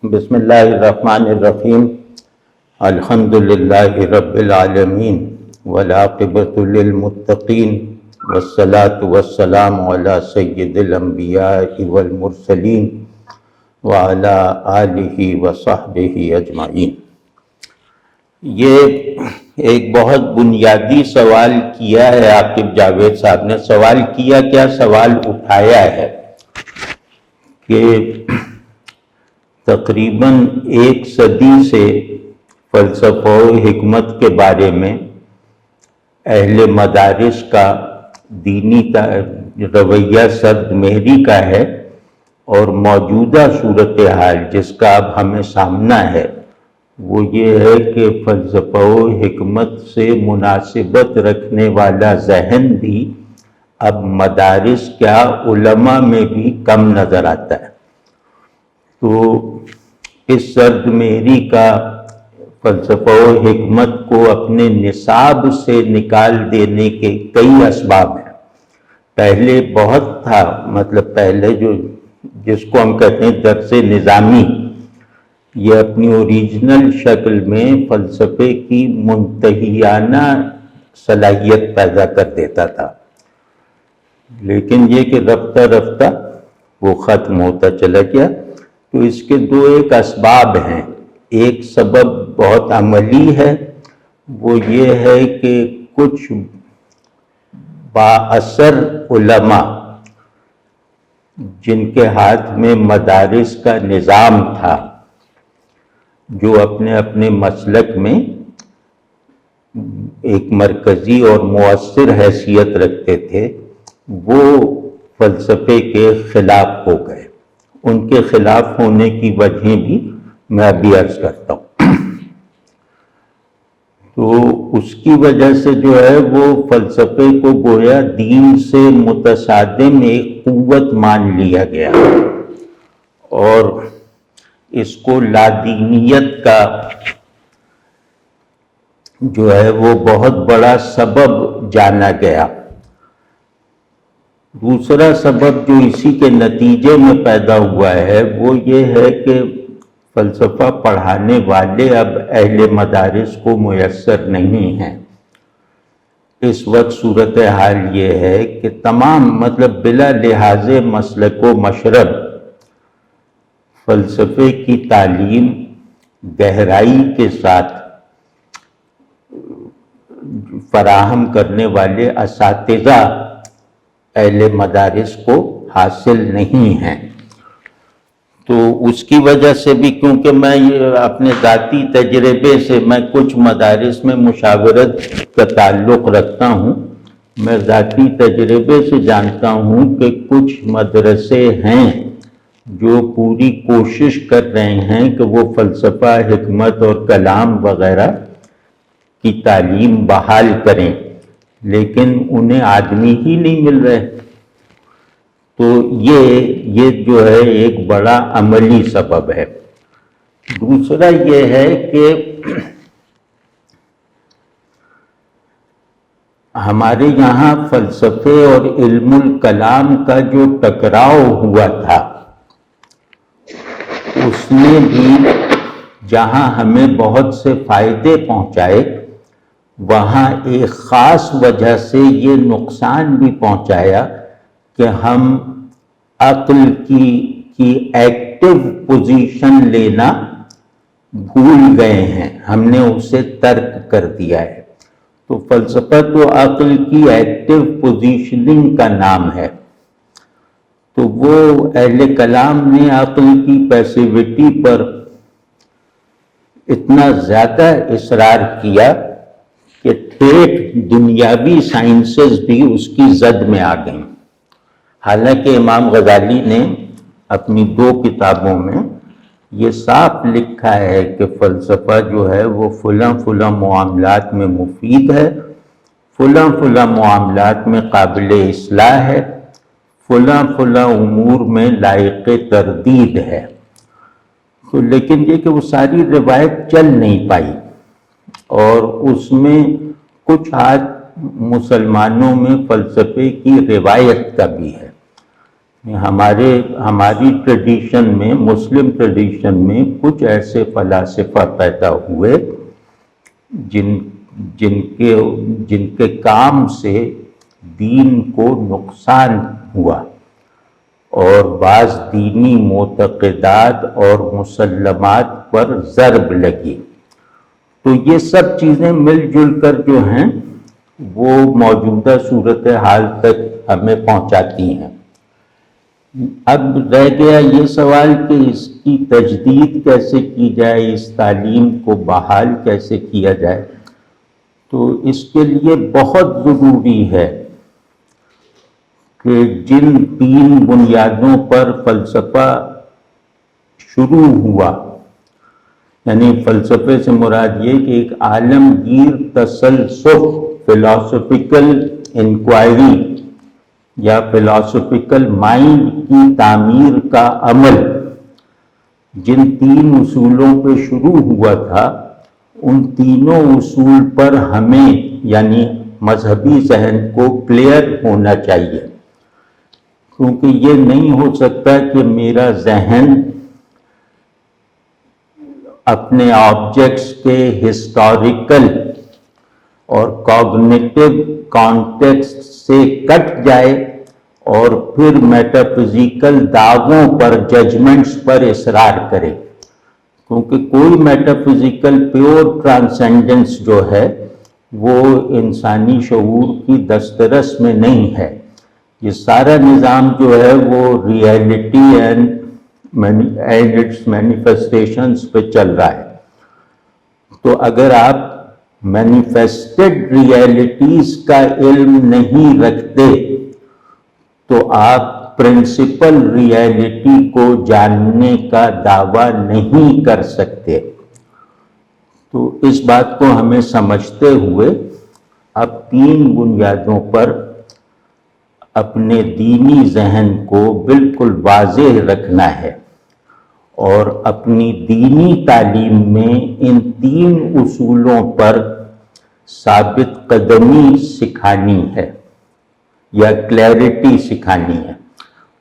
بسم اللہ الرحمن الرحیم الحمد للہ رب العالمین والعاقبۃ للمتقین والصلاة والسلام علی سید الانبیاء والمرسلین وعلی آلہ وصحبہ اجمعین۔ یہ ایک بہت بنیادی سوال کیا ہے عاقب جاوید صاحب نے۔ سوال کیا سوال اٹھایا ہے کہ تقریباً 1 صدی سے فلسفہ و حکمت کے بارے میں اہل مدارس کا دینی رویہ سرد مہری کا ہے، اور موجودہ صورتحال جس کا اب ہمیں سامنا ہے وہ یہ ہے کہ فلسفہ و حکمت سے مناسبت رکھنے والا ذہن بھی اب مدارس کیا علماء میں بھی کم نظر آتا ہے۔ تو اس سرد مہری کا فلسفہ و حکمت کو اپنے نصاب سے نکال دینے کے کئی اسباب ہیں۔ پہلے بہت تھا، مطلب پہلے جس کو ہم کہتے ہیں درس نظامی، یہ اپنی اوریجنل شکل میں فلسفے کی منتہیانہ صلاحیت پیدا کر دیتا تھا، لیکن یہ کہ رفتہ رفتہ وہ ختم ہوتا چلا گیا۔ تو اس کے ایک اسباب ہیں۔ ایک سبب بہت عملی ہے، وہ یہ ہے کہ کچھ بااثر علماء جن کے ہاتھ میں مدارس کا نظام تھا، جو اپنے اپنے مسلک میں ایک مرکزی اور مؤثر حیثیت رکھتے تھے، وہ فلسفے کے خلاف ہو گئے۔ ان کے خلاف ہونے کی وجہ بھی میں ابھی عرض کرتا ہوں۔ تو اس کی وجہ سے جو ہے وہ فلسفے کو گویا دین سے متصادم ایک قوت مان لیا گیا، اور اس کو لادینیت کا جو ہے وہ بہت بڑا سبب جانا گیا۔ دوسرا سبب جو اسی کے نتیجے میں پیدا ہوا ہے وہ یہ ہے کہ فلسفہ پڑھانے والے اب اہل مدارس کو میسر نہیں ہیں۔ اس وقت صورتحال یہ ہے کہ تمام مطلب بلا لحاظ مسلک و مشرب فلسفے کی تعلیم گہرائی کے ساتھ فراہم کرنے والے اساتذہ اہل مدارس کو حاصل نہیں ہیں۔ تو اس کی وجہ سے بھی، کیونکہ میں اپنے ذاتی تجربے سے میں کچھ مدارس میں مشاورت کا تعلق رکھتا ہوں، میں ذاتی تجربے سے جانتا ہوں کہ کچھ مدرسے ہیں جو پوری کوشش کر رہے ہیں کہ وہ فلسفہ، حکمت اور کلام وغیرہ کی تعلیم بحال کریں، لیکن انہیں آدمی ہی نہیں مل رہے۔ تو یہ جو ہے ایک بڑا عملی سبب ہے۔ دوسرا یہ ہے کہ ہمارے یہاں فلسفے اور علم الکلام کا جو ٹکراؤ ہوا تھا، اس نے بھی جہاں ہمیں بہت سے فائدے پہنچائے، وہاں ایک خاص وجہ سے یہ نقصان بھی پہنچایا کہ ہم عقل کی ایکٹیو پوزیشن لینا بھول گئے ہیں، ہم نے اسے ترک کر دیا ہے۔ تو فلسفہ تو عقل کی ایکٹیو پوزیشننگ کا نام ہے، تو وہ اہل کلام نے عقل کی پیسیوٹی پر اتنا زیادہ اصرار کیا کہ ٹھیک دنیاوی سائنسز بھی اس کی زد میں آ گئیں۔ حالانکہ امام غزالی نے اپنی 2 کتابوں میں یہ صاف لکھا ہے کہ فلسفہ جو ہے وہ فلاں معاملات میں مفید ہے، فلاں معاملات میں قابل اصلاح ہے، فلاں امور میں لائق تردید ہے۔ تو لیکن یہ کہ وہ ساری روایت چل نہیں پائی، اور اس میں کچھ ہاتھ مسلمانوں میں فلسفے کی روایت کا بھی ہے، ہماری ٹریڈیشن میں، مسلم ٹریڈیشن میں کچھ ایسے فلاسفہ پیدا ہوئے جن کے کام سے دین کو نقصان ہوا اور بعض دینی معتقدات اور مسلمات پر ضرب لگی. تو یہ سب چیزیں مل جل کر جو ہیں وہ موجودہ صورتحال تک ہمیں پہنچاتی ہیں. اب رہ گیا یہ سوال کہ اس کی تجدید کیسے کی جائے، اس تعلیم کو بحال کیسے کیا جائے. تو اس کے لیے بہت ضروری ہے کہ جن 3 بنیادوں پر فلسفہ شروع ہوا، یعنی فلسفے سے مراد یہ کہ ایک عالمگیر تسلسف، فلاسفیکل انکوائری یا فلاسفیکل مائنڈ کی تعمیر کا عمل جن 3 اصولوں پہ شروع ہوا تھا، ان تینوں اصول پر ہمیں یعنی مذہبی ذہن کو کلیئر ہونا چاہیے. کیونکہ یہ نہیں ہو سکتا کہ میرا ذہن اپنے آبجیکٹس کے ہسٹوریکل اور کوگنیٹو کانٹیکسٹ سے کٹ جائے اور پھر میٹافزیکل دعووں پر، ججمنٹس پر اصرار کرے. کیونکہ کوئی میٹافزیکل پیور ٹرانسینڈنس جو ہے وہ انسانی شعور کی دسترس میں نہیں ہے. یہ سارا نظام جو ہے وہ ریئلٹی اینڈ اٹس مینیفیسٹیشنز پہ چل رہا ہے. تو اگر آپ مینیفیسٹڈ ریئلٹیز کا علم نہیں رکھتے تو آپ پرنسپل ریئلٹی کو جاننے کا دعویٰ نہیں کر سکتے. تو اس بات کو ہمیں سمجھتے ہوئے اب 3 بنیادوں پر اپنے دینی ذہن کو بالکل واضح رکھنا ہے اور اپنی دینی تعلیم میں ان 3 اصولوں پر ثابت قدمی سکھانی ہے یا کلیئرٹی سکھانی ہے.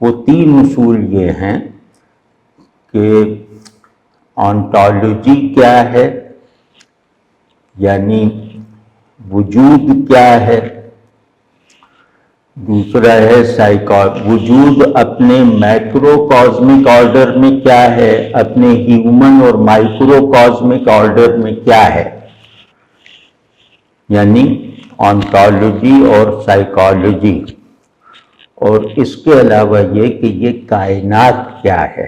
وہ 3 اصول یہ ہیں کہ آنٹولوجی کیا ہے، یعنی وجود کیا ہے. دوسرا ہے وجود اپنے میکرو کازمک آرڈر میں کیا ہے، اپنے ہیومن اور مائکرو کازمک آرڈر میں کیا ہے، یعنی آنٹولوجی اور سائیکالوجی. اور اس کے علاوہ یہ کہ یہ کائنات کیا ہے،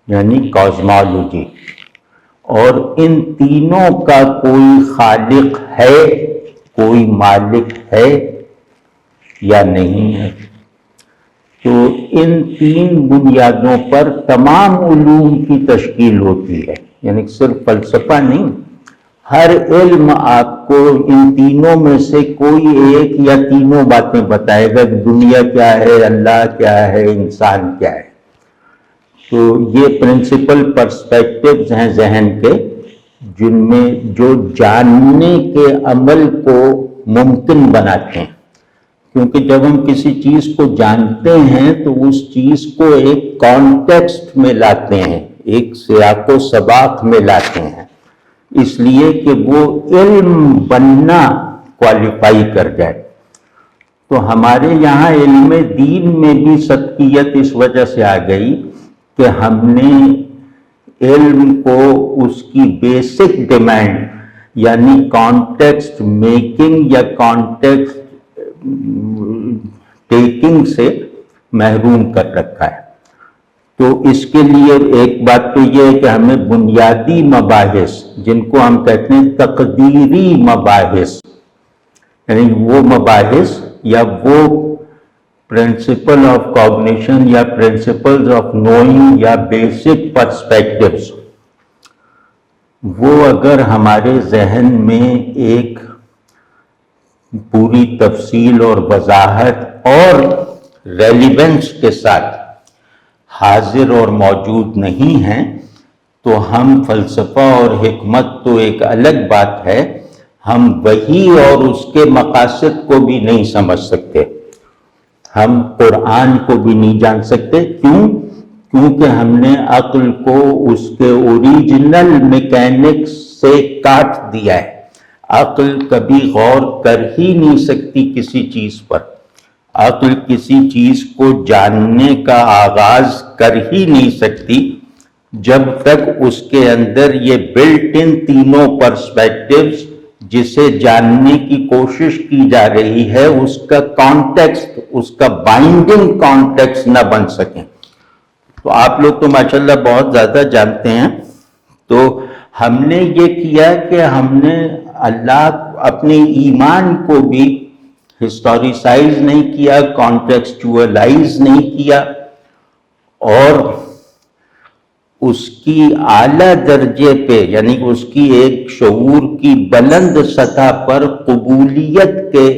یعنی کازمالوجی. اور ان تینوں کا کوئی خالق ہے، کوئی مالک ہے یا نہیں ہے. تو ان 3 بنیادوں پر تمام علوم کی تشکیل ہوتی ہے. یعنی صرف فلسفہ نہیں، ہر علم آپ کو ان تینوں میں سے کوئی ایک یا تینوں باتیں بتائے گا کہ دنیا کیا ہے، اللہ کیا ہے، انسان کیا ہے. تو یہ پرنسپل پرسپیکٹیوز ہیں ذہن کے، جن میں جو جاننے کے عمل کو ممکن بناتے ہیں. کیونکہ جب ہم کسی چیز کو جانتے ہیں تو اس چیز کو ایک کانٹیکسٹ میں لاتے ہیں، ایک سیاق و سباق میں لاتے ہیں، اس لیے کہ وہ علم بننا کوالیفائی کر جائے. تو ہمارے یہاں علم دین میں بھی سطحیت اس وجہ سے آ گئی کہ ہم نے علم کو اس کی بیسک ڈیمانڈ یعنی کانٹیکسٹ میکنگ یا کانٹیکسٹ ٹیکنگ سے محروم کر رکھا ہے. تو اس کے لیے ایک بات تو یہ ہے کہ ہمیں بنیادی مباحث، جن کو ہم کہتے ہیں تقدیری مباحث، یعنی وہ مباحث یا وہ پرنسپل آف کوگنیشن یا پرنسپلز آف نوئنگ یا بیسک پرسپیکٹیوز، وہ اگر ہمارے ذہن میں ایک پوری تفصیل اور وضاحت اور ریلیونس کے ساتھ حاضر اور موجود نہیں ہیں تو ہم فلسفہ اور حکمت تو ایک الگ بات ہے، ہم وحی اور اس کے مقاصد کو بھی نہیں سمجھ سکتے. ہم قرآن کو بھی نہیں جان سکتے. کیوں؟ کیونکہ ہم نے عقل کو اس کے اوریجنل میکینکس سے کاٹ دیا ہے. عقل کبھی غور کر ہی نہیں سکتی کسی چیز پر. عقل کسی چیز کو جاننے کا آغاز کر ہی نہیں سکتی جب تک اس کے اندر یہ بلٹ ان تینوں پرسپیکٹیوز جسے جاننے کی کوشش کی جا رہی ہے اس کا کانٹیکسٹ، اس کا بائنڈنگ کانٹیکسٹ نہ بن سکیں. تو آپ لوگ تو ماشاءاللہ بہت زیادہ جانتے ہیں. تو ہم نے یہ کیا کہ ہم نے اللہ اپنے ایمان کو بھی ہسٹوریسائز نہیں کیا، کانٹیکسچوئلائز نہیں کیا، اور اس کی اعلیٰ درجے پہ یعنی اس کی ایک شعور کی بلند سطح پر قبولیت کے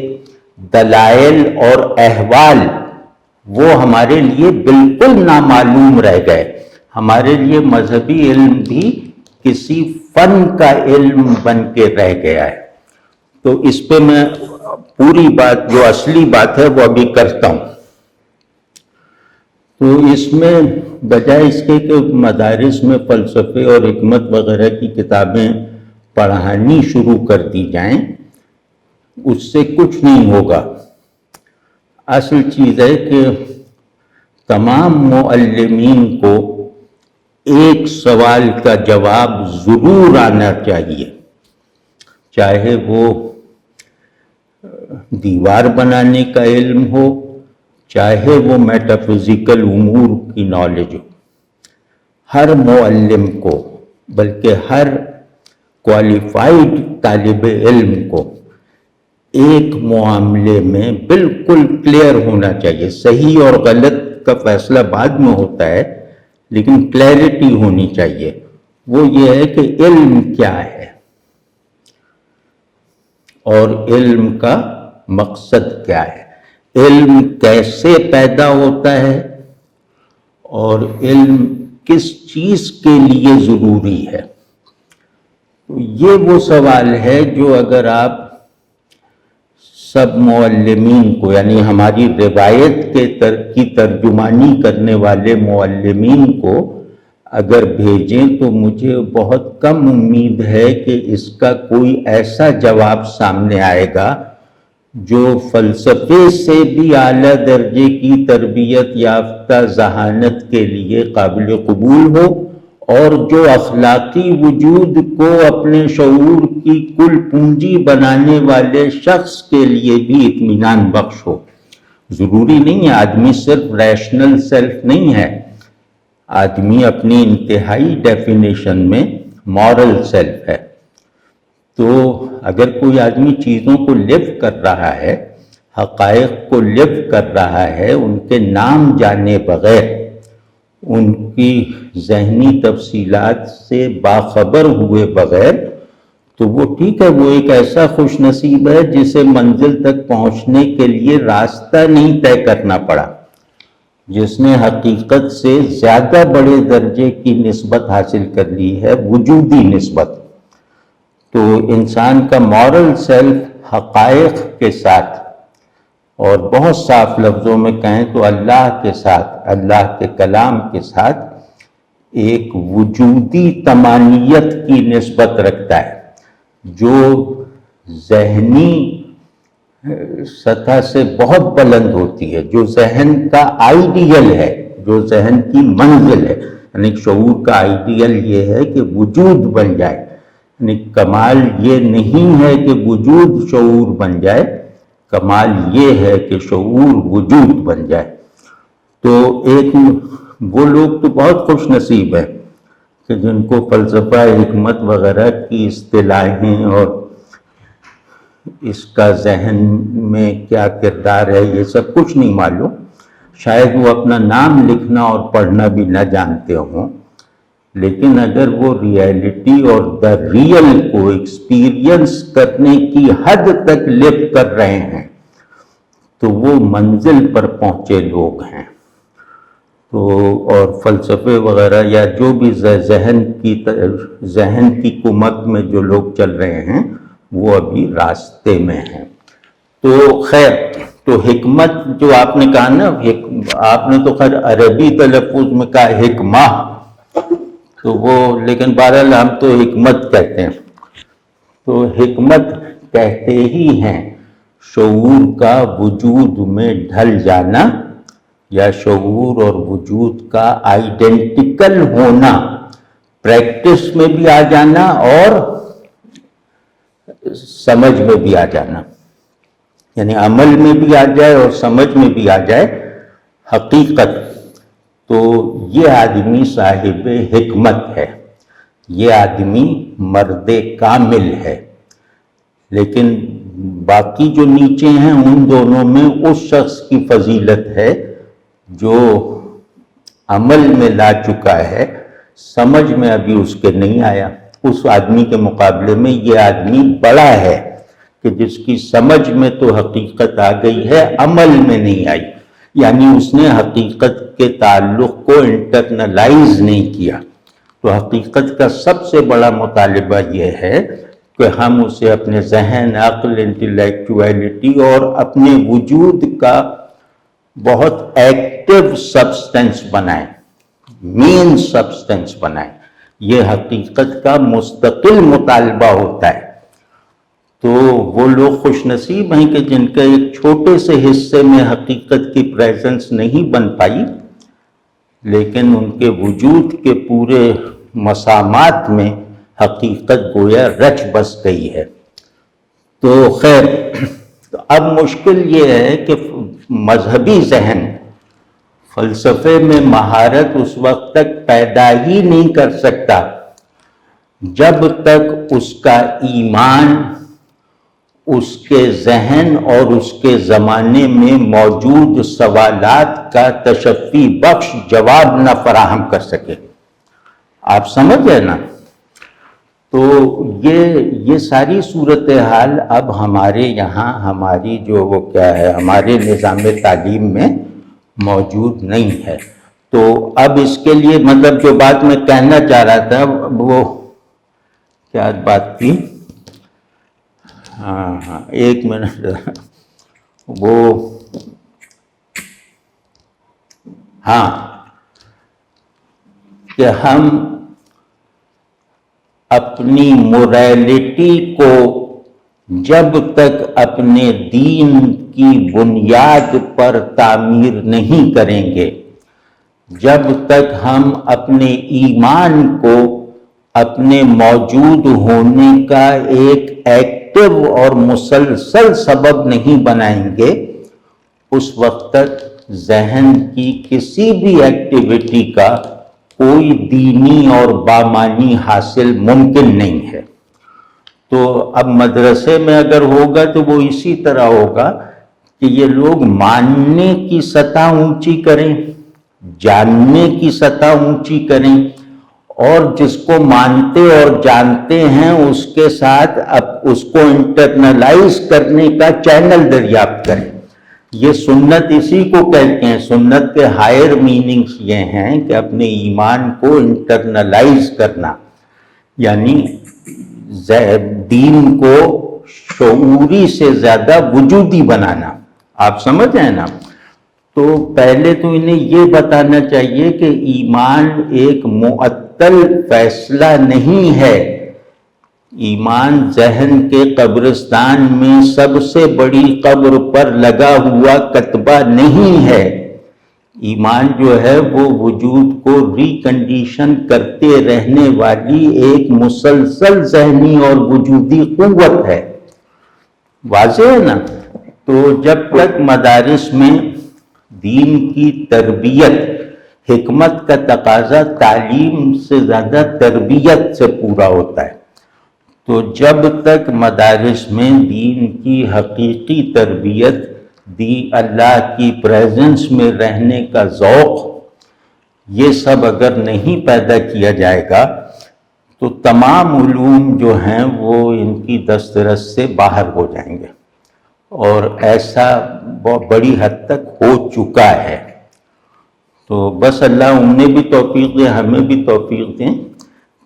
دلائل اور احوال وہ ہمارے لیے بالکل نامعلوم رہ گئے. ہمارے لیے مذہبی علم بھی کسی فن کا علم بن کے رہ گیا ہے. تو اس پہ میں پوری بات جو اصلی بات ہے وہ ابھی کرتا ہوں. تو اس میں بجائے اس کے کہ مدارس میں فلسفے اور حکمت وغیرہ کی کتابیں پڑھانی شروع کر دی جائیں، اس سے کچھ نہیں ہوگا. اصل چیز ہے کہ تمام معلمین کو ایک سوال کا جواب ضرور آنا چاہیے، چاہے وہ دیوار بنانے کا علم ہو، چاہے وہ میٹافزیکل امور کی نالج ہو. ہر معلم کو، بلکہ ہر کوالیفائڈ طالب علم کو ایک معاملے میں بالکل کلیئر ہونا چاہیے. صحیح اور غلط کا فیصلہ بعد میں ہوتا ہے لیکن کلیئرٹی ہونی چاہیے. وہ یہ ہے کہ علم کیا ہے اور علم کا مقصد کیا ہے، علم کیسے پیدا ہوتا ہے اور علم کس چیز کے لیے ضروری ہے. تو یہ وہ سوال ہے جو اگر آپ سب معلمین کو یعنی ہماری روایت کی ترجمانی کرنے والے معلمین کو اگر بھیجیں تو مجھے بہت کم امید ہے کہ اس کا کوئی ایسا جواب سامنے آئے گا جو فلسفے سے بھی اعلیٰ درجے کی تربیت یافتہ ذہانت کے لیے قابل قبول ہو اور جو اخلاقی وجود کو اپنے شعور کی کل پونجی بنانے والے شخص کے لیے بھی اطمینان بخش ہو. ضروری نہیں ہے، آدمی صرف ریشنل سیلف نہیں ہے، آدمی اپنی انتہائی ڈیفینیشن میں مورل سیلف ہے. تو اگر کوئی آدمی چیزوں کو لیو کر رہا ہے، حقائق کو لیو کر رہا ہے، ان کے نام جانے بغیر، ان کی ذہنی تفصیلات سے باخبر ہوئے بغیر، تو وہ ٹھیک ہے، وہ ایک ایسا خوش نصیب ہے جسے منزل تک پہنچنے کے لیے راستہ نہیں طے کرنا پڑا، جس نے حقیقت سے زیادہ بڑے درجے کی نسبت حاصل کر لی ہے، وجودی نسبت. تو انسان کا مورل سیلف حقائق کے ساتھ اور بہت صاف لفظوں میں کہیں تو اللہ کے ساتھ، اللہ کے کلام کے ساتھ ایک وجودی تمانیت کی نسبت رکھتا ہے جو ذہنی سطح سے بہت بلند ہوتی ہے، جو ذہن کا آئیڈیل ہے، جو ذہن کی منزل ہے. یعنی شعور کا آئیڈیل یہ ہے کہ وجود بن جائے. یعنی کمال یہ نہیں ہے کہ وجود شعور بن جائے، کمال یہ ہے کہ شعور وجود بن جائے. تو ایک وہ لوگ تو بہت خوش نصیب ہیں کہ جن کو فلسفہ حکمت وغیرہ کی اصطلاحیں اور اس کا ذہن میں کیا کردار ہے یہ سب کچھ نہیں معلوم. شاید وہ اپنا نام لکھنا اور پڑھنا بھی نہ جانتے ہوں، لیکن اگر وہ ریئلٹی اور دا ریئل کو ایکسپیرینس کرنے کی حد تک لپ کر رہے ہیں تو وہ منزل پر پہنچے لوگ ہیں. تو اور فلسفے وغیرہ یا جو بھی ذہن کی کمک میں جو لوگ چل رہے ہیں وہ ابھی راستے میں ہیں. تو خیر، تو حکمت جو آپ نے کہا نا، آپ نے تو خیر عربی تلفظ میں کہا حکمہ، تو وہ لیکن بہرحال ہم تو حکمت کہتے ہیں. تو حکمت کہتے ہی ہیں شعور کا وجود میں ڈھل جانا، یا شعور اور وجود کا آئیڈینٹیکل ہونا، پریکٹس میں بھی آ جانا اور سمجھ میں بھی آ جانا، یعنی عمل میں بھی آ جائے اور سمجھ میں بھی آ جائے حقیقت. تو یہ آدمی صاحب حکمت ہے، یہ آدمی مرد کامل ہے. لیکن باقی جو نیچے ہیں ان دونوں میں اس شخص کی فضیلت ہے جو عمل میں لا چکا ہے، سمجھ میں ابھی اس کے نہیں آیا. اس آدمی کے مقابلے میں یہ آدمی بڑا ہے کہ جس کی سمجھ میں تو حقیقت آ گئی ہے، عمل میں نہیں آئی، یعنی اس نے حقیقت کے تعلق کو انٹرنلائز نہیں کیا. تو حقیقت کا سب سے بڑا مطالبہ یہ ہے کہ ہم اسے اپنے ذہن، عقل، انٹلیکچویلٹی اور اپنے وجود کا بہت ایکٹیو سبسٹنس بنائیں، مین سبسٹنس بنائیں. یہ حقیقت کا مستقل مطالبہ ہوتا ہے. تو وہ لوگ خوش نصیب ہیں کہ جن کے ایک چھوٹے سے حصے میں حقیقت کی پریزنس نہیں بن پائی، لیکن ان کے وجود کے پورے مسامات میں حقیقت گویا رچ بس گئی ہے. تو خیر، اب مشکل یہ ہے کہ مذہبی ذہن فلسفے میں مہارت اس وقت تک پیدا ہی نہیں کر سکتا جب تک اس کا ایمان اس کے ذہن اور اس کے زمانے میں موجود سوالات کا تشفی بخش جواب نہ فراہم کر سکے. آپ سمجھ گئے نا؟ تو یہ ساری صورتحال اب ہمارے یہاں ہماری جو وہ کیا ہے ہمارے نظام تعلیم میں موجود نہیں ہے. تو اب اس کے لیے مطلب جو بات میں کہنا چاہ رہا تھا وہ کیا بات تھی؟ ہاں ایک منٹ، وہ ہاں کہ ہم اپنی موریلٹی کو جب تک اپنے دین کی بنیاد پر تعمیر نہیں کریں گے، جب تک ہم اپنے ایمان کو اپنے موجود ہونے کا ایک ایکٹیو اور مسلسل سبب نہیں بنائیں گے، اس وقت تک ذہن کی کسی بھی ایکٹیویٹی کا کوئی دینی اور بامانی حاصل ممکن نہیں ہے. تو اب مدرسے میں اگر ہوگا تو وہ اسی طرح ہوگا کہ یہ لوگ ماننے کی سطح اونچی کریں، جاننے کی سطح اونچی کریں، اور جس کو مانتے اور جانتے ہیں اس کے ساتھ اب اس کو انٹرنلائز کرنے کا چینل دریافت کریں. یہ سنت اسی کو کہتے ہیں. سنت کے ہائر میننگز یہ ہیں کہ اپنے ایمان کو انٹرنلائز کرنا، یعنی دین کو شعوری سے زیادہ وجودی بنانا. آپ سمجھ ہیں نا؟ تو پہلے تو انہیں یہ بتانا چاہیے کہ ایمان ایک معطل فیصلہ نہیں ہے. ایمان ذہن کے قبرستان میں سب سے بڑی قبر پر لگا ہوا کتبہ نہیں ہے. ایمان جو ہے وہ وجود کو ریکنڈیشن کرتے رہنے والی ایک مسلسل ذہنی اور وجودی قوت ہے. واضح ہے نا؟ تو جب تک مدارس میں دین کی تربیت، حکمت کا تقاضا تعلیم سے زیادہ تربیت سے پورا ہوتا ہے، تو جب تک مدارس میں دین کی حقیقی تربیت، اللہ کی پریزنس میں رہنے کا ذوق، یہ سب اگر نہیں پیدا کیا جائے گا تو تمام علوم جو ہیں وہ ان کی دسترس سے باہر ہو جائیں گے، اور ایسا بڑی حد تک ہو چکا ہے. تو بس اللہ انہیں بھی توفیق دے، ہمیں بھی توفیق دیں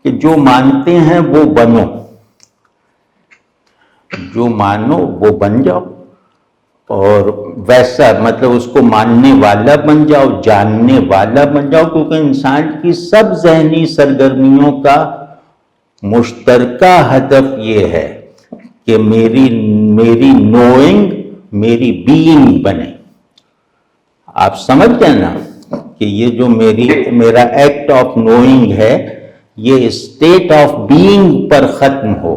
کہ جو مانتے ہیں وہ بنو، جو مانو وہ بن جاؤ. اور ویسا مطلب اس کو ماننے والا بن جاؤ، جاننے والا بن جاؤ، کیونکہ انسان کی سب ذہنی سرگرمیوں کا مشترکہ ہدف یہ ہے کہ میری نوئنگ میری بینگ بنے. آپ سمجھتے ہیں نا کہ یہ جو میرا ایکٹ آف نوئنگ ہے یہ اسٹیٹ آف بینگ پر ختم ہو.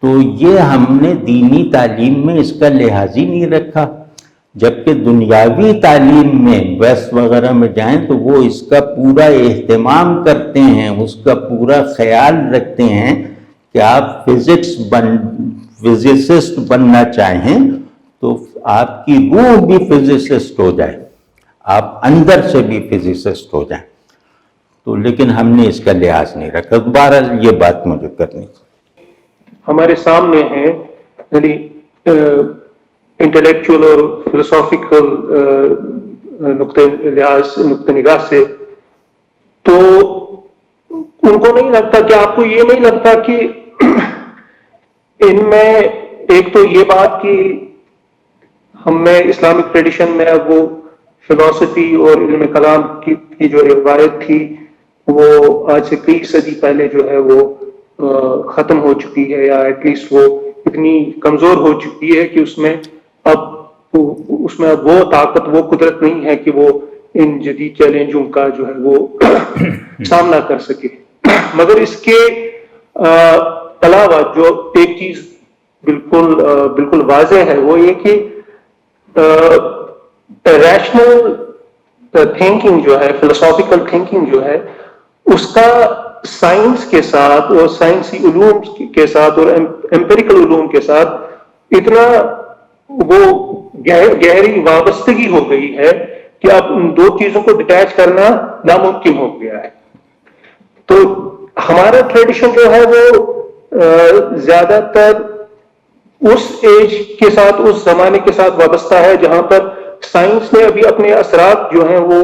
تو یہ ہم نے دینی تعلیم میں اس کا لحاظ ہی نہیں رکھا، جبکہ دنیاوی تعلیم میں ویسٹ وغیرہ میں جائیں تو وہ اس کا پورا اہتمام کرتے ہیں، اس کا پورا خیال رکھتے ہیں کہ آپ فزسسٹ بننا چاہیں تو آپ کی روح بھی فزسسٹ ہو جائے، آپ اندر سے بھی فزسسٹ ہو جائیں. تو لیکن ہم نے اس کا لحاظ نہیں رکھا. دوبارہ یہ بات مجھے کرنی تھی. ہمارے سامنے ہیں یعنی انٹلیکچوئل اور فلسافیکل نقطہ نگاہ سے، تو ان کو نہیں لگتا کہ آپ کو یہ نہیں لگتا کہ ان میں ایک تو یہ بات کہ ہم میں اسلامک ٹریڈیشن میں اب وہ فلسفی اور علم کلام کی جو روایت تھی وہ آج سے کئی صدی پہلے جو ہے وہ ختم ہو چکی ہے، یا ایٹ لیسٹ وہ اتنی کمزور ہو چکی ہے کہ اس میں اب وہ طاقت، وہ قدرت نہیں ہے کہ وہ ان جدید چیلنجوں کا جو ہے وہ سامنا کر سکے. مگر اس کے علاوہ جو ایک چیز بالکل واضح ہے وہ یہ کہ ریشنل تھنکنگ جو ہے، فلسافیکل تھنکنگ جو ہے، اس کا سائنس کے ساتھ اور سائنسی علوم کے ساتھ اور ایمپیریکل علوم کے ساتھ اتنا وہ گہری وابستگی ہو گئی ہے کہ اب ان دو چیزوں کو ڈیٹیچ کرنا ناممکن ہو گیا ہے. تو ہمارا ٹریڈیشن جو ہے وہ زیادہ تر اس ایج کے ساتھ، اس زمانے کے ساتھ وابستہ ہے جہاں پر سائنس نے ابھی اپنے اثرات جو ہیں وہ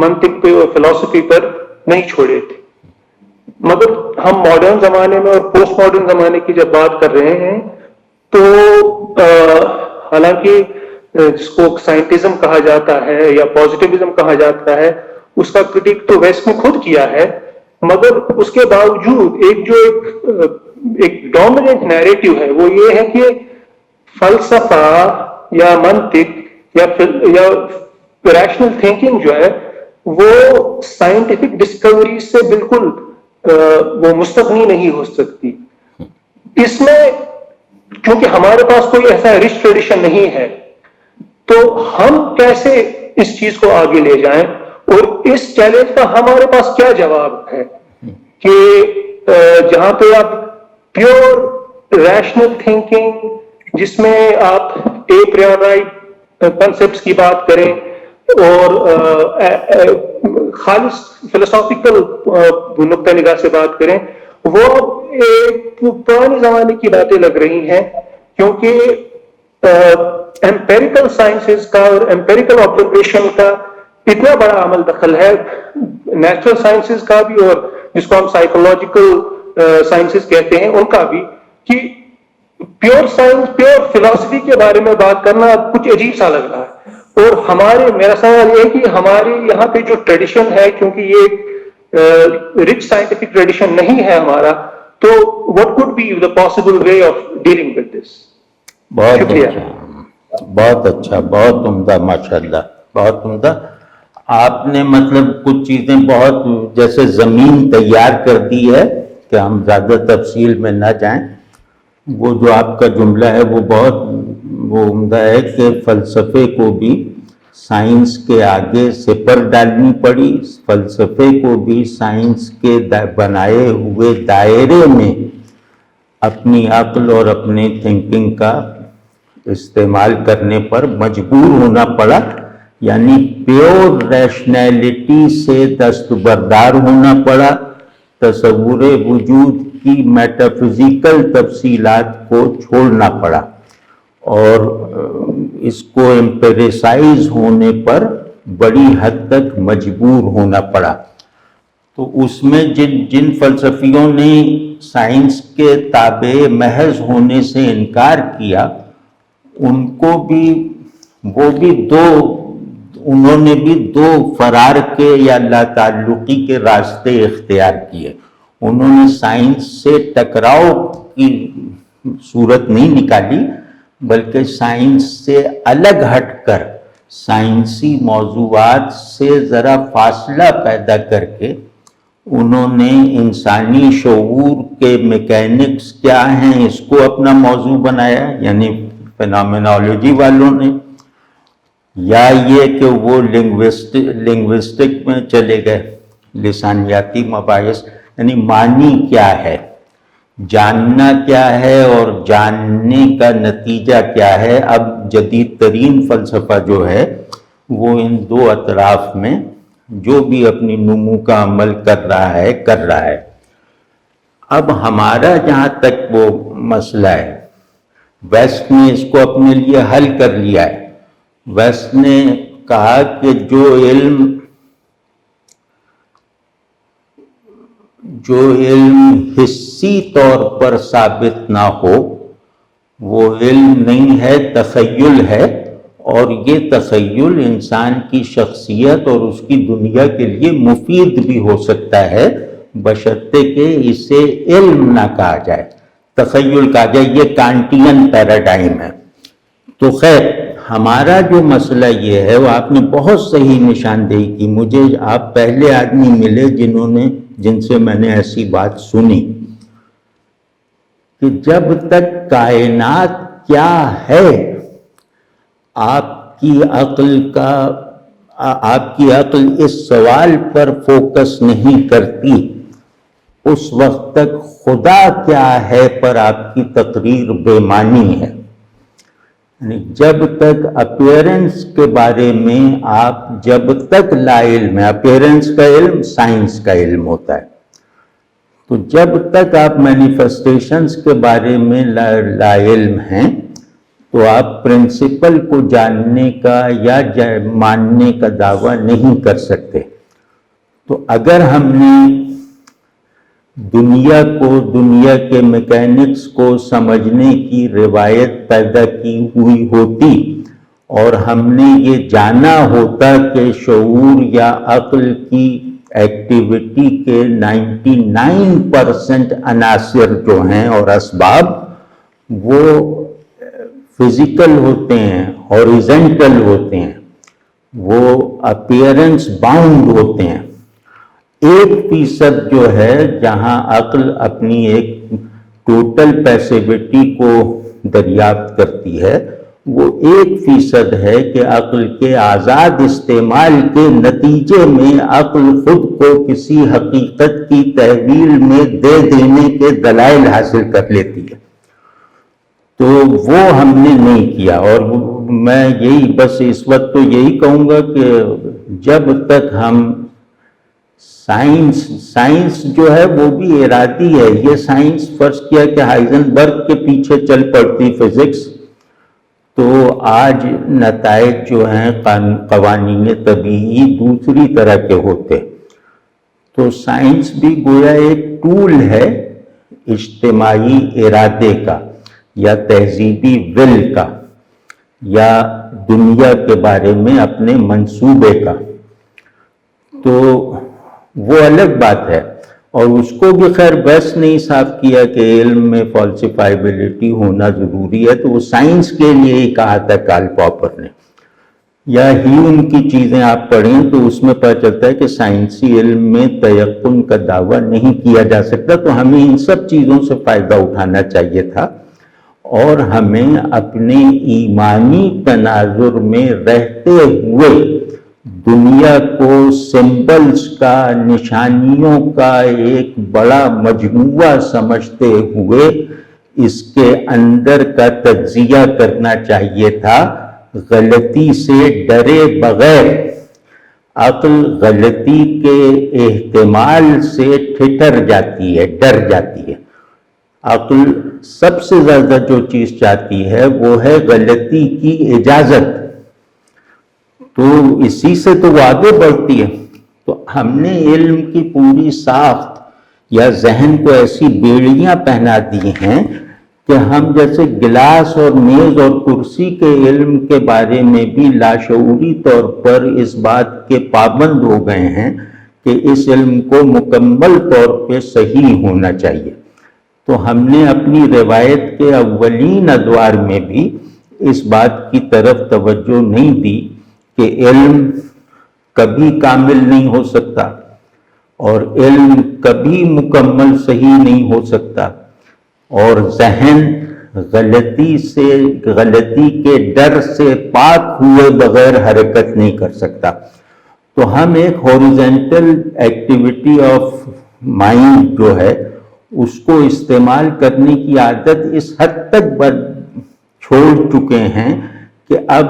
منطق پہ اور فلسفی پر نہیں چھوڑے تھے. مگر ہم ماڈرن زمانے میں اور پوسٹ ماڈرن زمانے کی جب بات کر رہے ہیں تو حالانکہ جس کو سائنٹزم کہا جاتا ہے یا پازیٹیوزم کہا جاتا ہے اس کا کرٹیک تو ویسٹ نے خود کیا ہے، مگر اس کے باوجود ایک ڈومیننٹ نیریٹو ہے وہ یہ ہے کہ فلسفہ یا منطق یا ریشنل تھنکنگ جو ہے وہ سائنٹیفک ڈسکوری سے بالکل وہ مستغنی نہیں ہو سکتی. اس میں کیونکہ ہمارے پاس کوئی ایسا رچ ٹریڈیشن نہیں ہے تو ہم کیسے اس چیز کو آگے لے جائیں، اور اس چیلنج کا ہمارے پاس کیا جواب ہے کہ جہاں پہ آپ پیور ریشنل تھنکنگ جس میں آپ اے پریورائٹ کنسپٹس کی بات کریں اور خالص فلسافیکل نقطہ نگاہ سے بات کریں، وہ ایک پرانے زمانے کی باتیں لگ رہی ہیں، کیونکہ ایمپیریکل سائنسز کا اور ایمپیریکل آبزرویشن کا اتنا بڑا عمل دخل ہے، نیچرل سائنسز کا بھی اور جس کو ہم سائیکولوجیکل سائنسز کہتے ہیں ان کا بھی، کہ پیور سائنس، پیور فلسفی کے بارے میں بات کرنا کچھ عجیب سا لگ رہا ہے. اور میرا سوال یہ ہے کہ ہمارے یہاں پہ جو ٹریڈیشن ہے، کیونکہ یہ رچ سائنٹیفک ٹریڈیشن نہیں ہے ہمارا، تو what could be the possible way of dealing with this؟ بہت اچھا، بہت اچھا، بہت عمدہ، ماشاءاللہ، بہت عمدہ. آپ نے مطلب کچھ چیزیں بہت جیسے زمین تیار کر دی ہے کہ ہم زیادہ تفصیل میں نہ جائیں. وہ جو آپ کا جملہ ہے وہ بہت عمدہ ہے کہ فلسفے کو بھی سائنس کے آگے سپر ڈالنی پڑی، فلسفے کو بھی سائنس کے بنائے ہوئے دائرے میں اپنی عقل اور اپنے تھنکنگ کا استعمال کرنے پر مجبور ہونا پڑا. یعنی پیور ریشنیلٹی سے دستبردار ہونا پڑا، تصور وجود کی میٹافزیکل تفصیلات کو چھوڑنا پڑا اور اس کو ایمپیریسائز ہونے پر بڑی حد تک مجبور ہونا پڑا. تو اس میں جن فلسفیوں نے سائنس کے تابع محض ہونے سے انکار کیا ان کو بھی انہوں نے بھی دو فرار کے یا لا تعلقی کے راستے اختیار کیے. انہوں نے سائنس سے ٹکراؤ کی صورت نہیں نکالی، بلکہ سائنس سے الگ ہٹ کر سائنسی موضوعات سے ذرا فاصلہ پیدا کر کے انہوں نے انسانی شعور کے میکینکس کیا ہیں اس کو اپنا موضوع بنایا، یعنی فینومینالوجی والوں نے، یا یہ کہ وہ لنگوسٹک میں چلے گئے، لسانیاتی مباحث، یعنی معنی کیا ہے، جاننا کیا ہے اور جاننے کا نتیجہ کیا ہے. اب جدید ترین فلسفہ جو ہے وہ ان دو اطراف میں جو بھی اپنی نمو کا عمل کر رہا ہے. اب ہمارا جہاں تک وہ مسئلہ ہے، ویسٹ نے اس کو اپنے لیے حل کر لیا ہے. ویسٹ نے کہا کہ جو علم حسی طور پر ثابت نہ ہو وہ علم نہیں ہے، تخیل ہے، اور یہ تخیل انسان کی شخصیت اور اس کی دنیا کے لیے مفید بھی ہو سکتا ہے، بشرطے کہ اسے علم نہ کہا جائے، تخیل کہا جائے. یہ کانٹین پیراڈائم ہے. تو خیر ہمارا جو مسئلہ یہ ہے، وہ آپ نے بہت صحیح نشاندہی کی. مجھے آپ پہلے آدمی ملے جن سے میں نے ایسی بات سنی کہ جب تک کائنات کیا ہے آپ کی عقل اس سوال پر فوکس نہیں کرتی، اس وقت تک خدا کیا ہے پر آپ کی تقریر بے معنی ہے. یعنی جب تک اپیرنس کے بارے میں آپ جب تک لا علم ہے، اپیرنس کا علم سائنس کا علم ہوتا ہے، تو جب تک آپ مینیفیسٹیشنز کے بارے میں لا علم ہیں تو آپ پرنسپل کو جاننے کا یا ماننے کا دعویٰ نہیں کر سکتے. تو اگر ہم نے دنیا کے میکینکس کو سمجھنے کی روایت پیدا کی ہوئی ہوتی اور ہم نے یہ جانا ہوتا کہ شعور یا عقل کی ایکٹیویٹی کے 99% عناصر جو ہیں اور اسباب وہ فزیکل ہوتے ہیں، ہاریزنٹل ہوتے ہیں، وہ اپیرنس باؤنڈ ہوتے ہیں. 1% جو ہے جہاں عقل اپنی ایک ٹوٹل پیسیوٹی کو دریافت کرتی ہے، وہ 1% ہے کہ عقل کے آزاد استعمال کے نتیجے میں عقل خود کو کسی حقیقت کی تحویل میں دے دینے کے دلائل حاصل کر لیتی ہے. تو وہ ہم نے نہیں کیا. اور میں بس اس وقت تو یہی کہوں گا کہ جب تک ہم سائنس جو ہے وہ بھی ارادی ہے. یہ سائنس فرض کیا کہ ہائزنبرگ کے پیچھے چل پڑتی فزکس تو آج نتائج جو ہیں قوانین طبیعی دوسری طرح کے ہوتے. تو سائنس بھی گویا ایک ٹول ہے اجتماعی ارادے کا یا تہذیبی ول کا یا دنیا کے بارے میں اپنے منصوبے کا. تو وہ الگ بات ہے. اور اس کو بھی خیر بیس نہیں صاف کیا کہ علم میں فالسیفائبلٹی ہونا ضروری ہے، تو وہ سائنس کے لیے ہی کہا تھا کارل پاپر نے. یا ہیوم کی چیزیں آپ پڑھیں تو اس میں پتہ چلتا ہے کہ سائنسی علم میں تیقن کا دعویٰ نہیں کیا جا سکتا. تو ہمیں ان سب چیزوں سے فائدہ اٹھانا چاہیے تھا اور ہمیں اپنے ایمانی تناظر میں رہتے ہوئے دنیا کو سمبلز کا، نشانیوں کا ایک بڑا مجموعہ سمجھتے ہوئے اس کے اندر کا تجزیہ کرنا چاہیے تھا، غلطی سے ڈرے بغیر. عقل غلطی کے احتمال سے ٹھٹر جاتی ہے، ڈر جاتی ہے. عقل سب سے زیادہ جو چیز چاہتی ہے وہ ہے غلطی کی اجازت. تو اسی سے تو وہ آگے بڑھتی ہے. تو ہم نے علم کی پوری ساخت یا ذہن کو ایسی بیڑیاں پہنا دی ہیں کہ ہم جیسے گلاس اور میز اور کرسی کے علم کے بارے میں بھی لاشعوری طور پر اس بات کے پابند ہو گئے ہیں کہ اس علم کو مکمل طور پہ صحیح ہونا چاہیے. تو ہم نے اپنی روایت کے اولین ادوار میں بھی اس بات کی طرف توجہ نہیں دی کہ علم کبھی کامل نہیں ہو سکتا اور علم کبھی مکمل صحیح نہیں ہو سکتا، اور ذہن غلطی کے ڈر سے پاک ہوئے بغیر حرکت نہیں کر سکتا. تو ہم ایک ہاریزونٹل ایکٹیویٹی آف مائنڈ جو ہے اس کو استعمال کرنے کی عادت اس حد تک چھوڑ چکے ہیں کہ اب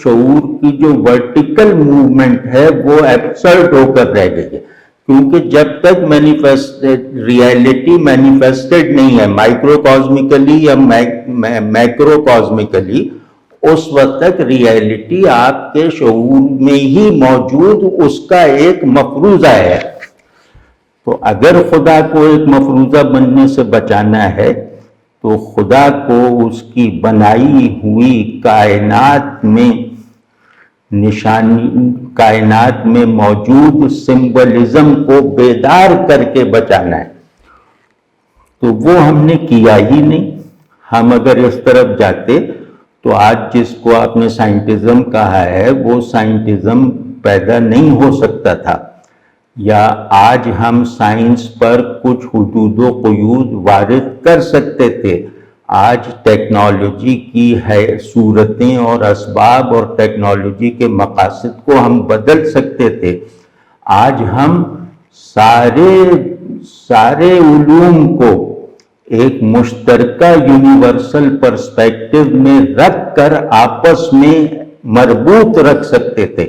شعور کی جو ورٹیکل موومنٹ ہے وہ ایبسرڈ ہو کر رہ گئی ہے، کیونکہ جب تک ریئلٹی مینیفیسٹڈ نہیں ہے مائکرو کازمیکلی یا میکرو کازمیکلی، اس وقت تک ریئلٹی آپ کے شعور میں ہی موجود اس کا ایک مفروضہ ہے. تو اگر خدا کو ایک مفروضہ بننے سے بچانا ہے تو خدا کو اس کی بنائی ہوئی کائنات میں موجود سمبلزم کو بیدار کر کے بچانا ہے. تو وہ ہم نے کیا ہی نہیں. ہم اگر اس طرف جاتے تو آج جس کو آپ نے سائنٹزم کہا ہے وہ سائنٹزم پیدا نہیں ہو سکتا تھا، یا آج ہم سائنس پر کچھ حدود و قیود وارد کر سکتے تھے. آج ٹیکنالوجی کی صورتیں اور اسباب اور ٹیکنالوجی کے مقاصد کو ہم بدل سکتے تھے. آج ہم سارے علوم کو ایک مشترکہ یونیورسل پرسپیکٹو میں رکھ کر آپس میں مربوط رکھ سکتے تھے،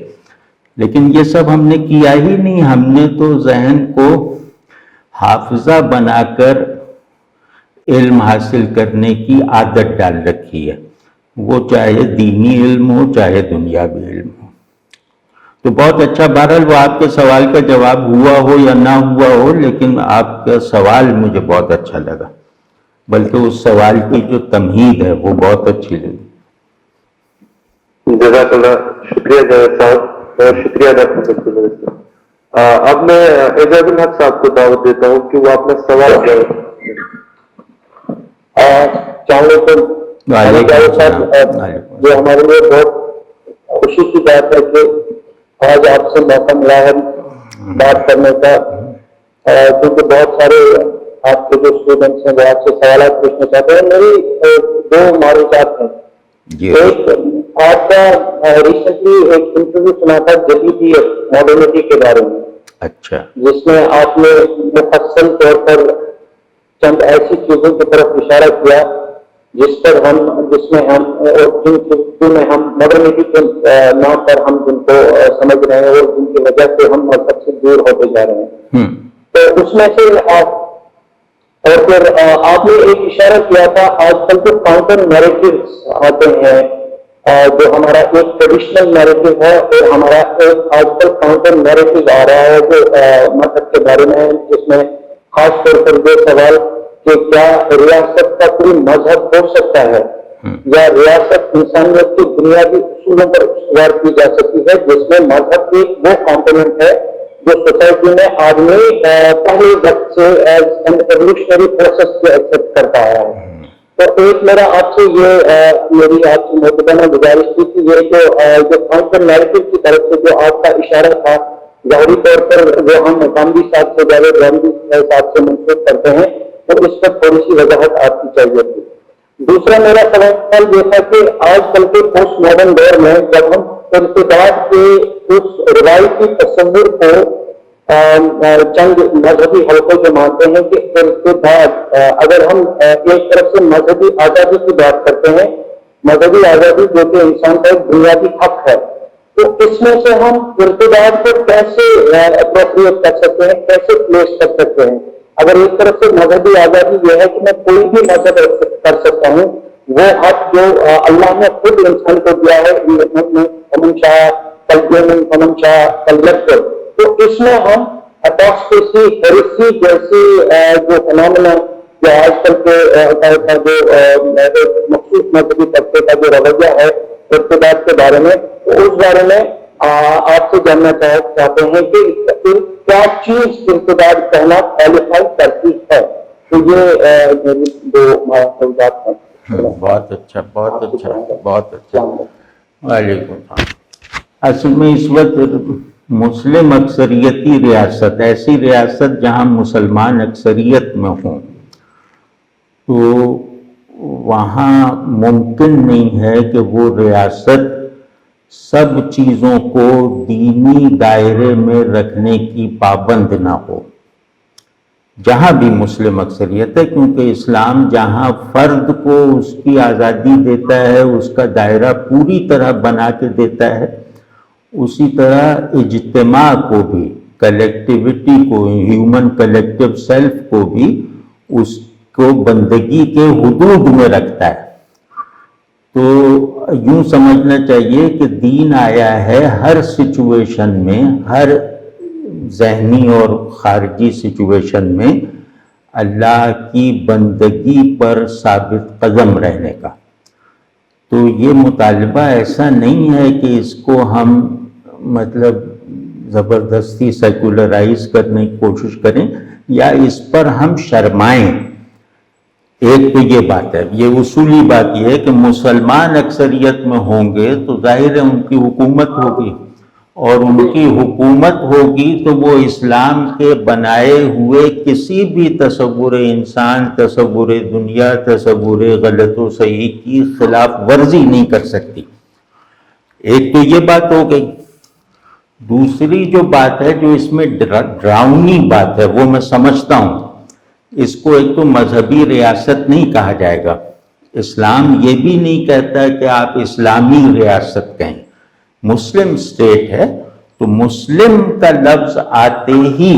لیکن یہ سب ہم نے کیا ہی نہیں. ہم نے تو ذہن کو حافظہ بنا کر علم حاصل کرنے کی عادت ڈال رکھی ہے، وہ چاہے دینی علم ہو چاہے دنیاوی علم ہو. تو بہت اچھا، بہرحال وہ آپ کے سوال کا جواب ہوا ہو یا نہ ہوا ہو، لیکن آپ کا سوال مجھے بہت اچھا لگا، بلکہ اس سوال کی جو تمہید ہے وہ بہت اچھی لگی. جزاک اللہ، شکریہ جاوید صاحب اور شکریہ ڈاکٹر صاحب. اب میں اعجاز الحق صاحب کو دعوت دیتا ہوں کہ وہ اپنا سوال کریں. السلام علیکم جاوید صاحب، جو ہمارے لیے بہت خوشی کی بات ہے کہ آج آپ سے موقع ملا ہے بات کرنے کا، کیونکہ بہت سارے آپ کے جو اسٹوڈنٹس ہیں وہ آپ سے سوالات پوچھنا چاہتے ہیں. میری دو معروضات ہیں. ایک، آپ کا ریسنٹلی ایک انٹرویو سنا تھا جدیدیت ماڈرنٹی کے بارے میں، اچھا، جس میں آپ نے مفصل طور پر چند ایسی چیزوں کی طرف اشارہ کیا جس میں ہم ماڈرنٹی کے نام پر ہم جن کو سمجھ رہے ہیں اور جن کی وجہ سے ہم مذہب سے دور ہوتے جا رہے ہیں. تو اس میں سے اور پھر آپ نے ایک اشارہ کیا تھا آج کل جو کاؤنٹر نیریٹیوز آتے ہیں، جو ہمارا ایک ٹریڈیشنل نیریٹو ہے اور ہمارا ایک آج کل کاؤنٹر نیریٹو آ رہا ہے جو مذہب کے بارے میں، جس میں خاص طور پر یہ سوال کہ کیا ریاست کا کوئی مذہب ہو سکتا ہے یا ریاست انسانیت کے بنیادی اصولوں پر استوار کی جا سکتی ہے، جس میں مذہب ایک وہ کمپوننٹ ہے جو سوسائٹی میں آدمی پہلے وقت سے ایز این ایوولوشنری پروسیس کو ایکسپٹ کرتا ہے. تو ایک میرا آپ سے میری آپ سے محترمہ گزارش تھی کہ یہ جو کاؤنٹر نیریٹو کی طرف سے جو آپ کا اشارہ تھا، ظاہری طور پر وہ ہم گاندھی صاحب سے جاوید گاندھی صاحب سے منسوخ کرتے ہیں، تو اس پر تھوڑی سی وضاحت آپ کی چاہیے تھی. دوسرا میرا سوال یہ تھا کہ آج کل کے پوسٹ ماڈرن دور میں جب ہم ارتداد کے اس روایتی تصور کو چند مذہبی حلقوں سے مانتے ہیں کہ ارتداد، اگر ہم ایک طرف سے مذہبی آزادی کی بات کرتے ہیں، مذہبی آزادی جو کہ انسان کا ایک بنیادی حق ہے، تو اس میں سے ہم ارتداد کو کیسے اپروپریٹ کر سکتے ہیں، کیسے پلیس کر سکتے ہیں؟ اگر ایک طرف سے مذہبی آزادی یہ ہے کہ میں کوئی بھی مذہب کر سکتا ہوں، وہ حق جو اللہ نے خود انسان کو دیا ہے، فمن شاء فلیؤمن ومن شاء فلیکفر، تو اس میں ہم اپوسٹیسی، ہیریسی جیسی جو فنامنا جو آج کل کے جو مخصوص مذہبی طبقے کا جو رویہ ہے ارتداد کے بارے میں، اس بارے میں آپ سے جاننا چاہتے ہیں کہ کیا چیز ارتداد کہنا کوالیفائی کرتی ہے؟ تو یہ دو موضوعات ہیں۔ بہت اچھا، بہت اچھا، بہت اچھا۔ وعلیکم السلام۔ اصل میں اس وقت مسلم اکثریتی ریاست، ایسی ریاست جہاں مسلمان اکثریت میں ہوں، تو وہاں ممکن نہیں ہے کہ وہ ریاست سب چیزوں کو دینی دائرے میں رکھنے کی پابند نہ ہو، جہاں بھی مسلم اکثریت ہے، کیونکہ اسلام جہاں فرد کو اس کی آزادی دیتا ہے، اس کا دائرہ پوری طرح بنا کے دیتا ہے، اسی طرح اجتماع کو بھی، کلیکٹیوٹی کو، ہیومن کلیکٹیو سیلف کو بھی اس کو بندگی کے حدود میں رکھتا ہے۔ تو یوں سمجھنا چاہیے کہ دین آیا ہے ہر سچویشن میں، ہر ذہنی اور خارجی سچویشن میں اللہ کی بندگی پر ثابت قدم رہنے کا۔ تو یہ مطالبہ ایسا نہیں ہے کہ اس کو ہم مطلب زبردستی سیکولرائز کرنے کی کوشش کریں یا اس پر ہم شرمائیں۔ ایک تو یہ بات ہے، یہ اصولی بات یہ ہے کہ مسلمان اکثریت میں ہوں گے تو ظاہر ہے ان کی حکومت ہوگی، اور ان کی حکومت ہوگی تو وہ اسلام کے بنائے ہوئے کسی بھی تصور انسان، تصور دنیا، تصور غلط و صحیح کی خلاف ورزی نہیں کر سکتی۔ ایک تو یہ بات ہو گئی۔ دوسری جو بات ہے، جو اس میں ڈراؤنی بات ہے، وہ میں سمجھتا ہوں، اس کو ایک تو مذہبی ریاست نہیں کہا جائے گا۔ اسلام یہ بھی نہیں کہتا کہ آپ اسلامی ریاست کہیں، مسلم اسٹیٹ ہے، تو مسلم کا لفظ آتے ہی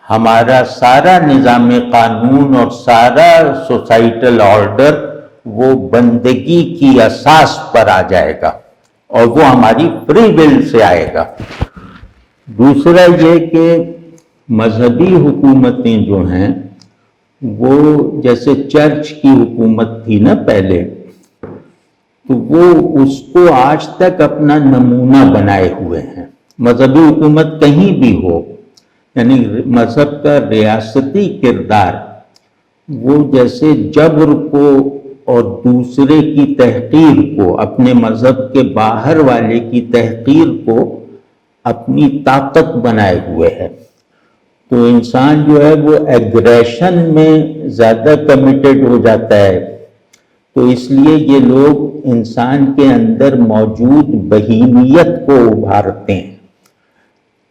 ہمارا سارا نظام قانون اور سارا سوسائٹل آرڈر وہ بندگی کی اساس پر آ جائے گا، اور وہ ہماری فری ول سے آئے گا۔ دوسرا یہ کہ مذہبی حکومتیں جو ہیں، وہ جیسے چرچ کی حکومت تھی نا پہلے، تو وہ اس کو آج تک اپنا نمونہ بنائے ہوئے ہیں۔ مذہبی حکومت کہیں بھی ہو، یعنی مذہب کا ریاستی کردار، وہ جیسے جبر کو اور دوسرے کی تحقیر کو، اپنے مذہب کے باہر والے کی تحقیر کو اپنی طاقت بنائے ہوئے ہے۔ تو انسان جو ہے وہ ایگریشن میں زیادہ کمیٹڈ ہو جاتا ہے، تو اس لیے یہ لوگ انسان کے اندر موجود بہیمیت کو ابھارتے ہیں۔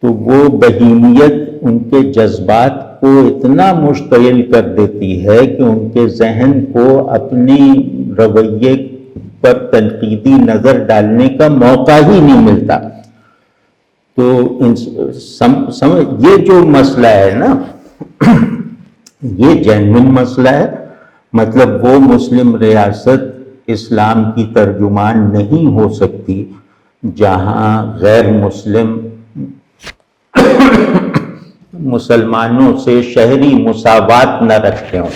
تو وہ بہیمیت ان کے جذبات کو اتنا مشتعل کر دیتی ہے کہ ان کے ذہن کو اپنی رویے پر تنقیدی نظر ڈالنے کا موقع ہی نہیں ملتا۔ تو یہ جو مسئلہ ہے نا، یہ جینوین مسئلہ ہے، مطلب وہ مسلم ریاست اسلام کی ترجمان نہیں ہو سکتی جہاں غیر مسلم مسلمانوں سے شہری مساوات نہ رکھتے ہوں۔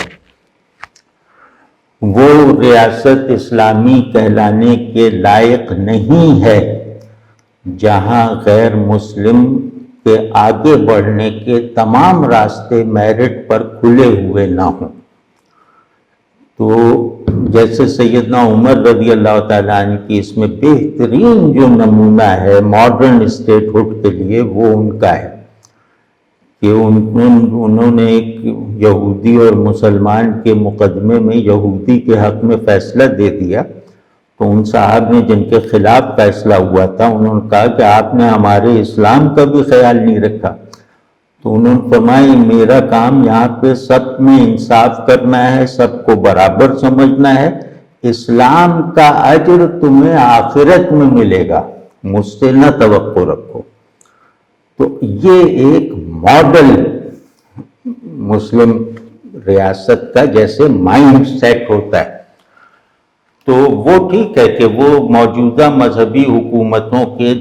وہ ریاست اسلامی کہلانے کے لائق نہیں ہے جہاں غیر مسلم کے آگے بڑھنے کے تمام راستے میرٹ پر کھلے ہوئے نہ ہوں۔ تو جیسے سیدنا عمر رضی اللہ تعالیٰ عنہ کی اس میں بہترین جو نمونہ ہے ماڈرن اسٹیٹ ہوڈ کے لیے، وہ ان کا ہے کہ انہوں نے ایک یہودی اور مسلمان کے مقدمے میں یہودی کے حق میں فیصلہ دے دیا، تو ان صاحب نے جن کے خلاف فیصلہ ہوا تھا، انہوں نے کہا کہ آپ نے ہمارے اسلام کا بھی خیال نہیں رکھا۔ تو انہوں نے فرمایا میرا کام یہاں پہ سب میں انصاف کرنا ہے، سب کو برابر سمجھنا ہے، اسلام کا اجر تمہیں آخرت میں ملے گا، مجھ سے نہ توقع رکھو۔ تو یہ ایک ماڈل مسلم ریاست کا جیسے مائنڈ سیٹ ہوتا ہے، تو وہ ٹھیک ہے کہ وہ موجودہ مذہبی حکومتوں کے،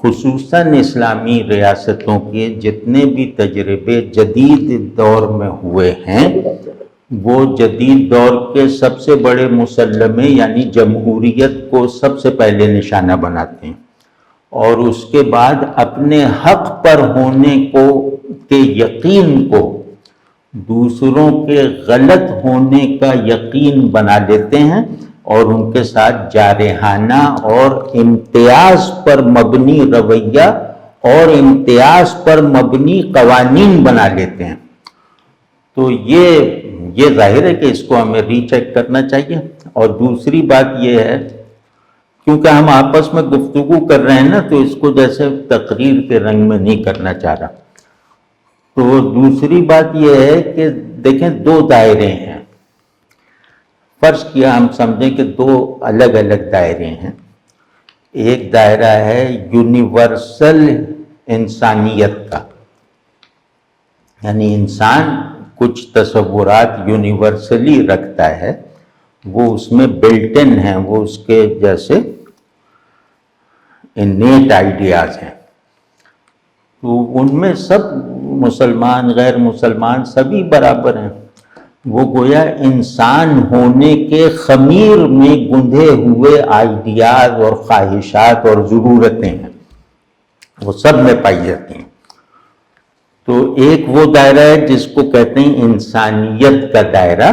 خصوصاً اسلامی ریاستوں کے جتنے بھی تجربے جدید دور میں ہوئے ہیں، وہ جدید دور کے سب سے بڑے مسلمے یعنی جمہوریت کو سب سے پہلے نشانہ بناتے ہیں، اور اس کے بعد اپنے حق پر ہونے کے یقین کو دوسروں کے غلط ہونے کا یقین بنا لیتے ہیں، اور ان کے ساتھ جارحانہ اور امتیاز پر مبنی رویہ اور امتیاز پر مبنی قوانین بنا لیتے ہیں۔ تو یہ ظاہر ہے کہ اس کو ہمیں ری چیک کرنا چاہیے۔ اور دوسری بات یہ ہے، کیونکہ ہم آپس میں گفتگو کر رہے ہیں نا، تو اس کو جیسے تقریر کے رنگ میں نہیں کرنا چاہ رہا۔ تو دوسری بات یہ ہے کہ دیکھیں، دو دائرے ہیں، فرض کیا ہم سمجھیں کہ دو الگ الگ دائرے ہیں۔ ایک دائرہ ہے یونیورسل انسانیت کا، یعنی انسان کچھ تصورات یونیورسلی رکھتا ہے، وہ اس میں بلٹ ان ہیں، وہ اس کے جیسے انیٹ آئیڈیاز ہیں۔ تو ان میں سب مسلمان غیر مسلمان سبھی برابر ہیں، وہ گویا انسان ہونے کے خمیر میں گندھے ہوئے آئیڈیاز اور خواہشات اور ضرورتیں ہیں، وہ سب میں پائی جاتی ہیں۔ تو ایک وہ دائرہ ہے جس کو کہتے ہیں انسانیت کا دائرہ،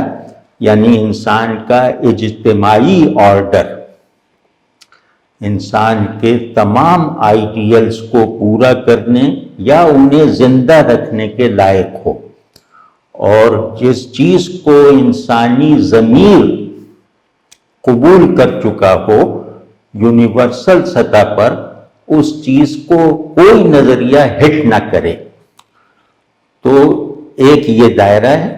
یعنی انسان کا اجتماعی آرڈر، انسان کے تمام آئیڈیلز کو پورا کرنے یا انہیں زندہ رکھنے کے لائق ہو، اور جس چیز کو انسانی ضمیر قبول کر چکا ہو یونیورسل سطح پر، اس چیز کو کوئی نظریہ ہٹ نہ کرے۔ تو ایک یہ دائرہ ہے۔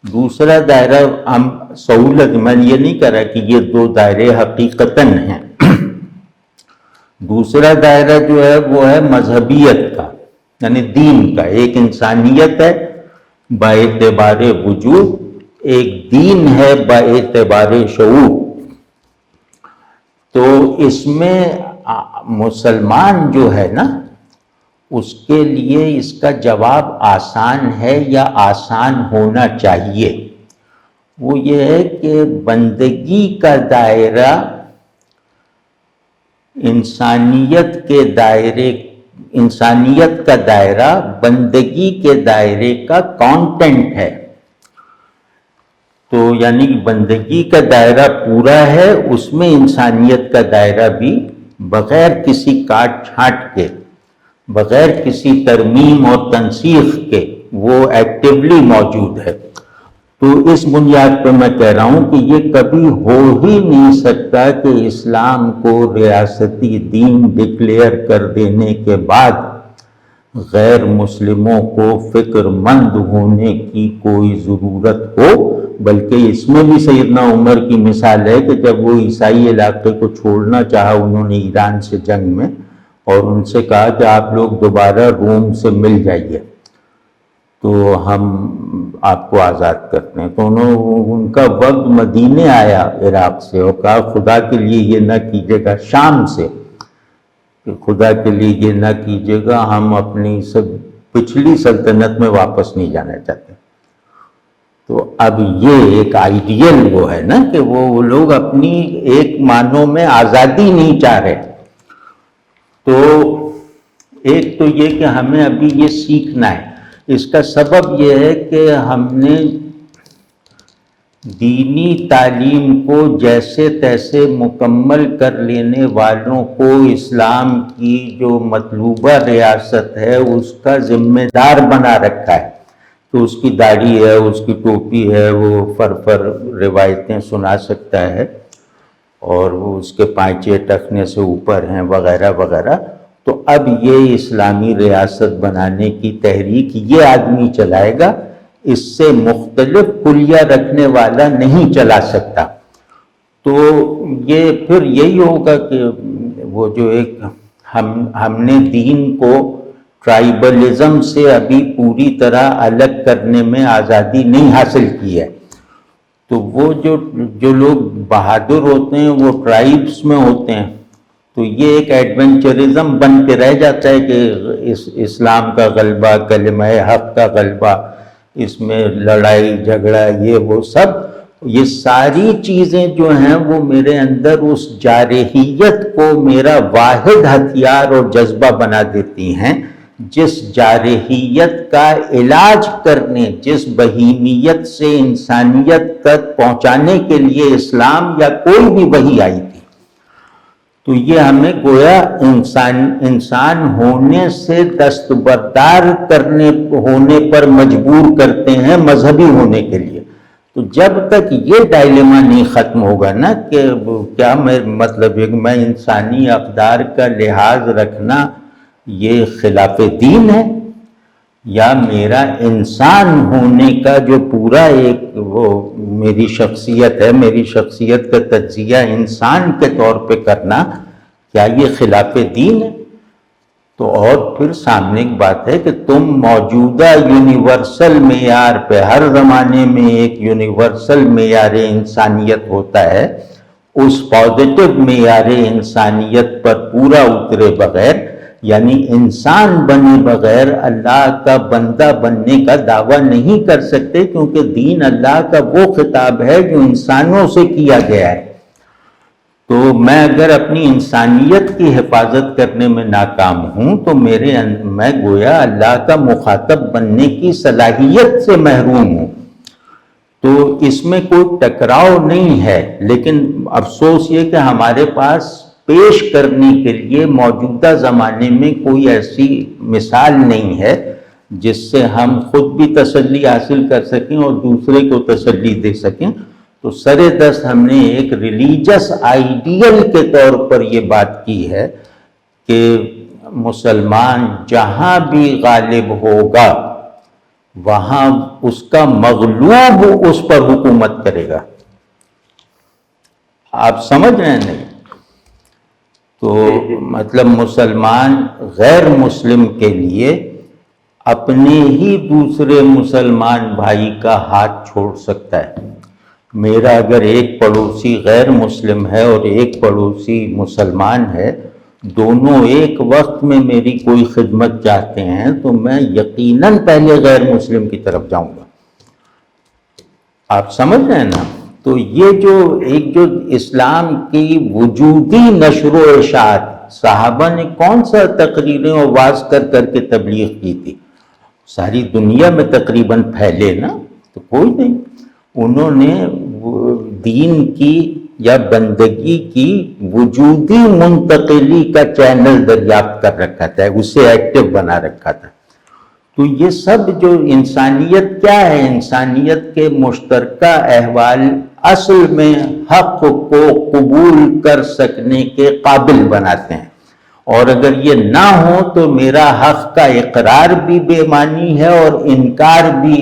دوسرا دائرہ ہم سہولت، میں یہ نہیں کہہ رہا کہ یہ دو دائرے حقیقتاً ہیں۔ دوسرا دائرہ جو ہے وہ ہے مذہبیت کا، یعنی دین کا۔ ایک انسانیت ہے با اعتبار وجود، ایک دین ہے با اعتبار شعور۔ تو اس میں مسلمان جو ہے نا، اس کے لیے اس کا جواب آسان ہے یا آسان ہونا چاہیے۔ وہ یہ ہے کہ بندگی کا دائرہ انسانیت کا دائرہ بندگی کے دائرے کا کانٹینٹ ہے۔ تو یعنی بندگی کا دائرہ پورا ہے، اس میں انسانیت کا دائرہ بھی بغیر کسی کاٹ چھانٹ کے، بغیر کسی ترمیم اور تنسیخ کے وہ ایکٹیولی موجود ہے۔ تو اس بنیاد پہ میں کہہ رہا ہوں کہ یہ کبھی ہو ہی نہیں سکتا کہ اسلام کو ریاستی دین ڈکلیئر کر دینے کے بعد غیر مسلموں کو فکر مند ہونے کی کوئی ضرورت ہو، بلکہ اس میں بھی سیدنا عمر کی مثال ہے کہ جب وہ عیسائی علاقے کو چھوڑنا چاہا انہوں نے ایران سے جنگ میں، اور ان سے کہا کہ آپ لوگ دوبارہ روم سے مل جائیے تو ہم آپ کو آزاد کرتے ہیں۔ تو ان کا وفد مدینے آیا عراق سے اور کہا خدا کے لیے یہ نہ کیجیے گا، شام سے، کہ خدا کے لیے یہ نہ کیجیے گا، ہم اپنی پچھلی سلطنت میں واپس نہیں جانا چاہتے۔ تو اب یہ ایک آئیڈیل وہ ہے نا کہ وہ لوگ اپنی ایک معنوں میں آزادی نہیں چاہ رہے۔ تو ایک تو یہ کہ ہمیں ابھی یہ سیکھنا ہے۔ اس کا سبب یہ ہے کہ ہم نے دینی تعلیم کو جیسے تیسے مکمل کر لینے والوں کو اسلام کی جو مطلوبہ ریاست ہے اس کا ذمہ دار بنا رکھا ہے۔ تو اس کی داڑھی ہے، اس کی ٹوپی ہے، وہ فر روایتیں سنا سکتا ہے، اور وہ اس کے پائچے ٹخنے سے اوپر ہیں وغیرہ وغیرہ۔ تو اب یہ اسلامی ریاست بنانے کی تحریک یہ آدمی چلائے گا، اس سے مختلف کلیہ رکھنے والا نہیں چلا سکتا۔ تو یہ پھر یہی ہوگا کہ وہ جو ایک ہم نے دین کو ٹرائبلزم سے ابھی پوری طرح الگ کرنے میں آزادی نہیں حاصل کی ہے۔ تو وہ جو لوگ بہادر ہوتے ہیں وہ ٹرائبس میں ہوتے ہیں، تو یہ ایک ایڈونچرزم بن کے رہ جاتا ہے کہ اسلام کا غلبہ، کلمہ حق کا غلبہ، اس میں لڑائی جھگڑا یہ وہ سب، یہ ساری چیزیں جو ہیں وہ میرے اندر اس جارحیت کو میرا واحد ہتھیار اور جذبہ بنا دیتی ہیں، جس جارحیت کا علاج کرنے، جس بہیمیت سے انسانیت تک پہنچانے کے لیے اسلام یا کوئی بھی وحی آئی تھی۔ تو یہ ہمیں گویا انسان ہونے سے دستبردار ہونے پر مجبور کرتے ہیں مذہبی ہونے کے لیے۔ تو جب تک یہ ڈائلیما نہیں ختم ہوگا نا کہ کیا مطلب ہے کہ میں انسانی اقدار کا لحاظ رکھنا یہ خلاف دین ہے، یا میرا انسان ہونے کا جو پورا ایک وہ میری شخصیت ہے، میری شخصیت کا تجزیہ انسان کے طور پہ کرنا، کیا یہ خلاف دین ہے؟ تو اور پھر سامنے ایک بات ہے کہ تم موجودہ یونیورسل معیار پہ، ہر زمانے میں ایک یونیورسل معیار انسانیت ہوتا ہے، اس پازیٹو معیار انسانیت پر پورا اترے بغیر، یعنی انسان بنے بغیر اللہ کا بندہ بننے کا دعویٰ نہیں کر سکتے، کیونکہ دین اللہ کا وہ خطاب ہے جو انسانوں سے کیا گیا ہے۔ تو میں اگر اپنی انسانیت کی حفاظت کرنے میں ناکام ہوں تو میں گویا اللہ کا مخاطب بننے کی صلاحیت سے محروم ہوں۔ تو اس میں کوئی ٹکراؤ نہیں ہے، لیکن افسوس یہ کہ ہمارے پاس پیش کرنے کے لیے موجودہ زمانے میں کوئی ایسی مثال نہیں ہے جس سے ہم خود بھی تسلی حاصل کر سکیں اور دوسرے کو تسلی دے سکیں۔ تو سر دست ہم نے ایک ریلیجس آئیڈیل کے طور پر یہ بات کی ہے کہ مسلمان جہاں بھی غالب ہوگا وہاں اس کا مغلوب اس پر حکومت کرے گا۔ آپ سمجھ رہے ہیں نہیں؟ تو مطلب مسلمان غیر مسلم کے لیے اپنے ہی دوسرے مسلمان بھائی کا ہاتھ چھوڑ سکتا ہے۔ میرا اگر ایک پڑوسی غیر مسلم ہے اور ایک پڑوسی مسلمان ہے، دونوں ایک وقت میں میری کوئی خدمت چاہتے ہیں تو میں یقیناً پہلے غیر مسلم کی طرف جاؤں گا۔ آپ سمجھ رہے ہیں نا؟ تو یہ جو اسلام کی وجودی نشر و اشاعت، صحابہ نے کون سا تقریریں اور واز کر کر کے تبلیغ کی تھی؟ ساری دنیا میں تقریباً پھیلے نا، تو کوئی نہیں۔ انہوں نے دین کی یا بندگی کی وجودی منتقلی کا چینل دریافت کر رکھا تھا، اسے ایکٹیو بنا رکھا تھا۔ تو یہ سب جو انسانیت کیا ہے، انسانیت کے مشترکہ احوال اصل میں حق کو قبول کر سکنے کے قابل بناتے ہیں، اور اگر یہ نہ ہو تو میرا حق کا اقرار بھی بے معنی ہے اور انکار بھی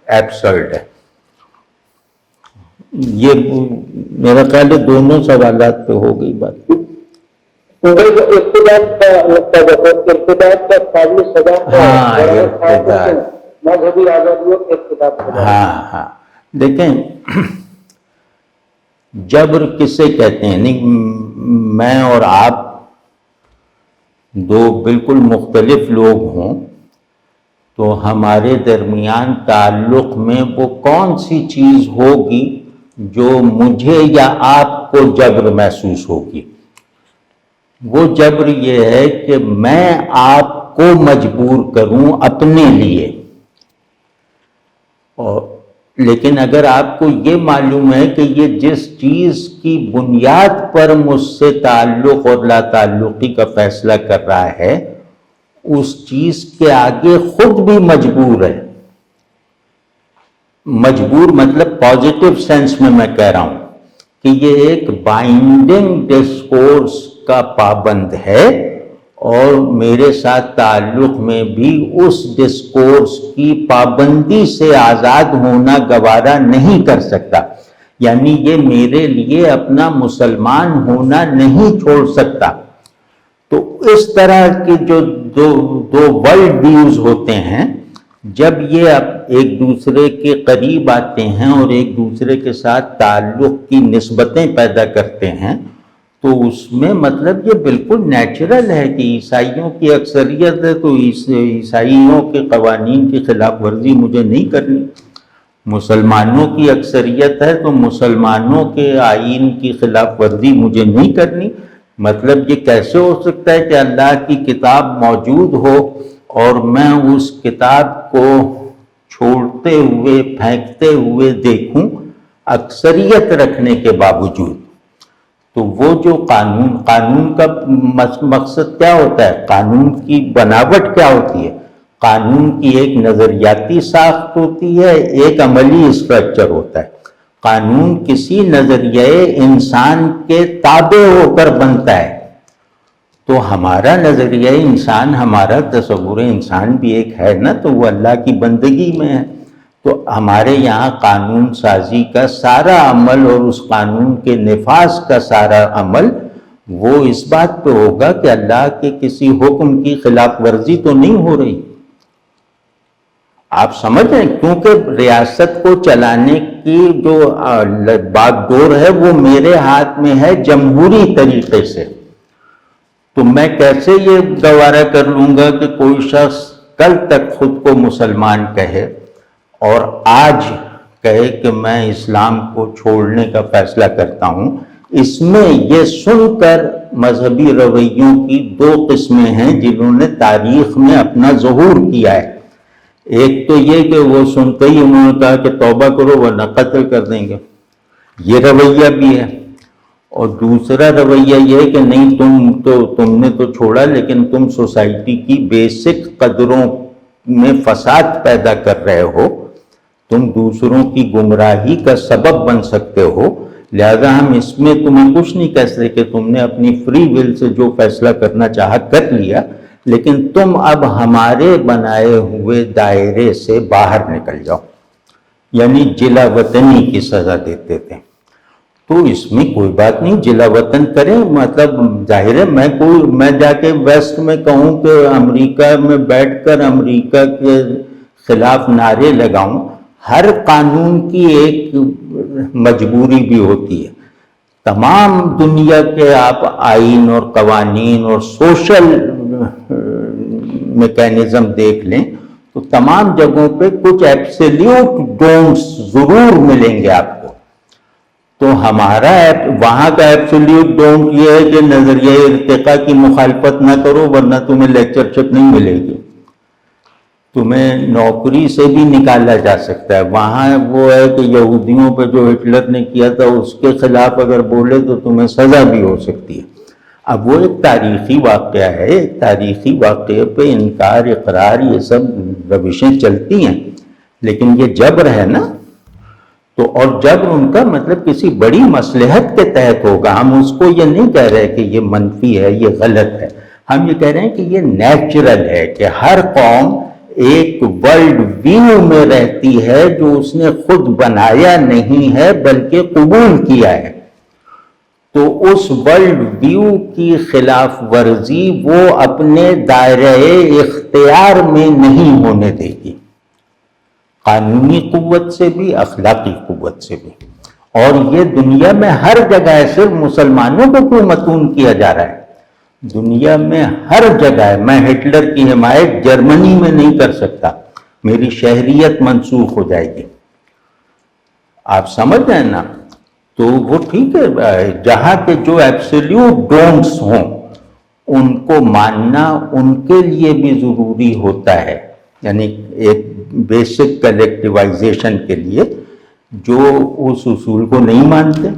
ایبسرڈ ہے۔ یہ میرا خیال ہے دونوں سوالات پہ ہو گئی بات۔ ہاں دیکھیں، جبر کسے کہتے ہیں؟ نہیں، میں اور آپ دو بالکل مختلف لوگ ہوں تو ہمارے درمیان تعلق میں وہ کون سی چیز ہوگی جو مجھے یا آپ کو جبر محسوس ہوگی؟ وہ جبر یہ ہے کہ میں آپ کو مجبور کروں اپنے لیے، لیکن اگر آپ کو یہ معلوم ہے کہ یہ جس چیز کی بنیاد پر مجھ سے تعلق اور لا تعلقی کا فیصلہ کر رہا ہے، اس چیز کے آگے خود بھی مجبور ہے، مجبور مطلب پازیٹو سینس میں کہہ رہا ہوں کہ یہ ایک بائنڈنگ ڈسکورس کا پابند ہے، اور میرے ساتھ تعلق میں بھی اس ڈسکورس کی پابندی سے آزاد ہونا گوارا نہیں کر سکتا، یعنی یہ میرے لیے اپنا مسلمان ہونا نہیں چھوڑ سکتا۔ تو اس طرح کے جو دو ورلڈ ویوز ہوتے ہیں، جب یہ ایک دوسرے کے قریب آتے ہیں اور ایک دوسرے کے ساتھ تعلق کی نسبتیں پیدا کرتے ہیں، تو اس میں مطلب یہ بالکل نیچرل ہے کہ عیسائیوں کی اکثریت ہے تو عیسائیوں کے قوانین کی خلاف ورزی مجھے نہیں کرنی، مسلمانوں کی اکثریت ہے تو مسلمانوں کے آئین کی خلاف ورزی مجھے نہیں کرنی۔ مطلب یہ کیسے ہو سکتا ہے کہ اللہ کی کتاب موجود ہو اور میں اس کتاب کو چھوڑتے ہوئے پھینکتے ہوئے دیکھوں اکثریت رکھنے کے باوجود؟ تو وہ جو قانون کا مقصد کیا ہوتا ہے، قانون کی بناوٹ کیا ہوتی ہے؟ قانون کی ایک نظریاتی ساخت ہوتی ہے، ایک عملی اسٹرکچر ہوتا ہے۔ قانون کسی نظریے انسان کے تابع ہو کر بنتا ہے، تو ہمارا نظریہ انسان، ہمارا تصور انسان بھی ایک ہے نا، تو وہ اللہ کی بندگی میں ہے۔ تو ہمارے یہاں قانون سازی کا سارا عمل اور اس قانون کے نفاذ کا سارا عمل وہ اس بات پہ ہوگا کہ اللہ کے کسی حکم کی خلاف ورزی تو نہیں ہو رہی۔ آپ سمجھ رہے ہیں، کیونکہ ریاست کو چلانے کی جو باغ ڈور ہے وہ میرے ہاتھ میں ہے جمہوری طریقے سے، تو میں کیسے یہ گوارا کر لوں گا کہ کوئی شخص کل تک خود کو مسلمان کہے اور آج کہے کہ میں اسلام کو چھوڑنے کا فیصلہ کرتا ہوں؟ اس میں یہ سن کر مذہبی رویوں کی دو قسمیں ہیں جنہوں نے تاریخ میں اپنا ظہور کیا ہے۔ ایک تو یہ کہ وہ سنتے ہی انہوں نے کہا کہ توبہ کرو ورنہ قتل کر دیں گے، یہ رویہ بھی ہے۔ اور دوسرا رویہ یہ کہ نہیں، تم نے تو چھوڑا لیکن تم سوسائٹی کی بیسک قدروں میں فساد پیدا کر رہے ہو، تم دوسروں کی گمراہی کا سبب بن سکتے ہو، لہذا ہم اس میں تمہیں کچھ نہیں کہہ سکتے کہ تم نے اپنی فری ول سے جو فیصلہ کرنا چاہا کر لیا، لیکن تم اب ہمارے بنائے ہوئے دائرے سے باہر نکل جاؤ، یعنی جلا وطنی کی سزا دیتے تھے۔ تو اس میں کوئی بات نہیں، جلا وطن کریں، مطلب ظاہر ہے میں جا کے ویسٹ میں کہوں کہ امریکہ میں بیٹھ کر امریکہ کے خلاف نعرے لگاؤں، ہر قانون کی ایک مجبوری بھی ہوتی ہے۔ تمام دنیا کے آپ آئین اور قوانین اور سوشل میکینزم دیکھ لیں تو تمام جگہوں پہ کچھ ایبسلیوٹ ڈونٹس ضرور ملیں گے آپ کو۔ تو ہمارا وہاں کا ایبسلیوٹ ڈونٹ یہ ہے کہ نظریہ ارتقاء کی مخالفت نہ کرو ورنہ تمہیں لیکچرشپ نہیں ملے گی، تمہیں نوکری سے بھی نکالا جا سکتا ہے۔ وہاں وہ ہے کہ یہودیوں پہ جو ہٹلر نے کیا تھا اس کے خلاف اگر بولے تو تمہیں سزا بھی ہو سکتی ہے۔ اب وہ ایک تاریخی واقعہ ہے، ایک تاریخی واقعے پہ انکار، اقرار، یہ سب روشیں چلتی ہیں، لیکن یہ جبر ہے نا، تو اور جبر ان کا مطلب کسی بڑی مصلحت کے تحت ہوگا۔ ہم اس کو یہ نہیں کہہ رہے کہ یہ منفی ہے، یہ غلط ہے، ہم یہ کہہ رہے ہیں کہ یہ نیچرل ہے کہ ہر قوم ایک ورلڈ ویو میں رہتی ہے جو اس نے خود بنایا نہیں ہے بلکہ قبول کیا ہے، تو اس ورلڈ ویو کی خلاف ورزی وہ اپنے دائرہ اختیار میں نہیں ہونے دے گی، قانونی قوت سے بھی، اخلاقی قوت سے بھی۔ اور یہ دنیا میں ہر جگہ ہے، صرف مسلمانوں کو کیوں متون کیا جا رہا ہے؟ دنیا میں ہر جگہ ہے۔ میں ہٹلر کی حمایت جرمنی میں نہیں کر سکتا، میری شہریت منسوخ ہو جائے گی، آپ سمجھ رہے ہیں نا؟ تو وہ ٹھیک ہے، جہاں کے جو ایبسلیوٹ ڈونٹس ہوں ان کو ماننا ان کے لیے بھی ضروری ہوتا ہے، یعنی ایک بیسک کلیکٹیوائزیشن کے لیے جو اس اصول کو نہیں مانتے۔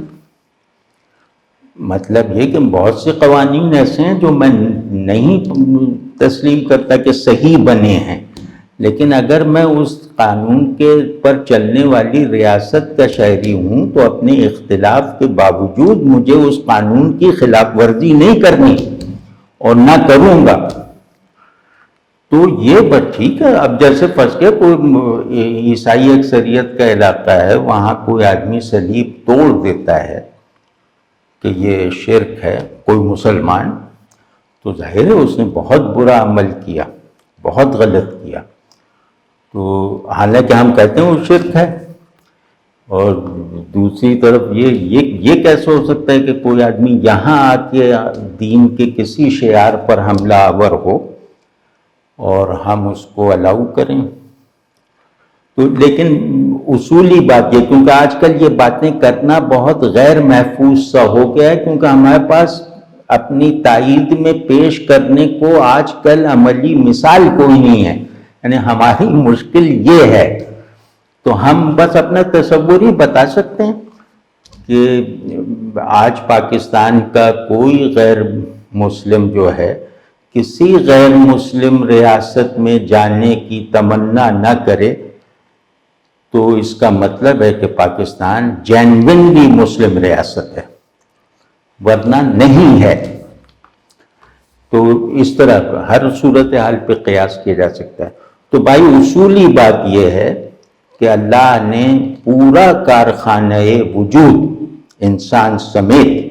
مطلب یہ کہ بہت سے قوانین ایسے ہیں جو میں نہیں تسلیم کرتا کہ صحیح بنے ہیں، لیکن اگر میں اس قانون کے پر چلنے والی ریاست کا شہری ہوں تو اپنے اختلاف کے باوجود مجھے اس قانون کی خلاف ورزی نہیں کرنی اور نہ کروں گا۔ تو یہ بات ٹھیک ہے۔ اب جیسے فرض کیا کوئی عیسائی اکثریت کا علاقہ ہے، وہاں کوئی آدمی صلیب توڑ دیتا ہے کہ یہ شرک ہے، کوئی مسلمان، تو ظاہر ہے اس نے بہت برا عمل کیا، بہت غلط کیا، تو حالانکہ ہم کہتے ہیں وہ شرک ہے، اور دوسری طرف یہ کیسے ہو سکتا ہے کہ کوئی آدمی یہاں آ کے دین کے کسی شعار پر حملہ آور ہو اور ہم اس کو الاؤ کریں؟ تو لیکن اصولی بات یہ، کیونکہ آج کل یہ باتیں کرنا بہت غیر محفوظ سا ہو گیا ہے، کیونکہ ہمارے پاس اپنی تائید میں پیش کرنے کو آج کل عملی مثال کوئی نہیں ہے، یعنی ہماری مشکل یہ ہے۔ تو ہم بس اپنا تصور ہی بتا سکتے ہیں کہ آج پاکستان کا کوئی غیر مسلم جو ہے کسی غیر مسلم ریاست میں جانے کی تمنا نہ کرے تو اس کا مطلب ہے کہ پاکستان جینوینلی مسلم ریاست ہے، ورنہ نہیں ہے۔ تو اس طرح ہر صورتحال پہ قیاس کیا جا سکتا ہے۔ تو بھائی اصولی بات یہ ہے کہ اللہ نے پورا کارخانہ وجود انسان سمیت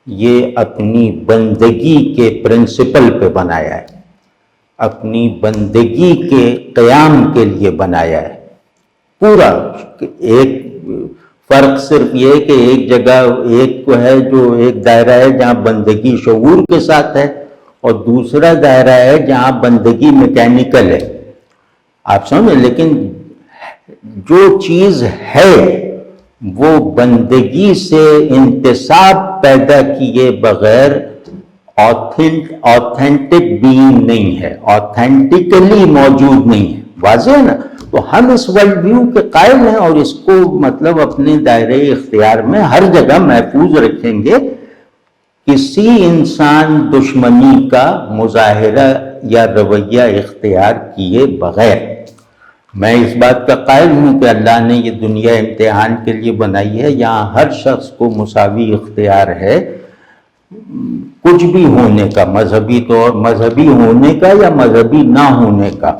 یہ اپنی بندگی کے پرنسپل پہ بنایا ہے، اپنی بندگی کے قیام کے لیے بنایا ہے پورا۔ ایک فرق صرف یہ کہ ایک جگہ ایک کو ہے جو ایک دائرہ ہے جہاں بندگی شعور کے ساتھ ہے، اور دوسرا دائرہ ہے جہاں بندگی میکینیکل ہے، آپ سمجھیں۔ لیکن جو چیز ہے وہ بندگی سے انتصاب پیدا کیے بغیر آتھینٹک بینگ نہیں ہے، آتھینٹکلی موجود نہیں ہے، واضح ہے نا۔ تو ہم اس ورلڈ ویو کے قائل ہیں اور اس کو مطلب اپنے دائرے اختیار میں ہر جگہ محفوظ رکھیں گے، کسی انسان دشمنی کا مظاہرہ یا رویہ اختیار کیے بغیر۔ میں اس بات کا قائل ہوں کہ اللہ نے یہ دنیا امتحان کے لیے بنائی ہے، یہاں ہر شخص کو مساوی اختیار ہے کچھ بھی ہونے کا، مذہبی ہونے کا یا مذہبی نہ ہونے کا،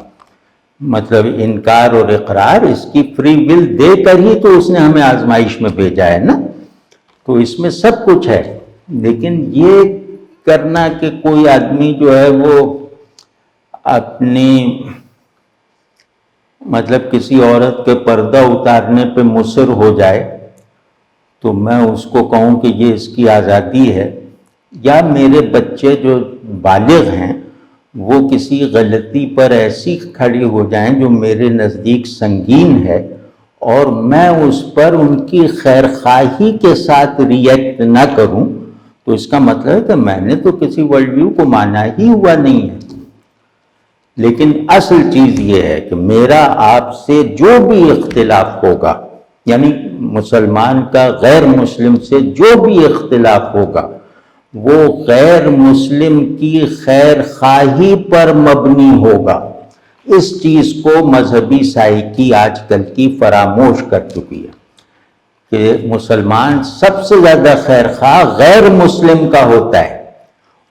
مطلب انکار اور اقرار، اس کی فری ول دے کر ہی تو اس نے ہمیں آزمائش میں بھیجا ہے نا۔ تو اس میں سب کچھ ہے، لیکن یہ کرنا کہ کوئی آدمی جو ہے وہ اپنی مطلب کسی عورت کے پردہ اتارنے پہ مصر ہو جائے تو میں اس کو کہوں کہ یہ اس کی آزادی ہے، یا میرے بچے جو بالغ ہیں وہ کسی غلطی پر ایسی کھڑی ہو جائیں جو میرے نزدیک سنگین ہے اور میں اس پر ان کی خیرخواہی کے ساتھ ریئیکٹ نہ کروں، تو اس کا مطلب ہے کہ میں نے تو کسی ورلڈ ویو کو مانا ہی ہوا نہیں ہے۔ لیکن اصل چیز یہ ہے کہ میرا آپ سے جو بھی اختلاف ہوگا، یعنی مسلمان کا غیر مسلم سے جو بھی اختلاف ہوگا، وہ غیر مسلم کی خیر خواہی پر مبنی ہوگا۔ اس چیز کو مذہبی سائیکی آج کل کی فراموش کر چکی ہے کہ مسلمان سب سے زیادہ خیر خواہ غیر مسلم کا ہوتا ہے،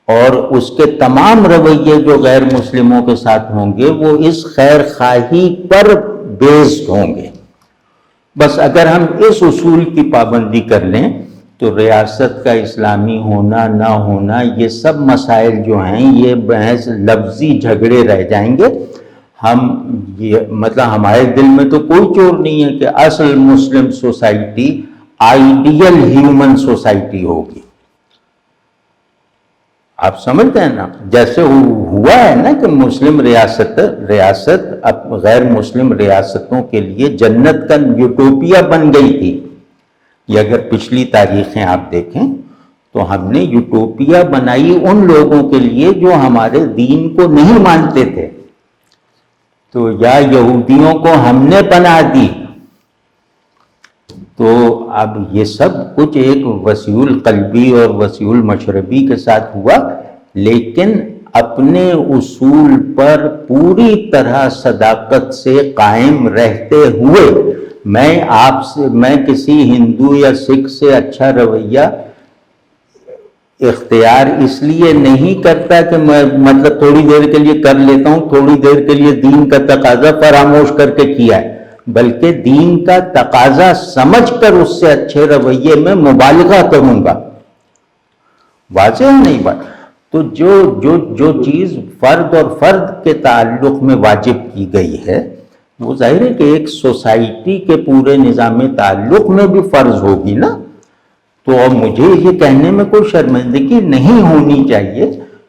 اور اس کے تمام رویے جو غیر مسلموں کے ساتھ ہوں گے وہ اس خیر خواہی پر بیسڈ ہوں گے۔ بس اگر ہم اس اصول کی پابندی کر لیں تو ریاست کا اسلامی ہونا نہ ہونا یہ سب مسائل جو ہیں یہ بحث لفظی جھگڑے رہ جائیں گے۔ مطلب ہمارے دل میں تو کوئی چور نہیں ہے کہ اصل Muslim society ideal human society ہوگی، آپ سمجھتے ہیں نا۔ جیسے ہوا ہے نا کہ مسلم ریاست غیر مسلم ریاستوں کے لیے جنت کا یوٹوپیا بن گئی تھی۔ یہ اگر پچھلی تاریخیں آپ دیکھیں تو ہم نے یوٹوپیا بنائی ان لوگوں کے لیے جو ہمارے دین کو نہیں مانتے تھے، تو یا یہودیوں کو ہم نے بنا دی۔ تو اب یہ سب کچھ ایک وسیع القلبی اور وسیع المشربی کے ساتھ ہوا، لیکن اپنے اصول پر پوری طرح صداقت سے قائم رہتے ہوئے میں کسی ہندو یا سکھ سے اچھا رویہ اختیار اس لیے نہیں کرتا کہ میں مطلب تھوڑی دیر کے لیے کر لیتا ہوں، تھوڑی دیر کے لیے دین کا تقاضا فراموش کر کے کیا ہے، بلکہ دین کا تقاضا سمجھ کر اس سے اچھے رویے میں مبالغہ کروں گا۔ واضح ہے نہیں بات؟ تو جو چیز فرد اور فرد کے تعلق میں واجب کی گئی ہے، وہ ظاہر ہے کہ ایک سوسائٹی کے پورے نظام تعلق میں بھی فرض ہوگی نا. تو اب مجھے یہ کہنے میں کوئی شرمندگی نہیں ہونی چاہیے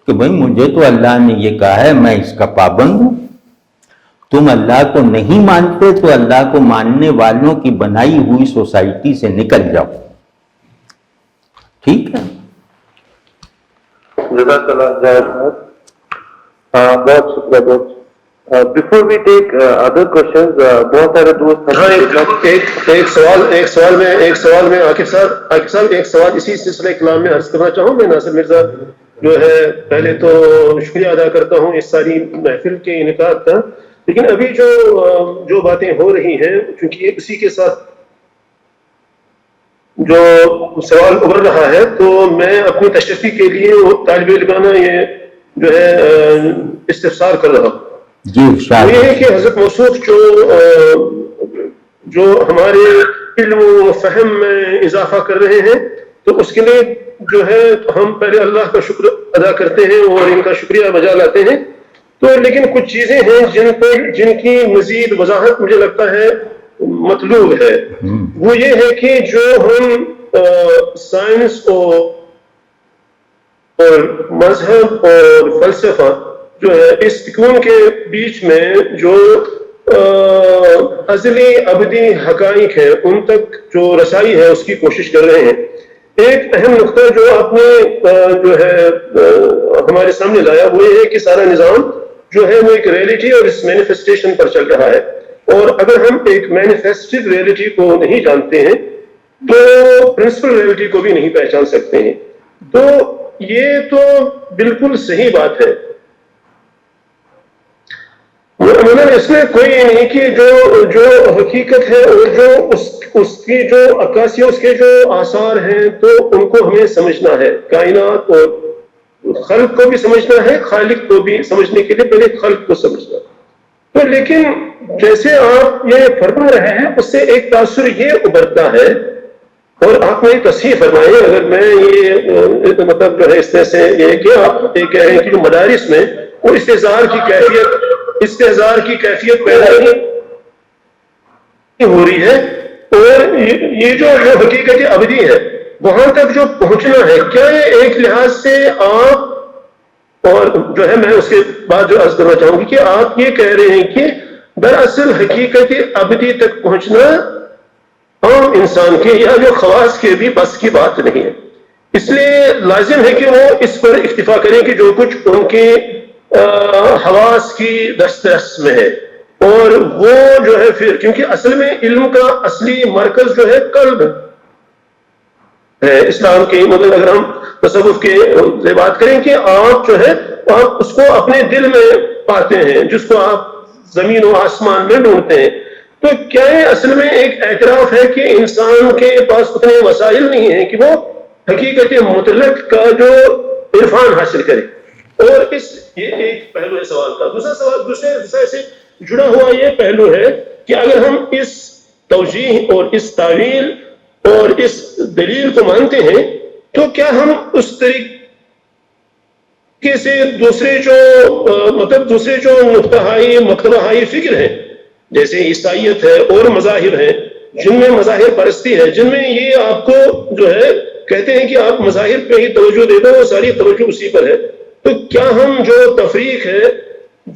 کہ بھئی مجھے تو اللہ نے یہ کہا ہے، میں اس کا پابند ہوں. تم اللہ کو نہیں مانتے تو اللہ کو ماننے والوں کی بنائی ہوئی سوسائٹی سے نکل جاؤ. ٹھیک ہے. جزاک اللہ. بہت شکریہ دوست. Before we take other questions, بہت سارے دوست ایک سوال میں عاقب صاحب ایک سوال اسی سلسلہ کلام میں عرض کرنا چاہوں. میں ناصر مرزا جو ہے پہلے تو شکریہ ادا کرتا ہوں اس ساری محفل کے انعقاد کا، لیکن ابھی جو باتیں ہو رہی ہیں چونکہ اسی کے ساتھ جو سوال ابھر رہا ہے تو میں اپنی تشریفی کے لیے وہ طالب علمانہ یہ جو ہے استفسار کر رہا ہوں. جی یہ ہے کہ حضرت موصوف جو ہمارے علم و فہم میں اضافہ کر رہے ہیں تو اس کے لیے جو ہے ہم پہلے اللہ کا شکر ادا کرتے ہیں اور ان کا شکریہ بجا لاتے ہیں. تو لیکن کچھ چیزیں ہیں جن کی مزید وضاحت مجھے لگتا ہے مطلوب ہے. وہ یہ ہے کہ جو ہم سائنس اور مذہب اور فلسفہ جو ہے اس تکون کے بیچ میں جو ازلی ابدی حقائق ہے ان تک جو رسائی ہے اس کی کوشش کر رہے ہیں. ایک اہم نقطہ جو آپ نے جو ہے ہمارے سامنے لایا وہ یہ ہے کہ سارا نظام جو ہے وہ ایک ریئلٹی اور اس مینیفیسٹیشن پر چل رہا ہے، اور اگر ہم ایک مینیفیسٹڈ ریئلٹی کو نہیں جانتے ہیں تو پرنسپل ریئلٹی کو بھی نہیں پہچان سکتے ہیں. تو یہ تو بالکل صحیح بات ہے. اس میں کوئی نہیں کہ جو حقیقت ہے اور جو اس کی جو عکاسی اس کے جو آثار ہیں تو ان کو ہمیں سمجھنا ہے. کائنات اور خلق کو بھی سمجھنا ہے، خالق کو بھی سمجھنے کے لیے پہلے خلق کو سمجھنا. تو لیکن جیسے آپ یہ فرما رہے ہیں اس سے ایک تاثر یہ ابھرتا ہے، اور آپ نے تصحیح فرمائے اگر میں یہ مطلب جو ہے اس طرح سے یہ کہ آپ یہ کہہ رہے ہیں کہ جو مدارس میں وہ استحزار کی کیفیت پیدا نہیں ہو رہی ہے، اور یہ جو حقیقت ابدی ہے وہاں تک جو پہنچنا ہے، کیا یہ ایک لحاظ سے آپ اور جو ہے میں اس کے بعد جو عرض کرنا چاہوں گی کہ آپ یہ کہہ رہے ہیں کہ دراصل حقیقت ابدی تک پہنچنا عام انسان کے یا جو خواص کے بھی بس کی بات نہیں ہے، اس لیے لازم ہے کہ وہ اس پر اکتفا کریں کہ جو کچھ ان کے حواس کی دسترس میں ہے. اور وہ جو ہے پھر کیونکہ اصل میں علم کا اصلی مرکز جو ہے قلب ہے. اسلام کے مطلب اگر ہم تصوف کے سے بات کریں کہ آپ جو ہے آپ اس کو اپنے دل میں پاتے ہیں جس کو آپ زمین و آسمان میں ڈھونڈتے ہیں. تو کیا یہ اصل میں ایک اعتراف ہے کہ انسان کے پاس اتنے وسائل نہیں ہیں کہ وہ حقیقت مطلق کا جو عرفان حاصل کرے. اور یہ ایک پہلو ہے سوال کا. دوسرے سے جڑا ہوا یہ پہلو ہے کہ اگر ہم اس توجیہ اور اس تعویل اور اس دلیل کو مانتے ہیں تو کیا ہم اس طریقے سے دوسرے جو نقطہائی مکتبہائی فکر ہیں جیسے عیسائیت ہے اور مذاہب ہیں جن میں مظاہر پرستی ہے، جن میں یہ آپ کو جو ہے کہتے ہیں کہ آپ مظاہر پہ ہی توجہ دے دو، ساری توجہ اسی پر ہے، تو کیا ہم جو تفریق ہے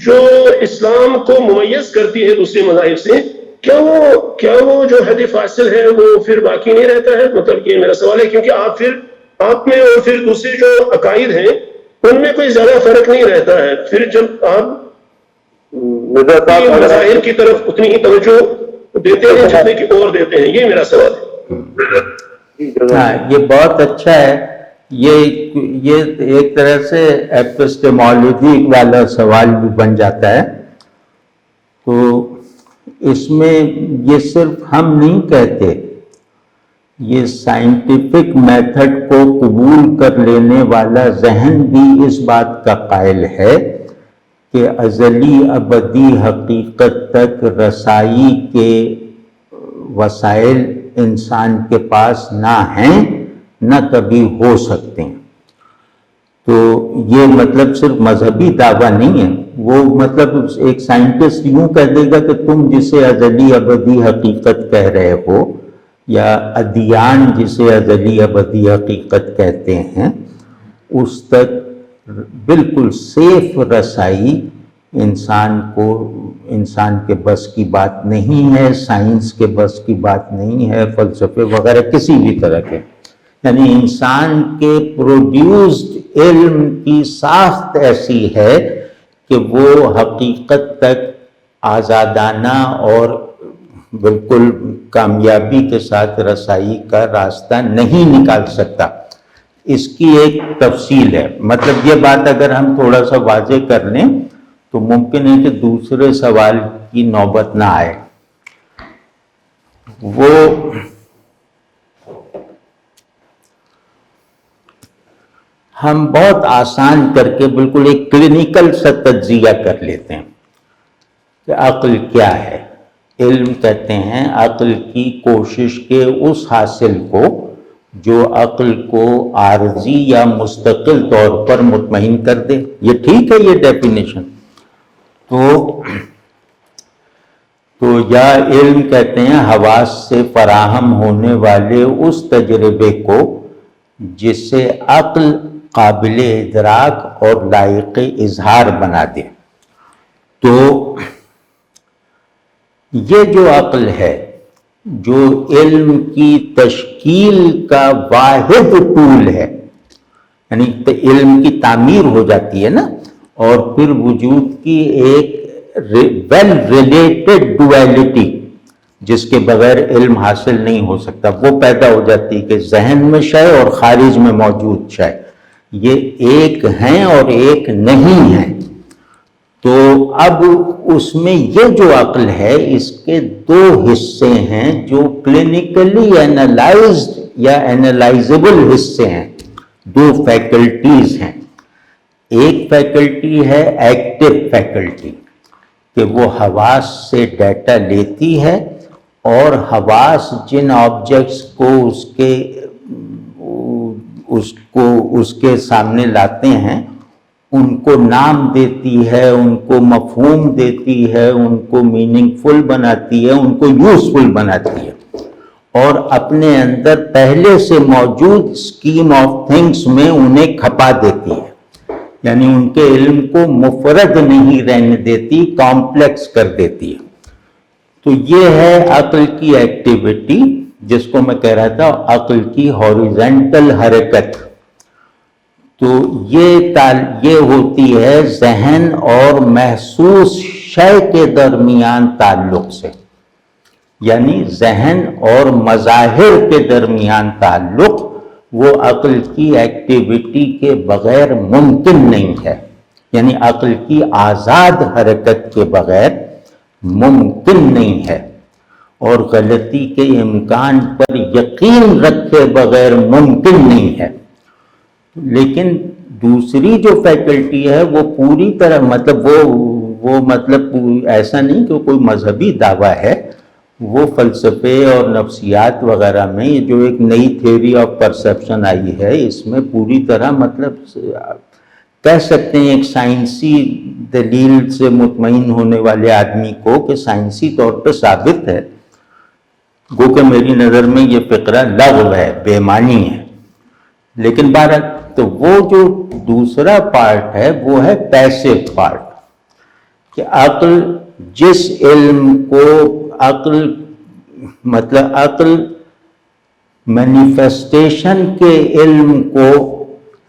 جو اسلام کو ممیز کرتی ہے دوسرے مذاہب سے، کیا وہ جو حد فاصل ہے وہ پھر باقی نہیں رہتا ہے؟ مطلب یہ میرا سوال ہے، کیونکہ آپ میں اور پھر دوسرے جو عقائد ہیں ان میں کوئی زیادہ فرق نہیں رہتا ہے. پھر جب آپ مظاہر کی طرف اتنی ہی توجہ دیتے ہیں جتنے کی اور دیتے ہیں. یہ میرا سوال ہے. ہاں یہ بہت اچھا ہے. یہ ایک طرح سے ایپسٹیمولوجی والا سوال بھی بن جاتا ہے. تو اس میں یہ صرف ہم نہیں کہتے، یہ سائنٹیفک میتھڈ کو قبول کر لینے والا ذہن بھی اس بات کا قائل ہے کہ ازلی ابدی حقیقت تک رسائی کے وسائل انسان کے پاس نہ ہیں نہ کبھی ہو سکتے ہیں. تو یہ مطلب صرف مذہبی دعویٰ نہیں ہے، وہ مطلب ایک سائنٹسٹ یوں کہہ دے گا کہ تم جسے ازلی ابدی حقیقت کہہ رہے ہو، یا ادیان جسے ازلی ابدی حقیقت کہتے ہیں، اس تک بالکل سیف رسائی انسان کے بس کی بات نہیں ہے، سائنس کے بس کی بات نہیں ہے، فلسفے وغیرہ کسی بھی طرح کے، یعنی انسان کے پروڈیوسڈ علم کی ساخت ایسی ہے کہ وہ حقیقت تک آزادانہ اور بالکل کامیابی کے ساتھ رسائی کا راستہ نہیں نکال سکتا۔ اس کی ایک تفصیل ہے، مطلب یہ بات اگر ہم تھوڑا سا واضح کر لیں تو ممکن ہے کہ دوسرے سوال کی نوبت نہ آئے۔ وہ ہم بہت آسان کر کے بالکل ایک کلینکل سا تجزیہ کر لیتے ہیں کہ عقل کیا ہے۔ علم کہتے ہیں عقل کی کوشش کے اس حاصل کو جو عقل کو عارضی یا مستقل طور پر مطمئن کر دے۔ یہ ٹھیک ہے یہ ڈیفینیشن۔ تو یا علم کہتے ہیں حواس سے فراہم ہونے والے اس تجربے کو جسے عقل قابل ادراک اور لائق اظہار بنا دے۔ تو یہ جو عقل ہے، جو علم کی تشکیل کا واحد ٹول ہے، یعنی علم کی تعمیر ہو جاتی ہے نا، اور پھر وجود کی ایک ویل ریلیٹڈ ڈویلٹی جس کے بغیر علم حاصل نہیں ہو سکتا، وہ پیدا ہو جاتی ہے کہ ذہن میں شے اور خارج میں موجود شے یہ ایک ہیں اور ایک نہیں ہیں۔ تو اب اس میں یہ جو عقل ہے اس کے دو حصے ہیں جو کلینکلی اینالائزڈ یا اینالائزبل حصے ہیں، دو فیکلٹیز ہیں۔ ایک فیکلٹی ہے ایکٹیو فیکلٹی کہ وہ حواس سے ڈیٹا لیتی ہے اور حواس جن آبجیکٹس کو اس کے سامنے لاتے ہیں ان کو نام دیتی ہے، ان کو مفہوم دیتی ہے، ان کو میننگ فل بناتی ہے، ان کو یوزفل بناتی ہے، اور اپنے اندر پہلے سے موجود اسکیم آف تھنگس میں انہیں کھپا دیتی ہے، یعنی ان کے علم کو مفرد نہیں رہنے دیتی، کمپلیکس کر دیتی ہے۔ تو یہ ہے عقل کی ایکٹیویٹی، جس کو میں کہہ رہا تھا عقل کی ہاریزونٹل حرکت۔ تو یہ ہوتی ہے ذہن اور محسوس شے کے درمیان تعلق سے، یعنی ذہن اور مظاہر کے درمیان تعلق وہ عقل کی ایکٹیویٹی کے بغیر ممکن نہیں ہے، یعنی عقل کی آزاد حرکت کے بغیر ممکن نہیں ہے، اور غلطی کے امکان پر یقین رکھے بغیر ممکن نہیں ہے۔ لیکن دوسری جو فیکلٹی ہے وہ پوری طرح مطلب وہ مطلب ایسا نہیں کہ کوئی مذہبی دعویٰ ہے، وہ فلسفے اور نفسیات وغیرہ میں یہ جو ایک نئی تھیوری آف پرسیپشن آئی ہے اس میں پوری طرح مطلب کہہ سکتے ہیں ایک سائنسی دلیل سے مطمئن ہونے والے آدمی کو کہ سائنسی طور پہ ثابت ہے، گو کہ میری نظر میں یہ فقرہ لغو ہے، بے معنی ہے، لیکن بہرحال تو وہ جو دوسرا پارٹ ہے وہ ہے پیسو پارٹ، کہ عقل جس علم کو عقل مینیفیسٹیشن کے علم کو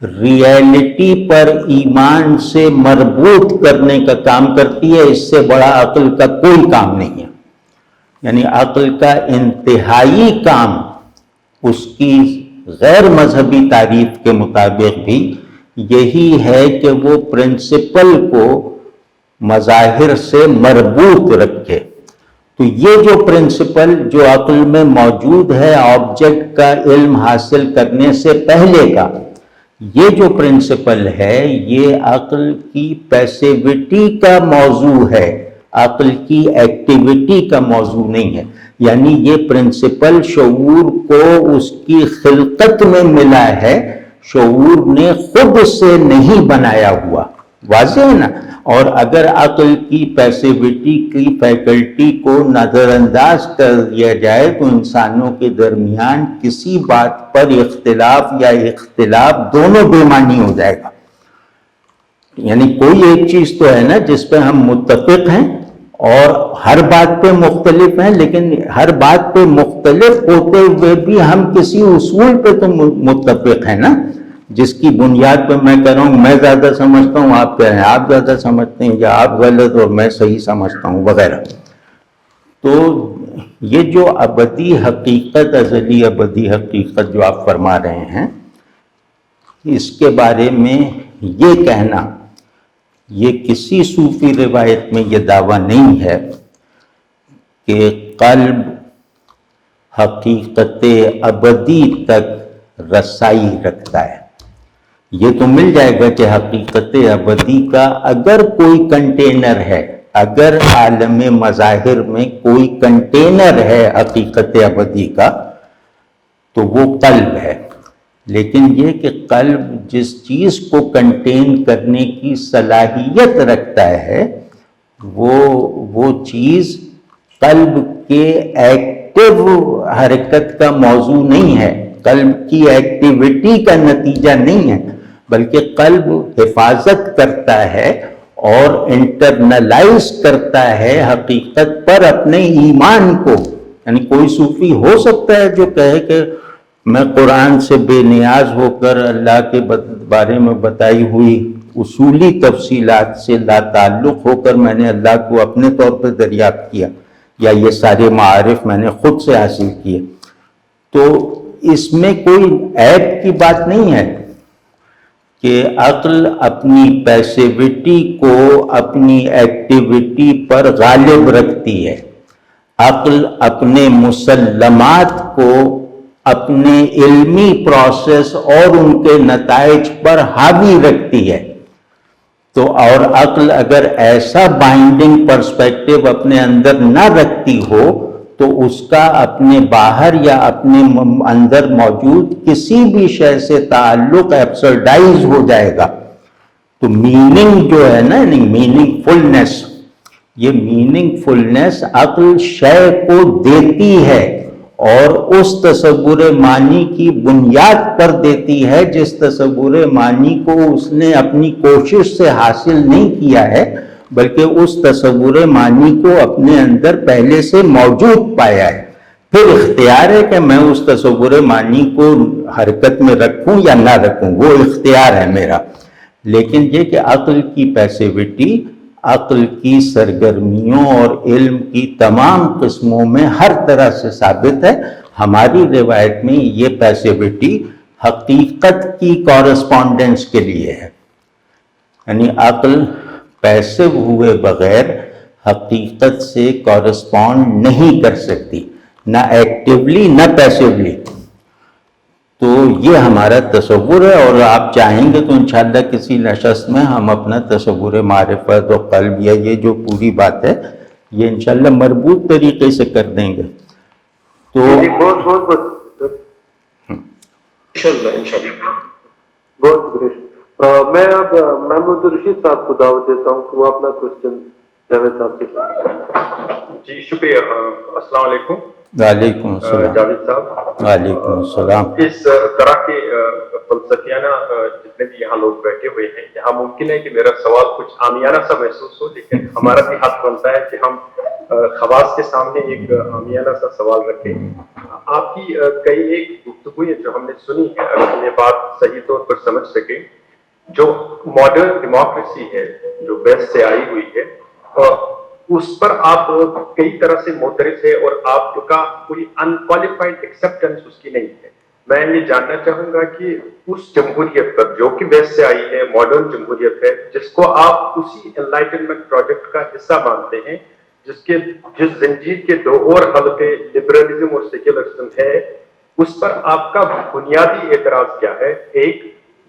ریئلٹی پر ایمان سے مربوط کرنے کا کام کرتی ہے، اس سے بڑا عقل کا کوئی کام نہیں ہے۔ یعنی عقل کا انتہائی کام اس کی غیر مذہبی تعریف کے مطابق بھی یہی ہے کہ وہ پرنسپل کو مظاہر سے مربوط رکھے۔ تو یہ جو پرنسپل جو عقل میں موجود ہے آبجیکٹ کا علم حاصل کرنے سے پہلے کا، یہ جو پرنسپل ہے یہ عقل کی پیسیوٹی کا موضوع ہے، عقل کی ایکٹیویٹی کا موضوع نہیں ہے۔ یعنی یہ پرنسپل شعور کو اس کی خلقت میں ملا ہے، شعور نے خود سے نہیں بنایا ہوا، واضح ہے نا. اور اگر عقل کی پیسیوٹی کی فیکلٹی کو نظر انداز کر دیا جائے تو انسانوں کے درمیان کسی بات پر اختلاف یا اختلاف دونوں بے معنی ہو جائے گا. یعنی کوئی ایک چیز تو ہے نا جس پہ ہم متفق ہیں اور ہر بات پہ مختلف ہیں، لیکن ہر بات پہ مختلف ہوتے ہوئے بھی ہم کسی اصول پہ تو متفق ہیں نا، جس کی بنیاد پہ میں کہہ رہا ہوں میں زیادہ سمجھتا ہوں، آپ کہہ رہے ہیں آپ زیادہ سمجھتے ہیں، یا آپ غلط اور میں صحیح سمجھتا ہوں وغیرہ. تو یہ جو ابدی حقیقت، ازلی ابدی حقیقت جو آپ فرما رہے ہیں، اس کے بارے میں یہ کہنا، یہ کسی صوفی روایت میں یہ دعویٰ نہیں ہے کہ قلب حقیقت ابدی تک رسائی رکھتا ہے. یہ تو مل جائے گا کہ حقیقت ابدی کا اگر کوئی کنٹینر ہے، اگر عالم مظاہر میں کوئی کنٹینر ہے حقیقت ابدی کا، تو وہ قلب ہے. لیکن یہ کہ قلب جس چیز کو کنٹین کرنے کی صلاحیت رکھتا ہے، وہ چیز قلب کے ایکٹیو حرکت کا موضوع نہیں ہے، قلب کی ایکٹیویٹی کا نتیجہ نہیں ہے، بلکہ قلب حفاظت کرتا ہے اور انٹرنلائز کرتا ہے حقیقت پر اپنے ایمان کو. یعنی کوئی صوفی ہو سکتا ہے جو کہے کہ میں قرآن سے بے نیاز ہو کر اللہ کے بارے میں بتائی ہوئی اصولی تفصیلات سے لا تعلق ہو کر میں نے اللہ کو اپنے طور پہ دریافت کیا، یا یہ سارے معارف میں نے خود سے حاصل کیے. تو اس میں کوئی عیب کی بات نہیں ہے کہ عقل اپنی پیسیوٹی کو اپنی ایکٹیویٹی پر غالب رکھتی ہے، عقل اپنے مسلمات کو اپنے علمی پروسیس اور ان کے نتائج پر حاوی رکھتی ہے. تو اور عقل اگر ایسا بائنڈنگ پرسپیکٹو اپنے اندر نہ رکھتی ہو تو اس کا اپنے باہر یا اپنے اندر موجود کسی بھی شے سے تعلق ایبسرڈائز ہو جائے گا. تو میننگ جو ہے نا، یعنی میننگ فلنس، یہ میننگ فلنس عقل شے کو دیتی ہے اور اس تصور معنی کی بنیاد پر دیتی ہے جس تصور معنی کو اس نے اپنی کوشش سے حاصل نہیں کیا ہے، بلکہ اس تصور معنی کو اپنے اندر پہلے سے موجود پایا ہے. پھر اختیار ہے کہ میں اس تصور معنی کو حرکت میں رکھوں یا نہ رکھوں، وہ اختیار ہے میرا. لیکن یہ کہ عقل کی پیسیوٹی، عقل کی سرگرمیوں اور علم کی تمام قسموں میں ہر طرح سے ثابت ہے. ہماری روایت میں یہ پیسیوٹی حقیقت کی کورسپونڈنس کے لیے ہے، یعنی عقل پیسو ہوئے بغیر حقیقت سے کورسپونڈ نہیں کر سکتی، نہ ایکٹیولی نہ پیسیولی. تو یہ ہمارا تصور ہے، اور آپ چاہیں گے تو انشاءاللہ کسی نشست میں ہم اپنا تصور معرفت و قلب یا یہ جو پوری بات ہے یہ انشاءاللہ مربوط طریقے سے کر دیں گے. تو میں اب محمود رشید صاحب کو دعوت دیتا ہوں کہ وہ اپنا کوشچن جاوید صاحب سے. جی شکریہ. السلام علیکم. وعلیکم السلام. جاوید صاحب وعلیکم السلام. اس طرح کے فلسفیانہ جتنے بھی یہاں لوگ بیٹھے ہوئے ہیں، یہاں ممکن ہے کہ میرا سوال کچھ عامیانہ سا محسوس ہو، لیکن ہمارا بھی حق بنتا ہے کہ ہم خواص کے سامنے ایک عامیانہ سا سوال رکھیں. آپ کی کئی ایک گفتگو جو ہم نے سنی ہے، اگر ہم یہ بات صحیح طور پر سمجھ سکیں، جو ماڈرن ڈیموکریسی ہے جو ویسٹ سے آئی ہوئی ہے، اس پر آپ کئی طرح سے معترض ہے اور آپ کا کوئی انکوالیفائڈ ایکسپٹنس اس کی نہیں ہے. میں یہ جاننا چاہوں گا کہ اس جمہوریت پر جو کہ ویسٹ سے آئی ہے، ماڈرن جمہوریت ہے، جس کو آپ اسی انلائٹنمنٹ پروجیکٹ کا حصہ مانتے ہیں، جس زنجیر کے دو اور حلقے لبرلزم اور سیکولرزم ہے، اس پر آپ کا بنیادی اعتراض کیا ہے؟ ایک.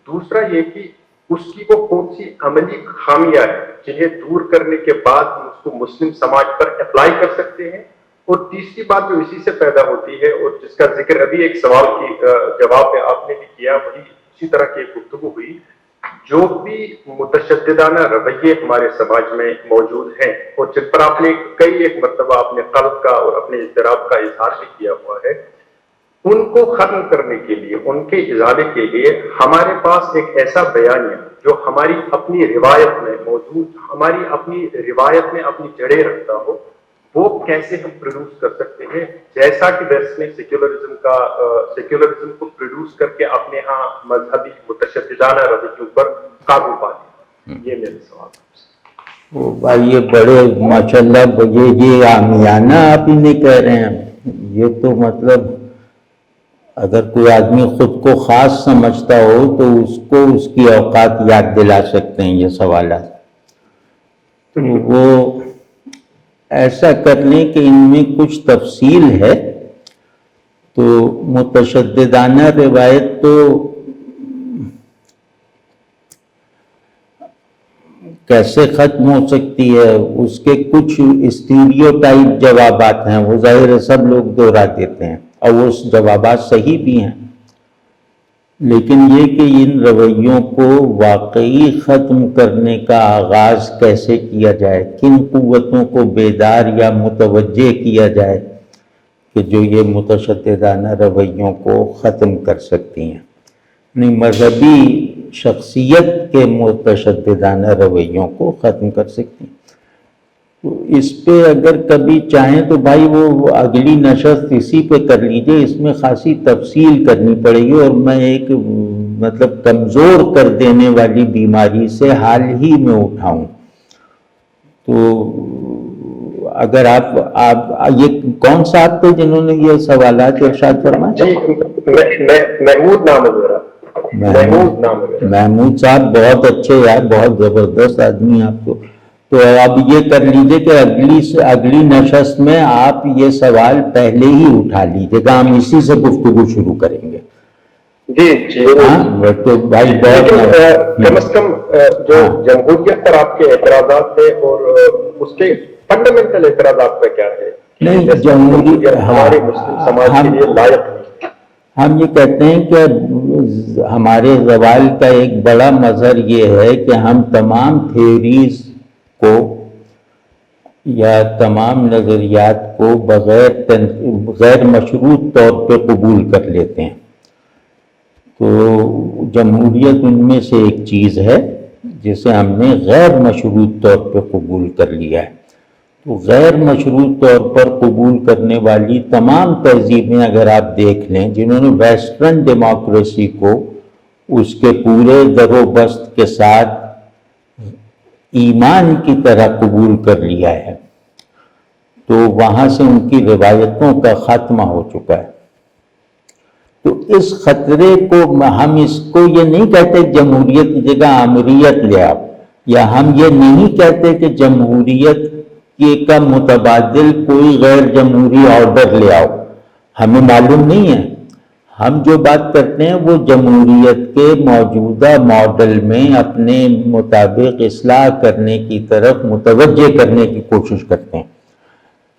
دوسرا یہ کہ اس کی وہ کون سی عملی خامیاں ہیں جنہیں دور کرنے کے بعد ہم اس کو مسلم سماج پر اپلائی کر سکتے ہیں؟ اور تیسری بات جو اسی سے پیدا ہوتی ہے اور جس کا ذکر ابھی ایک سوال کی جواب میں آپ نے بھی کیا، وہی اسی طرح کی گفتگو ہوئی. جو بھی متشددانہ رویے ہمارے سماج میں موجود ہیں اور جن پر آپ نے کئی ایک مرتبہ اپنے قلب کا اور اپنے اضطراب کا اظہار بھی کیا ہوا ہے، ان کو ختم کرنے کے لیے، ان کے ازالے کے لیے ہمارے پاس ایک ایسا بیانیہ جو ہماری اپنی روایت میں موجود، ہماری اپنی روایت میں اپنی جڑیں رکھتا ہو، وہ کیسے ہم پروڈیوس کر سکتے ہیں، جیسا کہ ویسٹ نے سیکولرزم کو پروڈیوس کر کے اپنے ہاں مذہبی متشددانہ رویوں پر قابو پا لیا. یہ میرے سوال ہے. وہ بھائی یہ بڑے ماشاءاللہ یہ عامیانہ آپ انہیں کہہ رہے ہیں. یہ تو مطلب اگر کوئی آدمی خود کو خاص سمجھتا ہو تو اس کو اس کی اوقات یاد دلا سکتے ہیں یہ سوالات. وہ ایسا کر لیں کہ ان میں کچھ تفصیل ہے. تو متشددانہ روایت تو کیسے ختم ہو سکتی ہے؟ اس کے کچھ اسٹیریوٹائپ جوابات ہیں، وہ ظاہر ہے سب لوگ دہرا دیتے ہیں اور وہ جوابات صحیح بھی ہیں. لیکن یہ کہ ان رویوں کو واقعی ختم کرنے کا آغاز کیسے کیا جائے، کن قوتوں کو بیدار یا متوجہ کیا جائے کہ جو یہ متشددانہ رویوں کو ختم کر سکتی ہیں، یعنی مذہبی شخصیت کے متشددانہ رویوں کو ختم کر سکتی ہیں. تو اس پہ اگر کبھی چاہیں تو بھائی وہ اگلی نشست اسی پہ کر لیجئے. اس میں خاصی تفصیل کرنی پڑے گی اور میں ایک مطلب کمزور کر دینے والی بیماری سے حال ہی میں اٹھاؤں. تو اگر آپ یہ کون سا آپ تھے جنہوں نے یہ سوالات ارشاد فرمائے؟ جی محمود نام ہے میرا. محمود نام ہے. محمود صاحب بہت اچھے یار، بہت زبردست آدمی آپ کو. تو اب یہ کر لیجئے کہ اگلی نشست میں آپ یہ سوال پہلے ہی اٹھا لیجئے گا، ہم اسی سے گفتگو شروع کریں گے. جی جی ہاں تو بھائی بہت کم از کم جو جمہوریت پر آپ کے اعتراضات ہیں اور اس کے فنڈامنٹل اعتراضات پہ کیا ہے؟ نہیں، جمہوریت ہمارے مسلم سماج کے لیے لائق نہیں. ہم یہ کہتے ہیں کہ ہمارے زوال کا ایک بڑا مظہر یہ ہے کہ ہم تمام تھیوریز کو یا تمام نظریات کو غیر مشروط طور پہ قبول کر لیتے ہیں. تو جمہوریت ان میں سے ایک چیز ہے جسے ہم نے غیر مشروط طور پہ قبول کر لیا ہے. تو غیر مشروط طور پر قبول کرنے والی تمام تہذیبیں اگر آپ دیکھ لیں جنہوں نے ویسٹرن ڈیموکریسی کو اس کے پورے در و بست کے ساتھ ایمان کی طرح قبول کر لیا ہے، تو وہاں سے ان کی روایتوں کا خاتمہ ہو چکا ہے. تو اس خطرے کو ہم اس کو یہ نہیں کہتے جمہوریت کی جگہ آمریت لے آؤ، یا ہم یہ نہیں کہتے کہ جمہوریت کا متبادل کوئی غیر جمہوری آرڈر لے آؤ. ہمیں معلوم نہیں ہے. ہم جو بات کرتے ہیں وہ جمہوریت کے موجودہ ماڈل میں اپنے مطابق اصلاح کرنے کی طرف متوجہ کرنے کی کوشش کرتے ہیں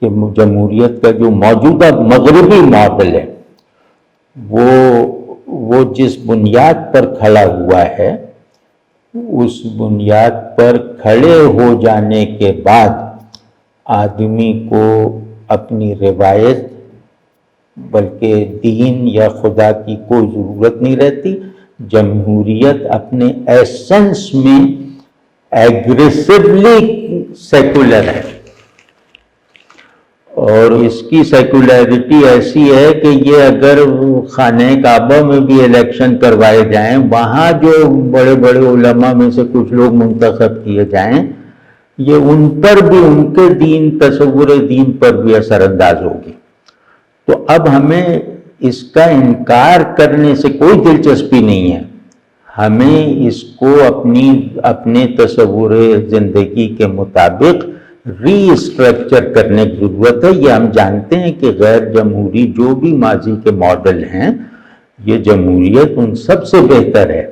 کہ جمہوریت کا جو موجودہ مغربی ماڈل ہے وہ جس بنیاد پر کھڑا ہوا ہے، اس بنیاد پر کھڑے ہو جانے کے بعد آدمی کو اپنی روایت بلکہ دین یا خدا کی کوئی ضرورت نہیں رہتی. جمہوریت اپنے ایسنس میں ایگریسولی سیکولر ہے، اور اس کی سیکولیرٹی ایسی ہے کہ یہ اگر خانہ کعبہ میں بھی الیکشن کروائے جائیں، وہاں جو بڑے بڑے علماء میں سے کچھ لوگ منتخب کیے جائیں، یہ ان پر بھی، ان کے دین، تصور دین پر بھی اثر انداز ہوگی. تو اب ہمیں اس کا انکار کرنے سے کوئی دلچسپی نہیں ہے. ہمیں اس کو اپنے تصور زندگی کے مطابق ری اسٹرکچر کرنے کی ضرورت ہے. یہ ہم جانتے ہیں کہ غیر جمہوری جو بھی ماضی کے ماڈل ہیں، یہ جمہوریت ان سب سے بہتر ہے.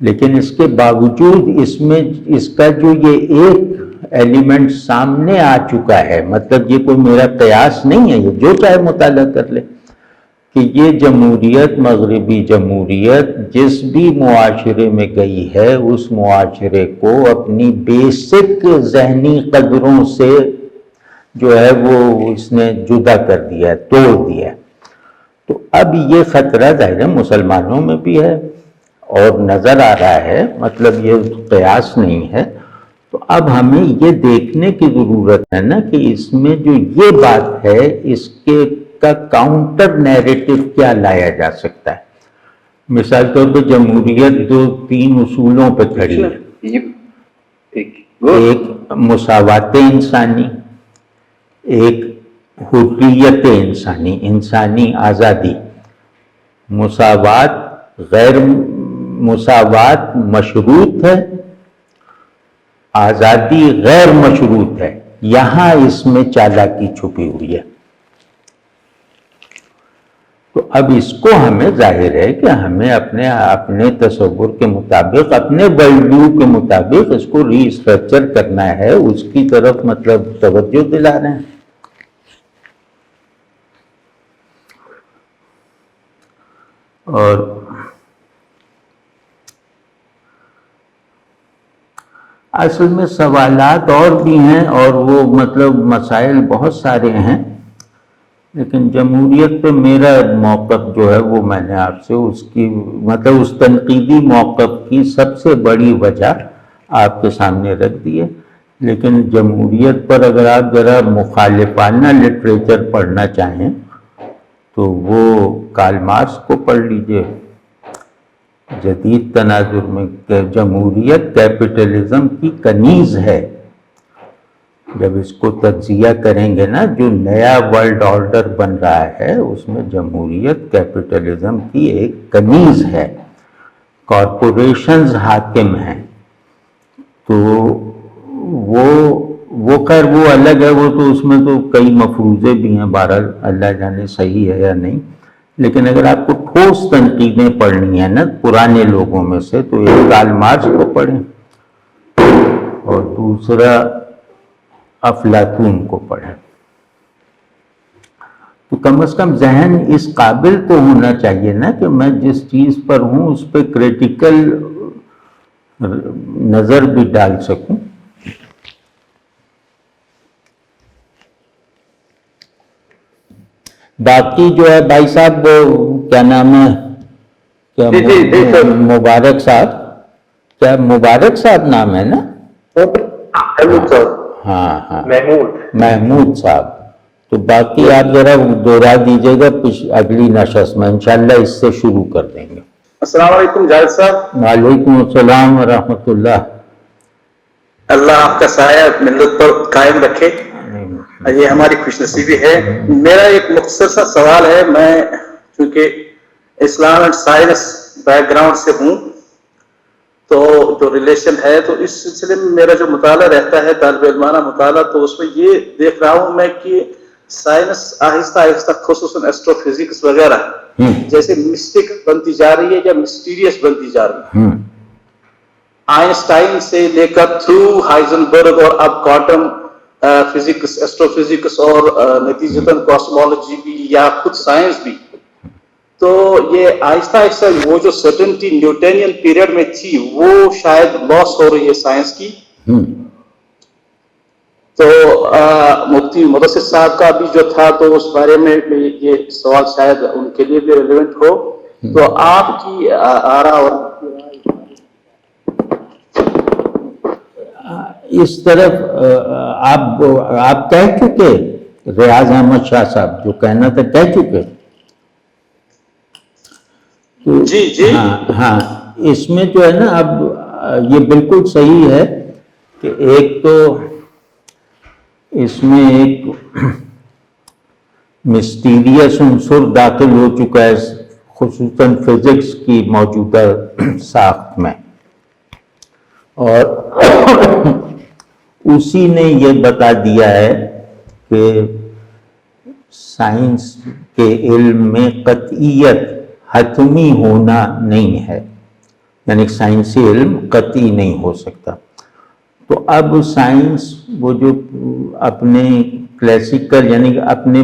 لیکن اس کے باوجود اس میں اس کا جو یہ ایک ایلیمنٹ سامنے آ چکا ہے، مطلب یہ کوئی میرا قیاس نہیں ہے، یہ جو چاہے مطالعہ کر لے. کہ یہ جمہوریت، مغربی جمہوریت جس بھی معاشرے میں گئی ہے اس معاشرے کو اپنی بیسک ذہنی قدروں سے جو ہے وہ اس نے جدا کر دیا ہے، توڑ دیا ہے۔ تو اب یہ خطرہ ظاہر ہے مسلمانوں میں بھی ہے اور نظر آ رہا ہے، مطلب یہ قیاس نہیں ہے۔ تو اب ہمیں یہ دیکھنے کی ضرورت ہے نا کہ اس میں جو یہ بات ہے اس کے کا کاؤنٹر نیریٹو کیا لایا جا سکتا ہے۔ مثال طور پہ جمہوریت 2-3 اصولوں پہ کھڑی ہے، ایک مساوات انسانی، ایک حریت انسانی، انسانی آزادی۔ مساوات مشروط ہے، آزادی غیر مشروط ہے۔ یہاں اس میں چالاکی چھپی ہوئی ہے۔ تو اب اس کو ہمیں ظاہر ہے کہ ہمیں اپنے تصور کے مطابق، اپنے ورلڈ ویو کے مطابق اس کو ری اسٹرکچر کرنا ہے، اس کی طرف مطلب توجہ دلا رہے ہیں۔ اور اصل میں سوالات اور بھی ہیں اور وہ مطلب مسائل بہت سارے ہیں، لیکن جمہوریت پہ میرا موقف جو ہے وہ میں نے آپ سے اس کی مطلب اس تنقیدی موقف کی سب سے بڑی وجہ آپ کے سامنے رکھ دی ہے۔ لیکن جمہوریت پر اگر آپ ذرا مخالفانہ لٹریچر پڑھنا چاہیں تو وہ کارل مارکس کو پڑھ لیجئے۔ جدید تناظر میں کہ جمہوریت کیپٹلزم کی کنیز ہے۔ جب اس کو تجزیہ کریں گے نا، جو نیا ورلڈ آرڈر بن رہا ہے اس میں جمہوریت کیپٹلزم کی ایک کنیز ہے، کارپوریشنز حاکم ہیں۔ تو وہ خیر وہ الگ ہے، وہ تو اس میں تو کئی مفروضے بھی ہیں، بہرحال اللہ جانے صحیح ہے یا نہیں۔ لیکن اگر آپ کو ٹھوس تنقیدیں پڑھنی ہیں نا پرانے لوگوں میں سے، تو ایک کارل مارکس کو پڑھیں اور دوسرا افلاطون کو پڑھیں۔ تو کم از کم ذہن اس قابل تو ہونا چاہیے نا کہ میں جس چیز پر ہوں اس پہ کریٹیکل نظر بھی ڈال سکوں۔ باقی جو ہے بھائی صاحب کیا نام ہے، کیا مبارک صاحب، کیا مبارک صاحب نام ہے نا؟ ہاں محمود صاحب۔ تو باقی آپ ذرا دوہرا دیجیے گا اگلی نشست میں، انشاءاللہ اس سے شروع کر دیں گے۔ السلام علیکم جاوید صاحب۔ وعلیکم السلام ورحمۃ اللہ۔ اللہ آپ کا سایہ ملت پر قائم رکھے، یہ ہماری خوش نصیبی ہے۔ میرا ایک مختصر سا سوال ہے، میں چونکہ اسلام اینڈ سائنس بیک گراؤنڈ سے ہوں تو جو ریلیشن ہے، تو اس سلسلے میں میرا جو مطالعہ رہتا ہے طالب علمانہ مطالعہ، تو اس میں یہ دیکھ رہا ہوں میں کہ سائنس آہستہ آہستہ خصوصاً ایسٹرو فزکس وغیرہ جیسے مسٹک بنتی جا رہی ہے یا مسٹیریس بنتی جا رہی ہے۔ آئنسٹائن سے لے کر تھرو ہائزنبرگ اور اب کوانٹم فزکس، ایسٹرو فزکس اور نتیجتاً کاسمولوجی بھی یا خود سائنس بھی، تو یہ آہستہ آہستہ وہ جو سرٹنٹی نیوٹینین پیریڈ میں تھی وہ شاید لاس ہو رہی ہے سائنس کی۔ تو مفتی مدثر صاحب کا بھی جو تھا تو اس بارے میں یہ سوال شاید ان کے لیے بھی ریلیونٹ ہو، تو آپ کی آرا اور اس طرف آپ کہہ چکے، ریاض احمد شاہ صاحب جو کہنا تھا کہہ چکے۔ جی ہاں اس میں جو ہے نا اب یہ بالکل صحیح ہے کہ ایک تو اس میں ایک مسٹیریس عنصر داخل ہو چکا ہے خصوصاً فزکس کی موجودہ ساخت میں، اور اسی نے یہ بتا دیا ہے کہ سائنس کے علم میں قطعیت حتمی ہونا نہیں ہے، یعنی سائنسی علم قطعی نہیں ہو سکتا۔ تو اب سائنس وہ جو اپنے کلاسیکل یعنی کہ اپنے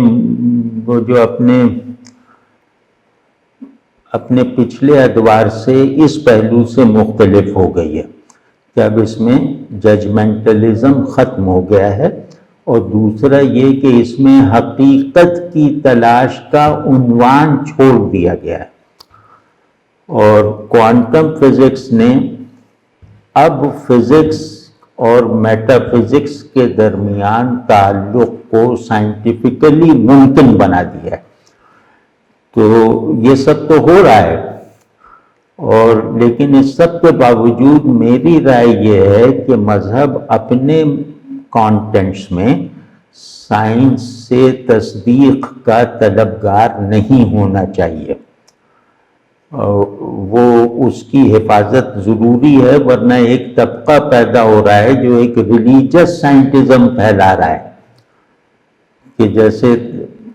اپنے پچھلے ادوار سے اس پہلو سے مختلف ہو گئی ہے کہ اب اس میں ججمنٹلزم ختم ہو گیا ہے، اور دوسرا یہ کہ اس میں حقیقت کی تلاش کا عنوان چھوڑ دیا گیا ہے، اور کوانٹم فزکس نے اب فزکس اور میٹا فزکس کے درمیان تعلق کو سائنٹیفکلی ممکن بنا دیا ہے۔ تو یہ سب تو ہو رہا ہے، اور لیکن اس سب کے باوجود میری رائے یہ ہے کہ مذہب اپنے کانٹینٹس میں سائنس سے تصدیق کا طلبگار نہیں ہونا چاہیے۔ وہ اس کی حفاظت ضروری ہے، ورنہ ایک طبقہ پیدا ہو رہا ہے جو ایک ریلیجس سائنٹزم پھیلا رہا ہے کہ جیسے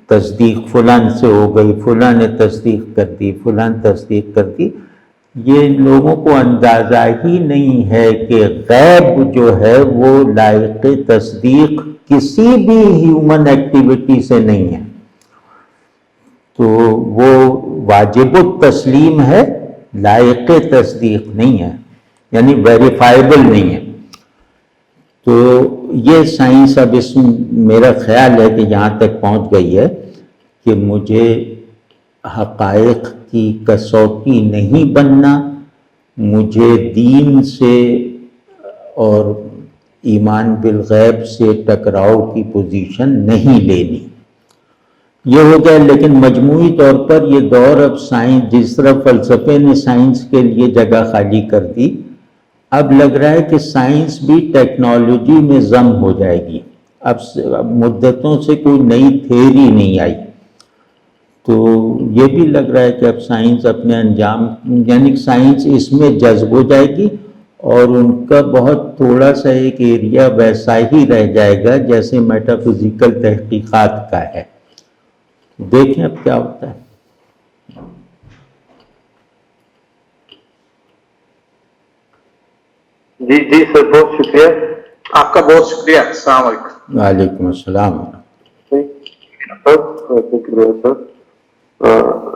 تصدیق فلان سے ہو گئی، فلاں نے تصدیق کر دی، فلاں تصدیق کر دی۔ یہ لوگوں کو اندازہ ہی نہیں ہے کہ غیب جو ہے وہ لائق تصدیق کسی بھی ہیومن ایکٹیویٹی سے نہیں ہے، تو وہ واجب التسلیم ہے، لائق تصدیق نہیں ہے، یعنی ویریفائبل نہیں ہے۔ تو یہ سائنس اب اس میرا خیال ہے کہ یہاں تک پہنچ گئی ہے کہ مجھے حقائق کی کسوٹی نہیں بننا، مجھے دین سے اور ایمان بالغیب سے ٹکراؤ کی پوزیشن نہیں لینی، یہ ہو گیا۔ لیکن مجموعی طور پر یہ دور اب سائنس، جس طرح فلسفے نے سائنس کے لیے جگہ خالی کر دی، اب لگ رہا ہے کہ سائنس بھی ٹیکنالوجی میں ضم ہو جائے گی۔ اب مدتوں سے کوئی نئی تھیوری نہیں آئی، تو یہ بھی لگ رہا ہے کہ اب سائنس اپنے انجام، یعنی سائنس اس میں جذب ہو جائے گی، اور ان کا بہت تھوڑا سا ایک ایریا ویسا ہی رہ جائے گا جیسے میٹا فزیکل تحقیقات کا ہے۔ دیکھیں اب کیا ہوتا ہے۔ جی سر، بہت شکریہ آپ کا، بہت شکریہ۔ السلام علیکم۔ وعلیکم السلام۔ شکریہ سر۔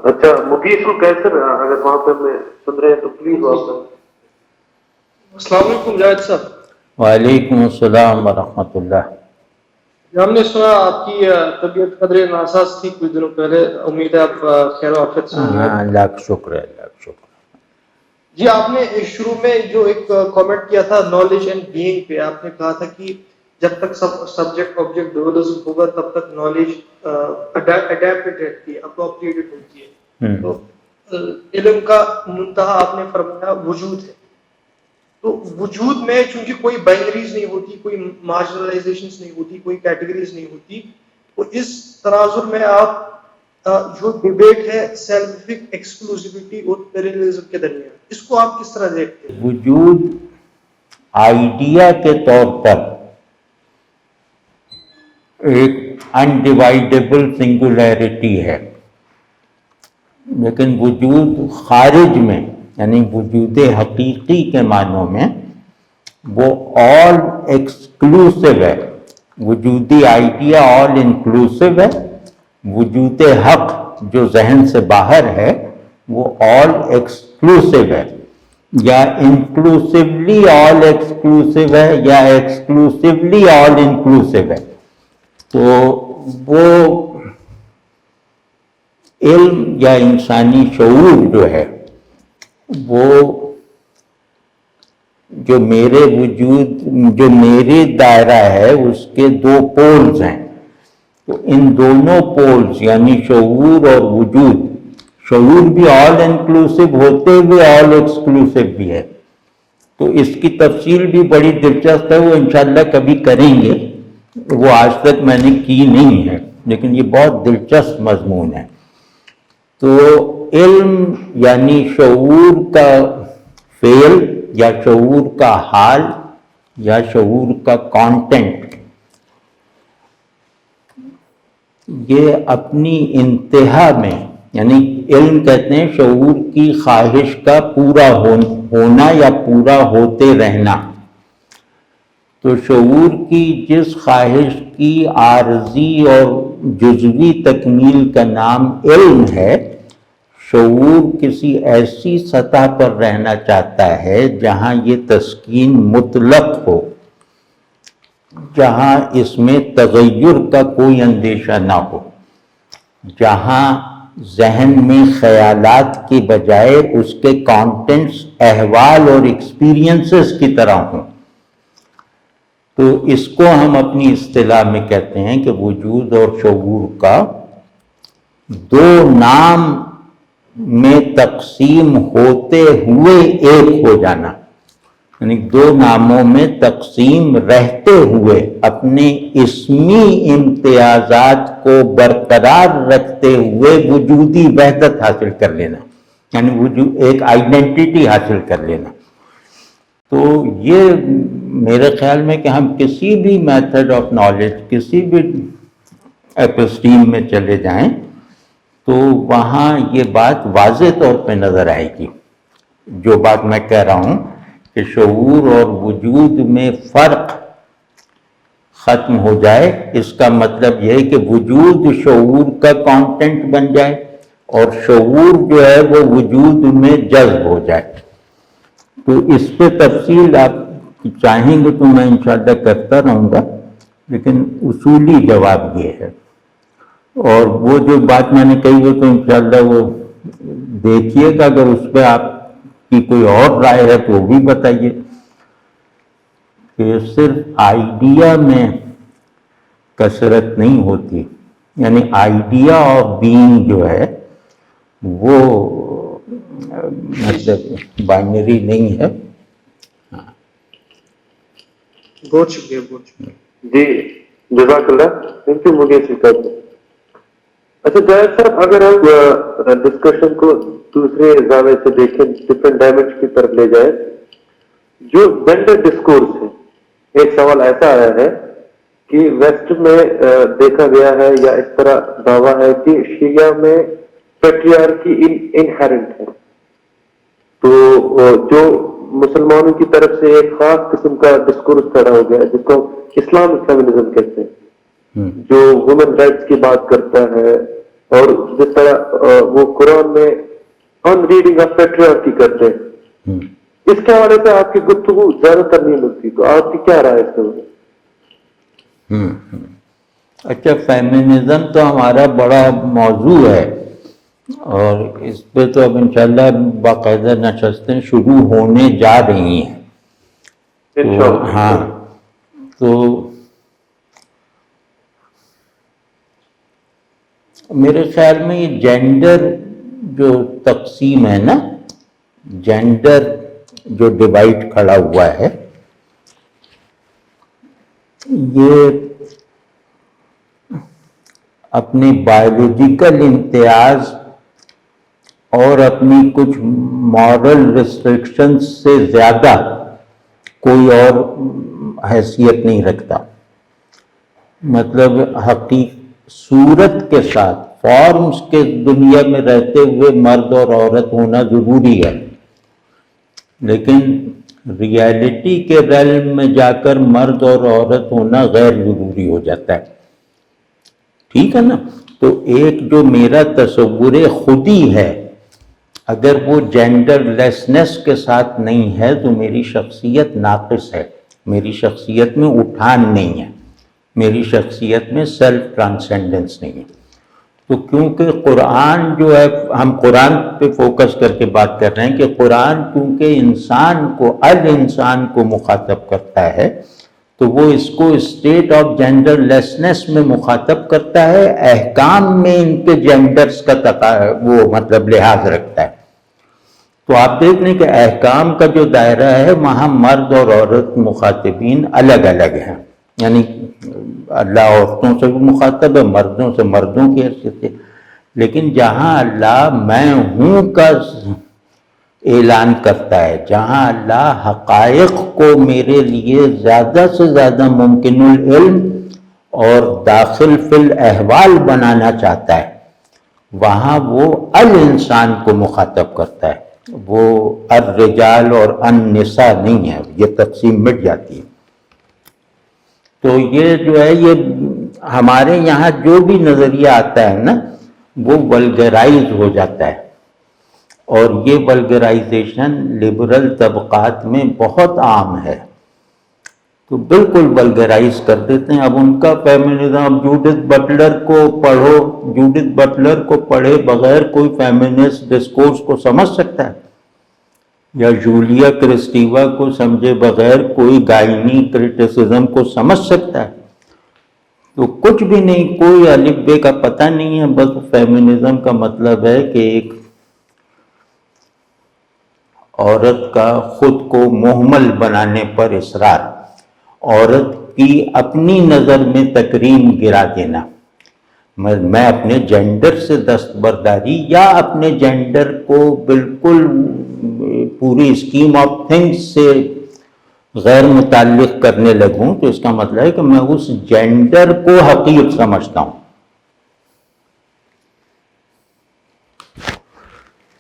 اچھا مقیس القیصر، اگر وہاں پہ ہمیں سن رہے ہیں تو پلیز وہاں۔ السلام علیکم جاوید صاحب۔ وعلیکم السلام ورحمۃ اللہ۔ ہم نے سنا آپ کی طبیعت قدرے ناساز تھی کچھ دنوں پہلے، امید ہے آپ خیر و عافیت سے ہیں۔ اللہ کا شکر ہے، اللہ کا شکر۔ جی، آپ نے شروع میں جو ایک کامنٹ کیا تھا نالج اینڈ بینگ پہ، آپ نے کہا تھا کہ جب تک سبجیکٹ آبجیکٹ ڈوئلزم ہوگا تب تک نالج اڈیپٹڈ رہتی ہے، اپروپریٹڈ ہوتی ہے۔ تو علم کا منتہا آپ نے فرمایا وجود ہے، تو وجود میں چونکہ کوئی بائنریز نہیں ہوتی، کوئی مارجنلائزیشنز نہیں ہوتی، کوئی کیٹیگریز نہیں ہوتی، تو اس تناظر میں آپ جو ڈیبیٹ ہے سائنٹیفک ایکسکلوسیوٹی اور پیراللزم کے درمیان، اس کو آپ کس طرح دیکھتے ہیں؟ وجود آئیڈیا کے طور پر ایک انڈیوائڈیبل سنگولیرٹی ہے، لیکن وجود خارج میں، یعنی وجود حقیقی کے معنوں میں، وہ آل ایکسکلوسیو ہے۔ وجودی آئیڈیا آل انکلوسیو ہے، وجود حق جو ذہن سے باہر ہے وہ آل ایکسکلوسیو ہے، یا انکلوسیولی آل ایکسکلوسیو ہے، یا ایکسکلوسیولی آل انکلوسیو ہے۔ تو وہ علم یا انسانی شعور جو ہے وہ جو میرے وجود، جو میرے دائرہ ہے اس کے دو پولز ہیں، تو ان دونوں پولز یعنی شعور اور وجود، شعور بھی آل انکلوسیو ہوتے ہوئے آل ایکسکلوسیو بھی ہے۔ تو اس کی تفصیل بھی بڑی دلچسپ ہے، وہ انشاءاللہ کبھی کریں گے، وہ آج تک میں نے کی نہیں ہے، لیکن یہ بہت دلچسپ مضمون ہے۔ تو علم یعنی شعور کا فعل یا شعور کا حال یا شعور کا کانٹینٹ، یہ اپنی انتہا میں، یعنی علم کہتے ہیں شعور کی خواہش کا پورا ہونا یا پورا ہوتے رہنا۔ تو شعور کی جس خواہش کی عارضی اور جزوی تکمیل کا نام علم ہے، شعور کسی ایسی سطح پر رہنا چاہتا ہے جہاں یہ تسکین مطلق ہو، جہاں اس میں تغیر کا کوئی اندیشہ نہ ہو، جہاں ذہن میں خیالات کی بجائے اس کے کانٹینٹس احوال اور ایکسپیرینسز کی طرح ہوں۔ تو اس کو ہم اپنی اصطلاح میں کہتے ہیں کہ وجود اور شعور کا دو نام میں تقسیم ہوتے ہوئے ایک ہو جانا، یعنی دو ناموں میں تقسیم رہتے ہوئے اپنے اسمی امتیازات کو برقرار رکھتے ہوئے وجودی وحدت حاصل کر لینا، یعنی ایک آئیڈینٹی حاصل کر لینا۔ تو یہ میرے خیال میں کہ ہم کسی بھی میتھڈ آف نالج، کسی بھی ایپسٹیم میں چلے جائیں تو وہاں یہ بات واضح طور پہ نظر آئے گی۔ جو بات میں کہہ رہا ہوں کہ شعور اور وجود میں فرق ختم ہو جائے، اس کا مطلب یہ ہے کہ وجود شعور کا کانٹینٹ بن جائے اور شعور جو ہے وہ وجود میں جذب ہو جائے۔ تو اس پہ تفصیل آپ چاہیں گے تو میں انشاءاللہ کرتا رہوں گا، لیکن اصولی جواب یہ ہے۔ اور وہ جو بات میں نے کہی وہ تو انشاءاللہ وہ دیکھیے گا، اگر اس پہ آپ کی کوئی اور رائے ہے تو وہ بھی بتائیے کہ صرف آئیڈیا میں کثرت نہیں ہوتی، یعنی آئیڈیا آف بینگ جو ہے وہ مطلب بائنری نہیں ہے۔ بہت شکریہ، بہت شکریہ۔ جی جزاک اللہ، تھینک یو مگیش جی۔ اچھا جاوید صاحب، اگر ہم ڈسکشن کو دوسرے زاویے سے دیکھیں، ڈفرینٹ ڈائمنشن کی طرف لے جائیں، جو جینڈر ڈسکورس ہے، ایک سوال ایسا آیا ہے کہ ویسٹ میں دیکھا گیا ہے یا اس طرح دعویٰ ہے کہ شیعہ میں پیٹریارکی انہیرنٹ ہے، تو جو مسلمانوں کی طرف سے ایک خاص قسم کا ڈسکورس کھڑا ہو گیا جس کو اسلامک فیمنزم کہتے ہیں، جو وومن رائٹس کی بات کرتا ہے، اور جس طرح وہ قرآن میں ان ریڈنگ آف پیٹریارکی کرتے ہیں، اس کے حوالے سے آپ کی گفتگو زیادہ تر نہیں ملتی، تو آپ کی کیا رائے ہے اس میں؟ اچھا، فیمنزم تو ہمارا بڑا موضوع ہے اور اس پہ تو اب انشاءاللہ باقاعدہ نشستیں شروع ہونے جا رہی ہیں۔ ہاں، تو میرے خیال میں یہ جینڈر جو تقسیم ہے نا، جینڈر جو ڈیوائڈ کھڑا ہوا ہے، یہ اپنے بایولوجیکل امتیاز اور اپنی کچھ مورل ریسٹرکشن سے زیادہ کوئی اور حیثیت نہیں رکھتا۔ مطلب صورت کے ساتھ، فارمز کے دنیا میں رہتے ہوئے مرد اور عورت ہونا ضروری ہے، لیکن ریالٹی کے ریلم میں جا کر مرد اور عورت ہونا غیر ضروری ہو جاتا ہے۔ ٹھیک ہے نا؟ تو ایک جو میرا تصور خودی ہے، اگر وہ جینڈر لیسنس کے ساتھ نہیں ہے تو میری شخصیت ناقص ہے، میری شخصیت میں اٹھان نہیں ہے، میری شخصیت میں سیلف ٹرانسینڈنس نہیں ہے۔ تو کیونکہ قرآن جو ہے، ہم قرآن پہ فوکس کر کے بات کر رہے ہیں کہ قرآن کیونکہ انسان کو، الانسان کو مخاطب کرتا ہے، تو وہ اس کو اسٹیٹ آف جینڈر لیسنس میں مخاطب کرتا ہے، احکام میں ان کے جینڈرز کا وہ مطلب لحاظ رکھتا ہے۔ تو آپ دیکھ لیں کہ احکام کا جو دائرہ ہے وہاں مرد اور عورت مخاطبین الگ الگ ہیں، یعنی اللہ عورتوں سے بھی مخاطب ہے، مردوں سے مردوں کی حیثیت سے، لیکن جہاں اللہ میں ہوں کا اعلان کرتا ہے، جہاں اللہ حقائق کو میرے لیے زیادہ سے زیادہ ممکن العلم اور داخل فی الاحوال بنانا چاہتا ہے، وہاں وہ الانسان کو مخاطب کرتا ہے، وہ الرجال اور النساء نہیں ہے، یہ تقسیم مٹ جاتی ہے۔ تو یہ جو ہے، یہ ہمارے یہاں جو بھی نظریہ آتا ہے نا وہ ولگرائز ہو جاتا ہے، اور یہ ولگرائزیشن لبرل طبقات میں بہت عام ہے، تو بالکل ولگرائز کر دیتے ہیں۔ اب ان کا فیمنزم، جوڈتھ بٹلر کو پڑھو، جوڈتھ بٹلر کو پڑھے بغیر کوئی فیمنسٹ ڈسکورس کو سمجھ سکتا ہے؟ یا جولیا کرسٹیوا کو سمجھے بغیر کوئی گائنی کرٹیسزم کو سمجھ سکتا ہے؟ تو کچھ بھی نہیں، کوئی الف بے کا پتہ نہیں ہے۔ بس فیمنزم کا مطلب ہے کہ ایک عورت کا خود کو مہمل بنانے پر اصرار، عورت کی اپنی نظر میں تکریم گرا دینا، میں اپنے جینڈر سے دستبرداری یا اپنے جینڈر کو بالکل پوری اسکیم آف تھنگس سے غیر متعلق کرنے لگوں، تو اس کا مطلب ہے کہ میں اس جینڈر کو حقیر سمجھتا ہوں۔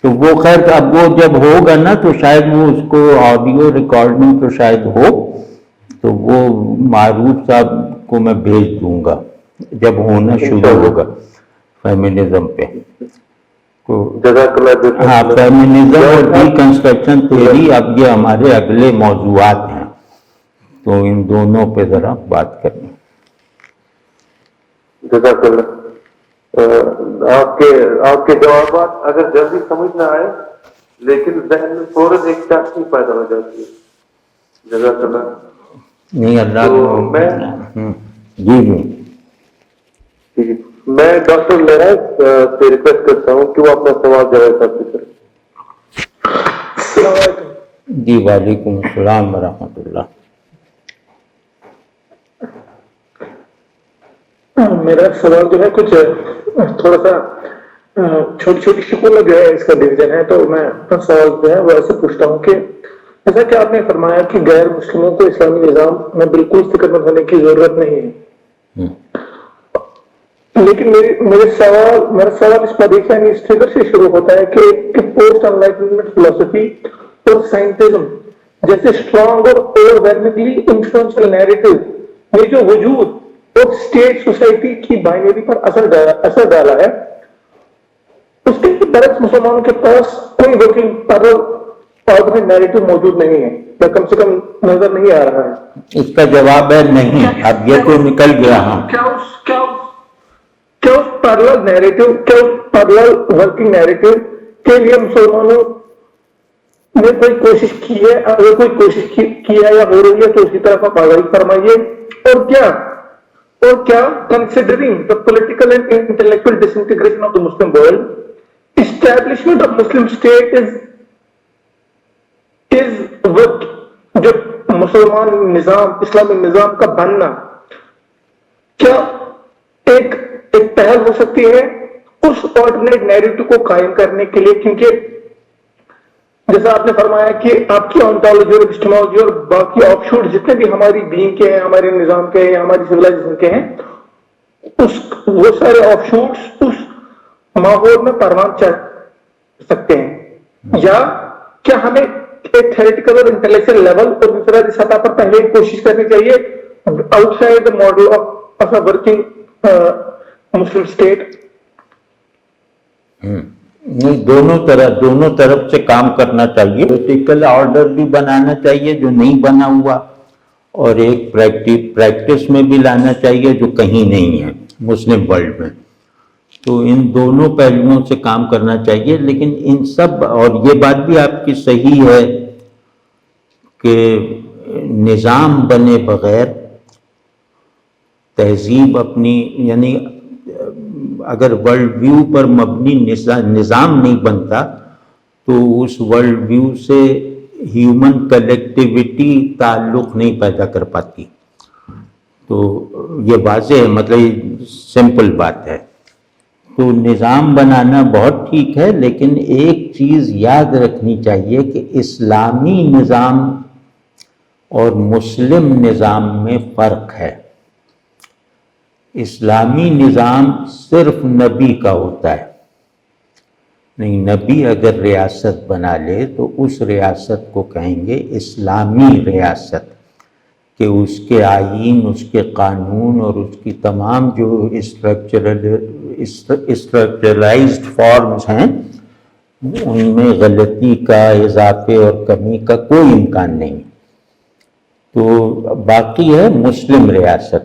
تو وہ خیر اب وہ جب ہوگا نا تو شاید وہ اس کو آڈیو ریکارڈنگ تو شاید ہو، تو وہ معروف صاحب کو میں بھیج دوں گا جب ہونا شروع ہوگا فیمنزم پہ۔ تو ہاں، فیمنزم اور ڈی کنسٹرکشن تھیوری اب یہ ہمارے اگلے موضوعات ہیں، تو ان دونوں پہ ذرا بات کریں۔ جزاک اللہ۔ آپ کے جوابات اگر جلدی سمجھ نہ آئے لیکن ذہن میں فوراً ایک چاشنی پیدا ہو جاتی ہے۔ جزاک اللہ۔ نہیں اللہ تو میں جی میں ڈاکٹر معراج سے ریکویسٹ کرتا ہوں کہ وہ اپنا سوال جواب کرتے کریں۔ السلام علیکم۔ جی وعلیکم السلام ورحمۃ اللہ۔ میرا سوال جو ہے کچھ تھوڑا سا چھوٹی چھوٹی شکل میں جو ہے اس کا ڈویژن ہے، تو میں اپنا سوال جو ہے وہ ایسے پوچھتا ہوں کہ جیسا کہ آپ نے فرمایا کہ غیر مسلموں کو اسلامی نظام میں بالکل فکر مند ہونے کی ضرورت نہیں ہے، لیکن میرا سوال اس پدیش یعنی اس فکر سے شروع ہوتا ہے کہ پوسٹ انلائٹنمنٹ فلسفی اور سائنٹزم جیسے اسٹرانگ اور اوور ویلمنگلی انفلوئنشل نیریٹو نے جو وجود اور اسٹیٹ سوسائٹی کی بائنری پر اثر ڈالا ہے، اس کے برعکس مسلمانوں کے پاس کوئی ورکنگ پیرل نیریٹو موجود نہیں ہے، یا کم سے کم نظر نہیں آ رہا ہے۔ اس کا جواب ہے نہیں، اب یہ تو نکل گیا۔ ہاں، کیا اس پیرل نیریٹو، کیا اس پیرل ورکنگ نیریٹو کے لیے مسلمانوں نے کوئی کوشش کی ہے؟ اگر کوئی کوشش کی ہے یا ہو رہی ہے تو اسی طرف آپ آگاہی فرمائیے۔ اور کیا considering the political and intellectual disintegration of the Muslim world, establishment of Muslim state is what جو مسلمان نظام، اسلامی نظام کا بننا کیا ایک پہل ہو سکتی ہے اس آلٹرنیٹ نیریٹو کو قائم کرنے کے لیے؟ کیونکہ جیسا آپ نے فرمایا کہ آپ کی آنٹالوجی اور اپسٹمالوجی اور باقی آف شوٹ جتنے بھی ہماری دین کے ہیں، ہمارے نظام کے ہیں، ہماری سویلائزیشن کے ہیں، وہ سارے آف شوٹس اس ماحول میں پروان چڑھ سکتے ہیں، یا کیا ہمیں ایک تھیوریٹیکل اور انٹلیکچوئل لیول اور انفرادی سطح پر پہلے کوشش کرنی چاہیے out side the model of working Muslim state? نہیں، دونوں طرف سے کام کرنا چاہیے۔ پولیٹیکل آرڈر بھی بنانا چاہیے جو نہیں بنا ہوا، اور ایک پریکٹس میں بھی لانا چاہیے جو کہیں نہیں ہے مسلم ورلڈ میں۔ تو ان دونوں پہلوؤں سے کام کرنا چاہیے، لیکن ان سب، اور یہ بات بھی آپ کی صحیح ہے کہ نظام بنے بغیر تہذیب اپنی، یعنی اگر ورلڈ ویو پر مبنی نظام نہیں بنتا تو اس ورلڈ ویو سے ہیومن کلیکٹیویٹی تعلق نہیں پیدا کر پاتی۔ تو یہ واضح ہے، مطلب سمپل بات ہے۔ تو نظام بنانا بہت ٹھیک ہے، لیکن ایک چیز یاد رکھنی چاہیے کہ اسلامی نظام اور مسلم نظام میں فرق ہے۔ اسلامی نظام صرف نبی کا ہوتا ہے، نہیں، نبی اگر ریاست بنا لے تو اس ریاست کو کہیں گے اسلامی ریاست، کہ اس کے آئین، اس کے قانون اور اس کی تمام جو اسٹرکچرلائزڈ فارمز ہیں ان میں غلطی کا، اضافے اور کمی کا کوئی امکان نہیں۔ تو باقی ہے مسلم ریاست۔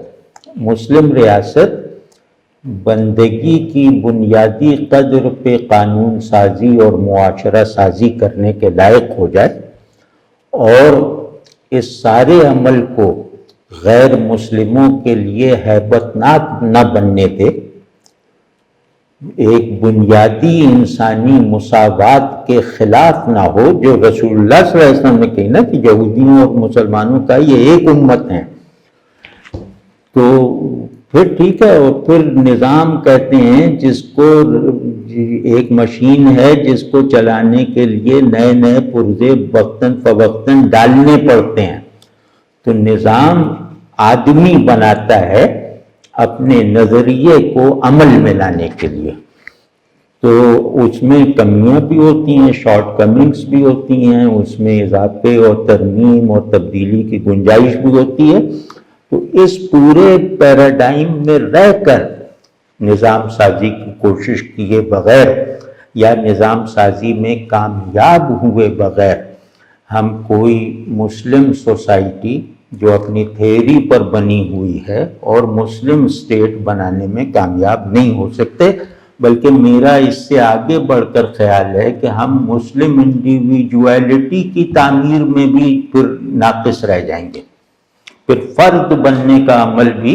مسلم ریاست بندگی کی بنیادی قدر پہ قانون سازی اور معاشرہ سازی کرنے کے لائق ہو جائے اور اس سارے عمل کو غیر مسلموں کے لیے ہیبت ناک نہ بننے دے، ایک بنیادی انسانی مساوات کے خلاف نہ ہو، جو رسول اللہ صلی اللہ علیہ وسلم نے کہی نا کہ یہودیوں اور مسلمانوں کا یہ ایک امت ہے، تو پھر ٹھیک ہے۔ اور پھر نظام کہتے ہیں جس کو، ایک مشین ہے جس کو چلانے کے لیے نئے نئے پرزے وقتاً فوقتاً ڈالنے پڑتے ہیں، تو نظام آدمی بناتا ہے اپنے نظریے کو عمل میں لانے کے لیے، تو اس میں کمیاں بھی ہوتی ہیں، شارٹ کمنگس بھی ہوتی ہیں، اس میں اضافے اور ترمیم اور تبدیلی کی گنجائش بھی ہوتی ہے۔ تو اس پورے پیراڈائم میں رہ کر نظام سازی کی کوشش کیے بغیر یا نظام سازی میں کامیاب ہوئے بغیر ہم کوئی مسلم سوسائٹی جو اپنی تھیوری پر بنی ہوئی ہے اور مسلم اسٹیٹ بنانے میں کامیاب نہیں ہو سکتے، بلکہ میرا اس سے آگے بڑھ کر خیال ہے کہ ہم مسلم انڈیویجویلٹی کی تعمیر میں بھی پھر ناقص رہ جائیں گے، پھر فرد بننے کا عمل بھی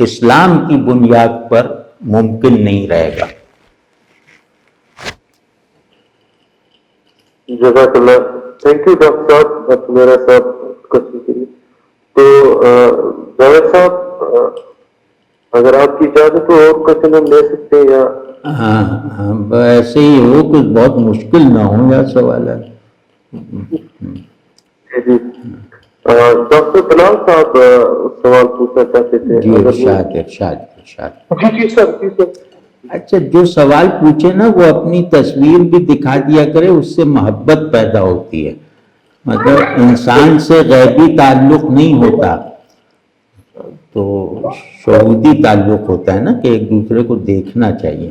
اسلام کی بنیاد پر ممکن نہیں رہے گا۔ جزاک اللہ، تھینک یو ڈاکٹر صاحب، ڈاکٹر میرا صاحب کوشچن کے لیے۔ تو جاوید صاحب اگر آپ کی اجازت تو اور کوشچن ہم لے سکتے ہیں یا؟ ہاں ایسے ہی ہو، کچھ بہت مشکل نہ ہو یا سوالات۔ جی ڈاکٹر بلال صاحب سوال پوچھنا چاہتے تھے۔ جی ارشاد۔ جی سر، جی سر۔ اچھا، جو سوال پوچھے نا وہ اپنی تصویر بھی دکھا دیا کرے، اس سے محبت پیدا ہوتی ہے، مطلب انسان سے غیبی تعلق نہیں ہوتا، تو شہودی تعلق ہوتا ہے نا کہ ایک دوسرے کو دیکھنا چاہیے۔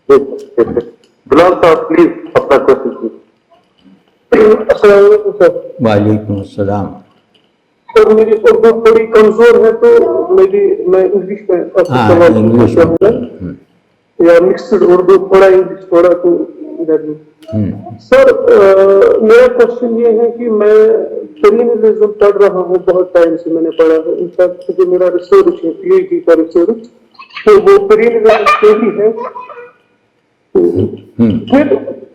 بلال صاحب پلیز اپنا کوشچن کیجیے۔ السلام علیکم سر۔ وعلیکم السلام۔ سر میری اردو تھوڑی کمزور ہے تو میں انگلش میں آپ سے سوال پوچھنا چاہوں گا، یا مکسڈ اردو تھوڑا انگلش تھوڑا تو سر میرا کوشچن یہ ہے کہ میں پیرینیلزم پڑھ رہا ہوں، بہت ٹائم سے میں نے پڑھا ہے، انفیکٹ جو میرا ریسرچ ہے پی ایچ ڈی کا ریسرچ تو وہ پیرینیلزم پہ ہی ہے۔ پھر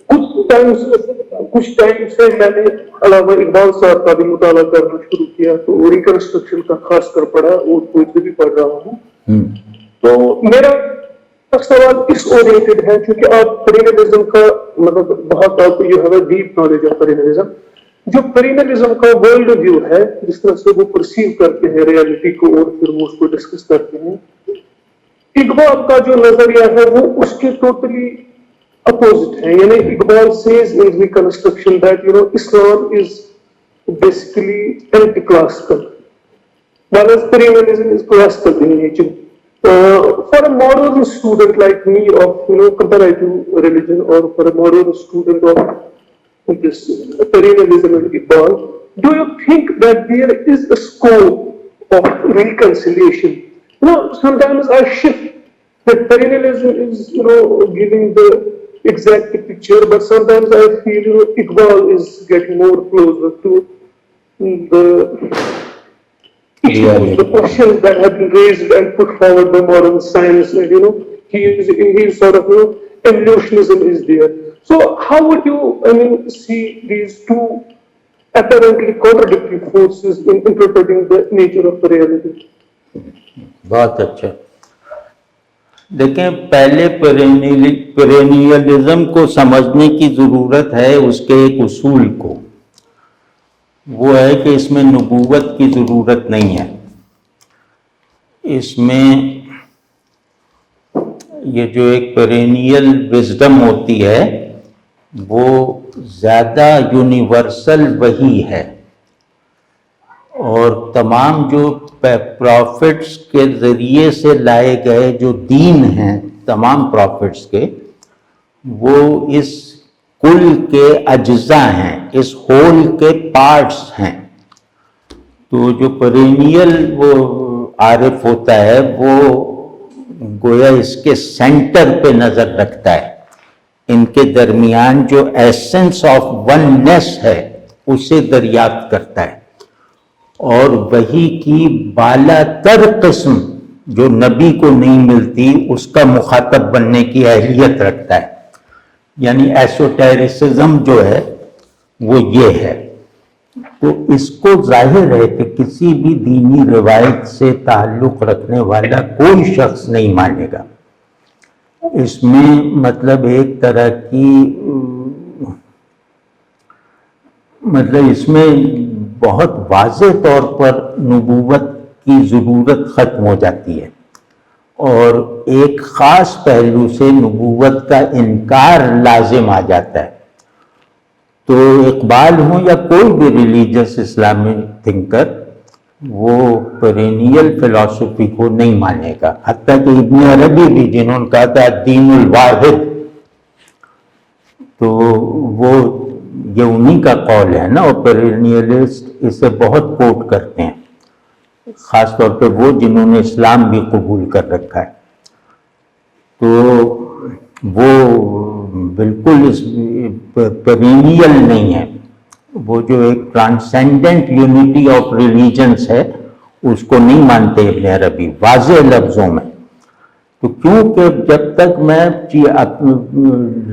کچھ ٹائم سے میں نے علامہ اقبال صاحب کا بھی مطالعہ کرنا شروع کیا، تو ریکنسٹرکشن کا خاص کر پڑھا اور پوئٹری بھی پڑھ رہا ہوں۔ تو میرا سوال اس اورینٹڈ ہے، کیونکہ آپ پیرینیلزم کا مطلب بہت آپ کو یہ ہے ڈیپ نالج آف پیرینیلزم، جو پیرینیلزم کا ورلڈ ویو ہے جس طرح سے وہ پرسیو کرتے ہیں ریالٹی کو اور پھر وہ اس کو ڈسکس کرتے ہیں، اقبال کا جو نظریہ ہے وہ اس کے ٹوٹلی اپوزٹ ہے، یعنی Iqbal says in reconstruction that Islam is basically anti-classical, whereas perennialism is classical in nature. For a modern student like me of comparative religion, or for a modern student of this perennialism and Iqbal, do you think that there is a scope of reconciliation? Sometimes I shift that perennialism is giving the exact picture, but sometimes I feel Iqbal is getting more closer to the issues, the questions that have been raised and put forward by modern science, and he is sort of evolutionism is there. So how would you see these two apparently contradictory forces in interpreting the nature of the reality? بہت اچھا۔ دیکھیں، پہلے پیرینیلزم کو سمجھنے کی ضرورت ہے اس کے ایک اصول کو، وہ ہے کہ اس میں نبوت کی ضرورت نہیں ہے، اس میں یہ جو ایک پیرینیل وزڈم ہوتی ہے وہ زیادہ یونیورسل وحی ہے، اور تمام جو پروفٹس کے ذریعے سے لائے گئے جو دین ہیں تمام پروفٹس کے، وہ اس کل کے اجزاء ہیں، اس ہول کے پارٹس ہیں. تو جو پرینیل وہ عارف ہوتا ہے وہ گویا اس کے سینٹر پہ نظر رکھتا ہے، ان کے درمیان جو ایسنس آف وننس ہے اسے دریافت کرتا ہے، اور وحی کی بالا تر قسم جو نبی کو نہیں ملتی اس کا مخاطب بننے کی اہلیت رکھتا ہے. یعنی ایسوٹیرسزم جو ہے وہ یہ ہے. تو اس کو ظاہر ہے کہ کسی بھی دینی روایت سے تعلق رکھنے والا کوئی شخص نہیں مانے گا. اس میں مطلب ایک طرح کی مطلب اس میں بہت واضح طور پر نبوت کی ضرورت ختم ہو جاتی ہے، اور ایک خاص پہلو سے نبوت کا انکار لازم آ جاتا ہے. تو اقبال ہوں یا کوئی بھی ریلیجس اسلامک تھنکر وہ پرینیل فلسفی کو نہیں مانے گا. حتیٰ کہ ابن عربی بھی جنہوں نے کہا تھا الدین الواحد، تو وہ یہ انہی کا قول ہے نا، اور پرینیلسٹ اسے بہت کوٹ کرتے ہیں، خاص طور پہ وہ جنہوں نے اسلام بھی قبول کر رکھا ہے. تو وہ بالکل پرینیل نہیں ہے. وہ جو ایک ٹرانسینڈنٹ یونٹی آف ریلیجنس ہے اس کو نہیں مانتے ابن عربی واضح لفظوں میں. تو کیونکہ جب تک میں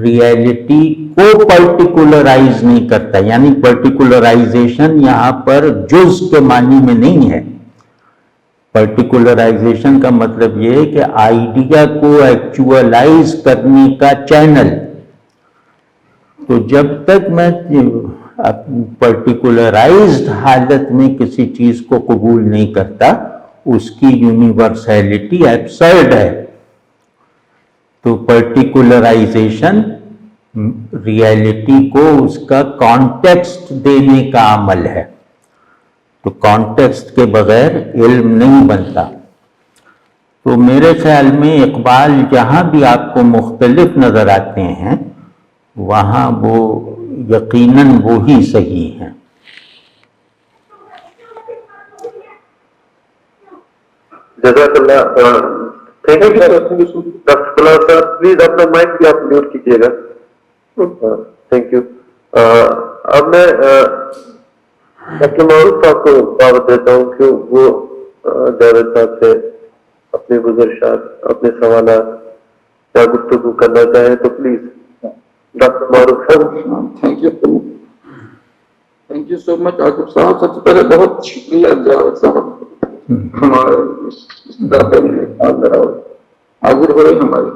ریئلٹی کو پرٹیکولرائز نہیں کرتا، یعنی پرٹیکولرائزیشن یہاں پر جز کے معنی میں نہیں ہے. پرٹیکولرائزیشن کا مطلب یہ ہے کہ آئیڈیا کو ایکچوئلائز کرنے کا چینل. تو جب تک میں پرٹیکولرائزڈ حالت میں کسی چیز کو قبول نہیں کرتا اس کی یونیورسلٹی ایبسرڈ ہے. تو پرٹیکولرائزیشن ریئلٹی کو اس کا کانٹیکسٹ دینے کا عمل ہے. تو کانٹیکسٹ کے بغیر علم نہیں بنتا. تو میرے خیال میں اقبال جہاں بھی آپ کو مختلف نظر آتے ہیں وہاں وہ یقیناً وہی صحیح ہیں. جزاک اللہ. تھینک یو ڈاکٹر فلاح صاحب، پلیز اپنا مائک بھی آپ میوٹ کیجیے گا. Thank you. اب میں ڈاکٹر معروف صاحب کو دعوت دیتا ہوں کہ وہ جاوید صاحب سے اپنے گزارشات، اپنے سوالات یا گفتگو کرنا چاہیں تو پلیز ڈاکٹر معروف صاحب. تھینک یو سو مچ عاقب صاحب. سب سے پہلے بہت شکریہ جاوید صاحب، ہمارے حاضر ہوئے ہمارے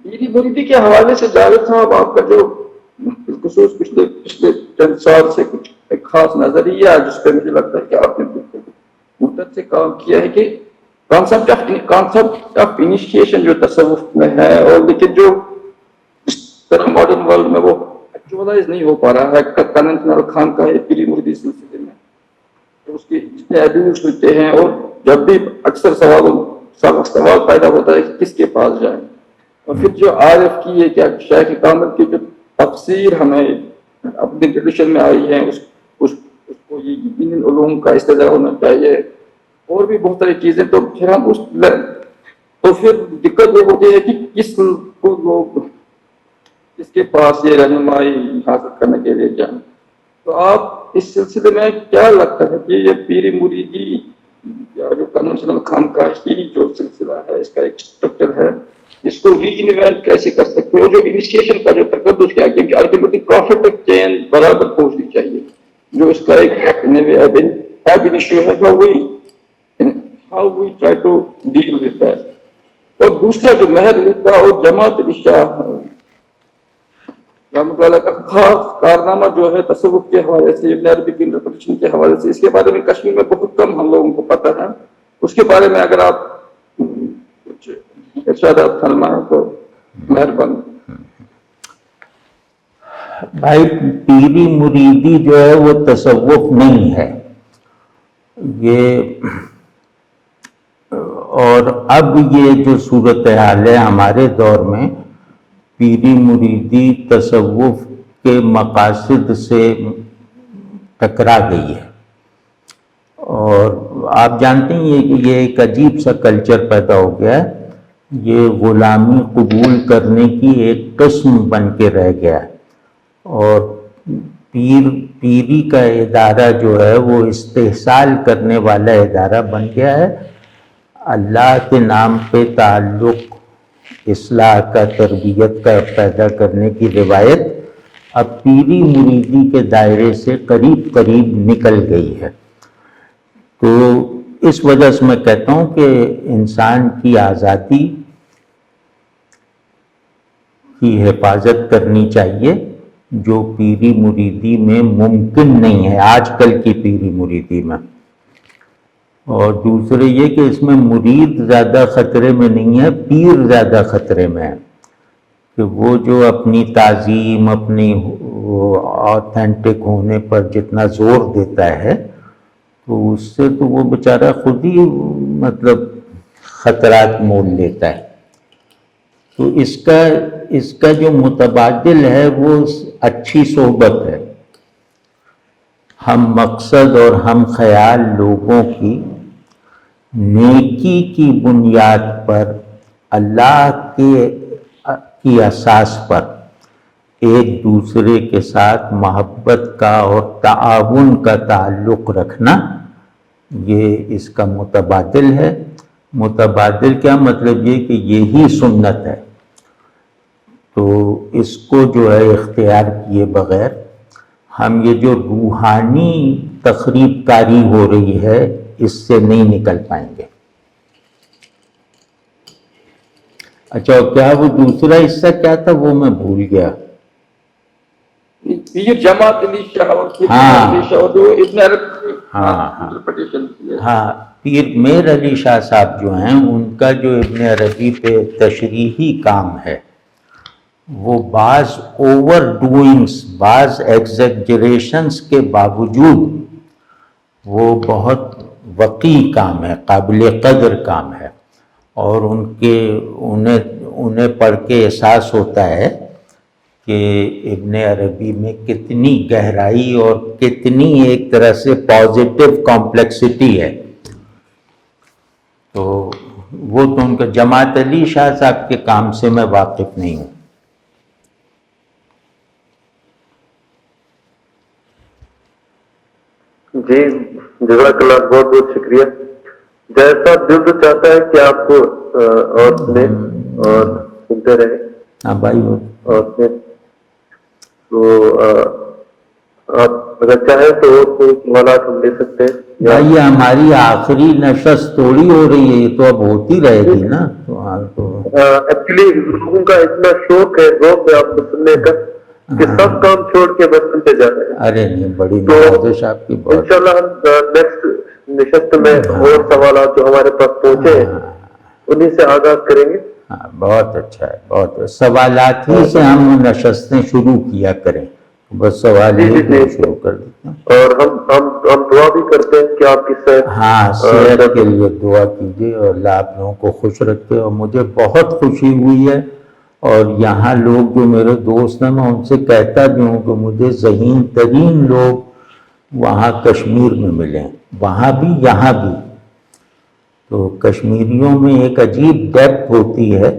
پیری مریدی کے حوالے سے. جاوید صاحب آپ کا جو بالخصوص پچھلے چند سال سے کچھ ایک خاص نظریہ جس پہ مجھے لگتا ہے کہ آپ نے مدت سے کام کیا ہے کہ کانسیپٹ آف انیشیشن جو تصوف میں ہے، اور لیکن جو اس طرح ماڈرن ورلڈ میں وہ ایکچوئلائز نہیں ہو پا رہا ہے کنونشنل خان کا ہے پیری مریدی سلسلے میں. اس کی جتنے ایبیوز ہوتے ہیں، اور جب بھی اکثر سوال پیدا ہوتا ہے کہ کس کے پاس جائیں. اور پھر جو عارف کی ہے کہ شیخ کامل کی جو تفسیر ہمیں اپنی ٹریڈیشن میں آئی ہے اس کو یہ ان علوم کا استدعا ہونا چاہیے، اور بھی بہت ساری چیزیں. تو پھر ہم تو پھر دقت یہ ہوتی ہے کہ کس کو لوگ کس کے پاس یہ رہنمائی حاصل کرنے کے لیے جائیں. تو آپ اس سلسلے میں کیا لگتا ہے کہ یہ پیری مریدی یا جو کنونشنل خانقاہی جو سلسلہ ہے اس کا ایک اسٹرکچر ہے، اس کو ری انوینٹ کیسے کر سکتے ہو؟ جو انیشیشن کا جو تقدس کیا، کیونکہ الٹیمیٹلی پروفٹ تک چین برابر پہنچنی چاہیے، جو اس کا ایک ایشو ہے. How we try to deal with that. اور دوسرا جو مہر لکھا اور جماعت شاہ رحمۃ اللہ کا خاص کارنامہ جو ہے تصوف کے حوالے سے، ابن عربی کی انٹرپریٹیشن کے حوالے سے، اس کے بارے میں کشمیر میں بہت کم ہم لوگوں کو پتہ ہے. اس کے بارے میں اگر آپ کچھ ارشادات فرمائیں تو مہربانی. بھائی پیری مریدی جو ہے وہ تصوف نہیں ہے یہ. اور اب یہ جو صورتحال ہے ہمارے دور میں پیری مریدی تصوف کے مقاصد سے ٹکرا گئی ہے، اور آپ جانتے ہیں کہ یہ ایک عجیب سا کلچر پیدا ہو گیا ہے، یہ غلامی قبول کرنے کی ایک قسم بن کے رہ گیا ہے، اور پیری کا ادارہ جو ہے وہ استحصال کرنے والا ادارہ بن گیا ہے۔ اللہ کے نام پہ تعلق اصلاح کا، تربیت کا پیدا کرنے کی روایت اب پیری مریدی کے دائرے سے قریب قریب نکل گئی ہے۔ تو اس وجہ سے میں کہتا ہوں کہ انسان کی آزادی کی حفاظت کرنی چاہیے، جو پیری مریدی میں ممکن نہیں ہے آج کل کی پیری مریدی میں۔ اور دوسرے یہ کہ اس میں مرید زیادہ خطرے میں نہیں ہے، پیر زیادہ خطرے میں ہے، کہ وہ جو اپنی تعظیم، اپنی آتھینٹک ہونے پر جتنا زور دیتا ہے، تو اس سے تو وہ بیچارہ خود ہی مطلب خطرات مول لیتا ہے۔ تو اس کا جو متبادل ہے وہ اچھی صحبت ہے، ہم مقصد اور ہم خیال لوگوں کی نیکی کی بنیاد پر، اللہ کی اساس پر ایک دوسرے کے ساتھ محبت کا اور تعاون کا تعلق رکھنا، یہ اس کا متبادل ہے۔ متبادل کیا مطلب؟ یہ کہ یہی سنت ہے، تو اس کو جو ہے اختیار کیے بغیر ہم یہ جو روحانی تخریب کاری ہو رہی ہے اس سے نہیں نکل پائیں گے۔ اچھا، کیا وہ دوسرا حصہ کیا تھا وہ میں بھول گیا۔ پیر جماعت علی شاہ اور علی شاہ اور ابن عربی انٹرپریٹیشن کی ہے۔ پیر میر علی شاہ صاحب جو ہیں، ان کا جو ابن عربی پہ تشریحی کام ہے، وہ بعض اوور ڈوئنگز، بعض ایگزیجریشنز کے باوجود وہ بہت وقیع کام ہے، قابل قدر کام ہے، اور انہیں پڑھ کے احساس ہوتا ہے کہ ابن عربی میں کتنی گہرائی اور کتنی ایک طرح سے پازیٹیو کمپلیکسٹی ہے۔ تو وہ تو ان کا جماعت علی شاہ صاحب کے کام سے میں واقف نہیں ہوں۔ جی جزاک اللہ، بہت بہت شکریہ۔ جیسا دل تو چاہتا ہے کہ آپ کو اور سنیں اور سنتے رہیں۔ ہاں بھائی، اور تو آپ اگر چاہیں تو اور کوئی سوالات ہم لے سکتے ہیں۔ بھائی یہ ہماری آخری نشست تھوڑی ہو رہی ہے، یہ تو اب ہوتی رہے گی نا۔ ایکچولی لوگوں کا اتنا شوق ہے، ذوق ہے آپ کو سننے کا کہ سب کام چھوڑ کے بس سنتے جا رہے ہیں۔ ارے نہیں، بڑی نوازش آپ کی۔ بہت انشاءاللہ ہم نیکسٹ نشست میں اور سوالات جو ہمارے پاس پہنچے ہیں انہیں سے آغاز کریں گے۔ ہاں، بہت اچھا ہے، بہت سوالات ہی سے ہم نشستیں شروع کیا کریں، بس سوال ہی شروع کر دیتے ہیں۔ اور ہم دعا بھی کرتے ہیں کہ آپ کی صحت، ہاں، صحت کے لیے دعا کیجیے اور اللہ آپ لوگوں کو خوش رکھے۔ اور مجھے بہت خوشی ہوئی ہے، اور یہاں لوگ جو میرے دوست ہیں میں ان سے کہتا بھی ہوں کہ مجھے ذہین ترین لوگ وہاں کشمیر میں ملے ہیں، وہاں بھی یہاں بھی۔ تو کشمیریوں میں ایک عجیب ڈیپتھ ہوتی ہے،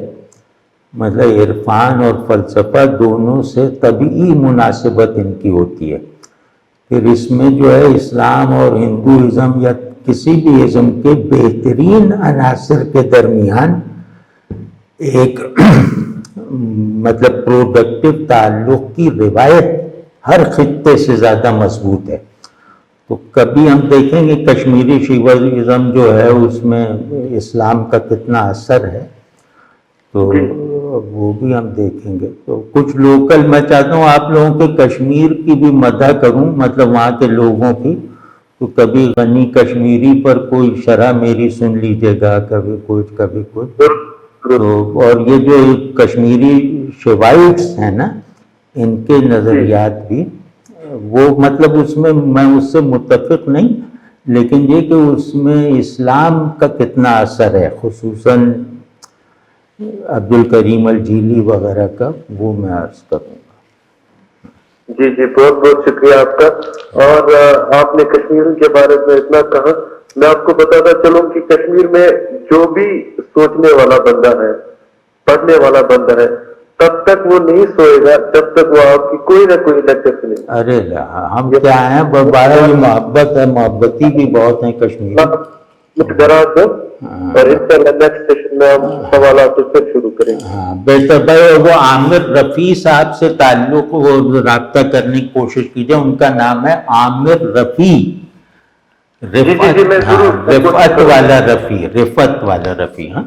مطلب عرفان اور فلسفہ دونوں سے طبعی مناسبت ان کی ہوتی ہے۔ پھر اس میں جو ہے اسلام اور ہندوازم یا کسی بھی ازم کے بہترین عناصر کے درمیان ایک مطلب پروڈکٹیو تعلق کی روایت ہر خطے سے زیادہ مضبوط ہے۔ تو کبھی ہم دیکھیں گے کشمیری شیوائزم جو ہے اس میں اسلام کا کتنا اثر ہے، تو وہ بھی ہم دیکھیں گے۔ تو کچھ لوکل، میں چاہتا ہوں آپ لوگوں کے کشمیر کی بھی مدح کروں، مطلب وہاں کے لوگوں کی، تو کبھی غنی کشمیری پر کوئی شرح میری سن لیجیے گا، کبھی کچھ کبھی کچھ۔ تو اور یہ جو کشمیری شیوائٹس ہیں نا، ان کے نظریات بھی وہ مطلب اس میں میں اس سے متفق نہیں، لیکن یہ کہ اس میں اسلام کا کتنا اثر ہے، خصوصاً عبد الکریم الجیلی وغیرہ کا، وہ میں عرض کروں گا۔ جی جی، بہت بہت شکریہ آپ کا۔ اور آپ نے کشمیر کے بارے میں اتنا کہا، میں آپ کو بتاتا چلوں کہ کشمیر میں جو بھی سوچنے والا بندہ ہے، پڑھنے والا بندہ ہے، تب تک وہ نہیں سوئے گا جب تک وہ آپ کی کوئی نہ کوئی لیکچر سنے۔ ارے ہم کیا ہیں، بارہ یہ محبت ہے، محبتی بھی بہت ہیں کشمیر۔ مقدرات اور اس طرح نیکسٹ سیشن میں ہم سوالات پھر شروع کریں گے۔ ہاں بہتر بھائی، وہ عامر رفیع صاحب سے تعلق وہ رابطہ کرنے کی کوشش کیجیے، ان کا نام ہے عامر رفیع، رفعت والا رفیع، ہاں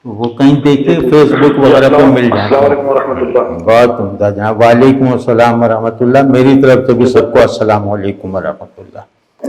وہ کہیں دیکھیں فیس بک وغیرہ پہ مل جائے۔ السلام علیکم ورحمۃ اللہ۔ بہت عمدہ جناب، وعلیکم السلام ورحمۃ اللہ، میری طرف سے بھی سب کو السلام علیکم ورحمۃ اللہ۔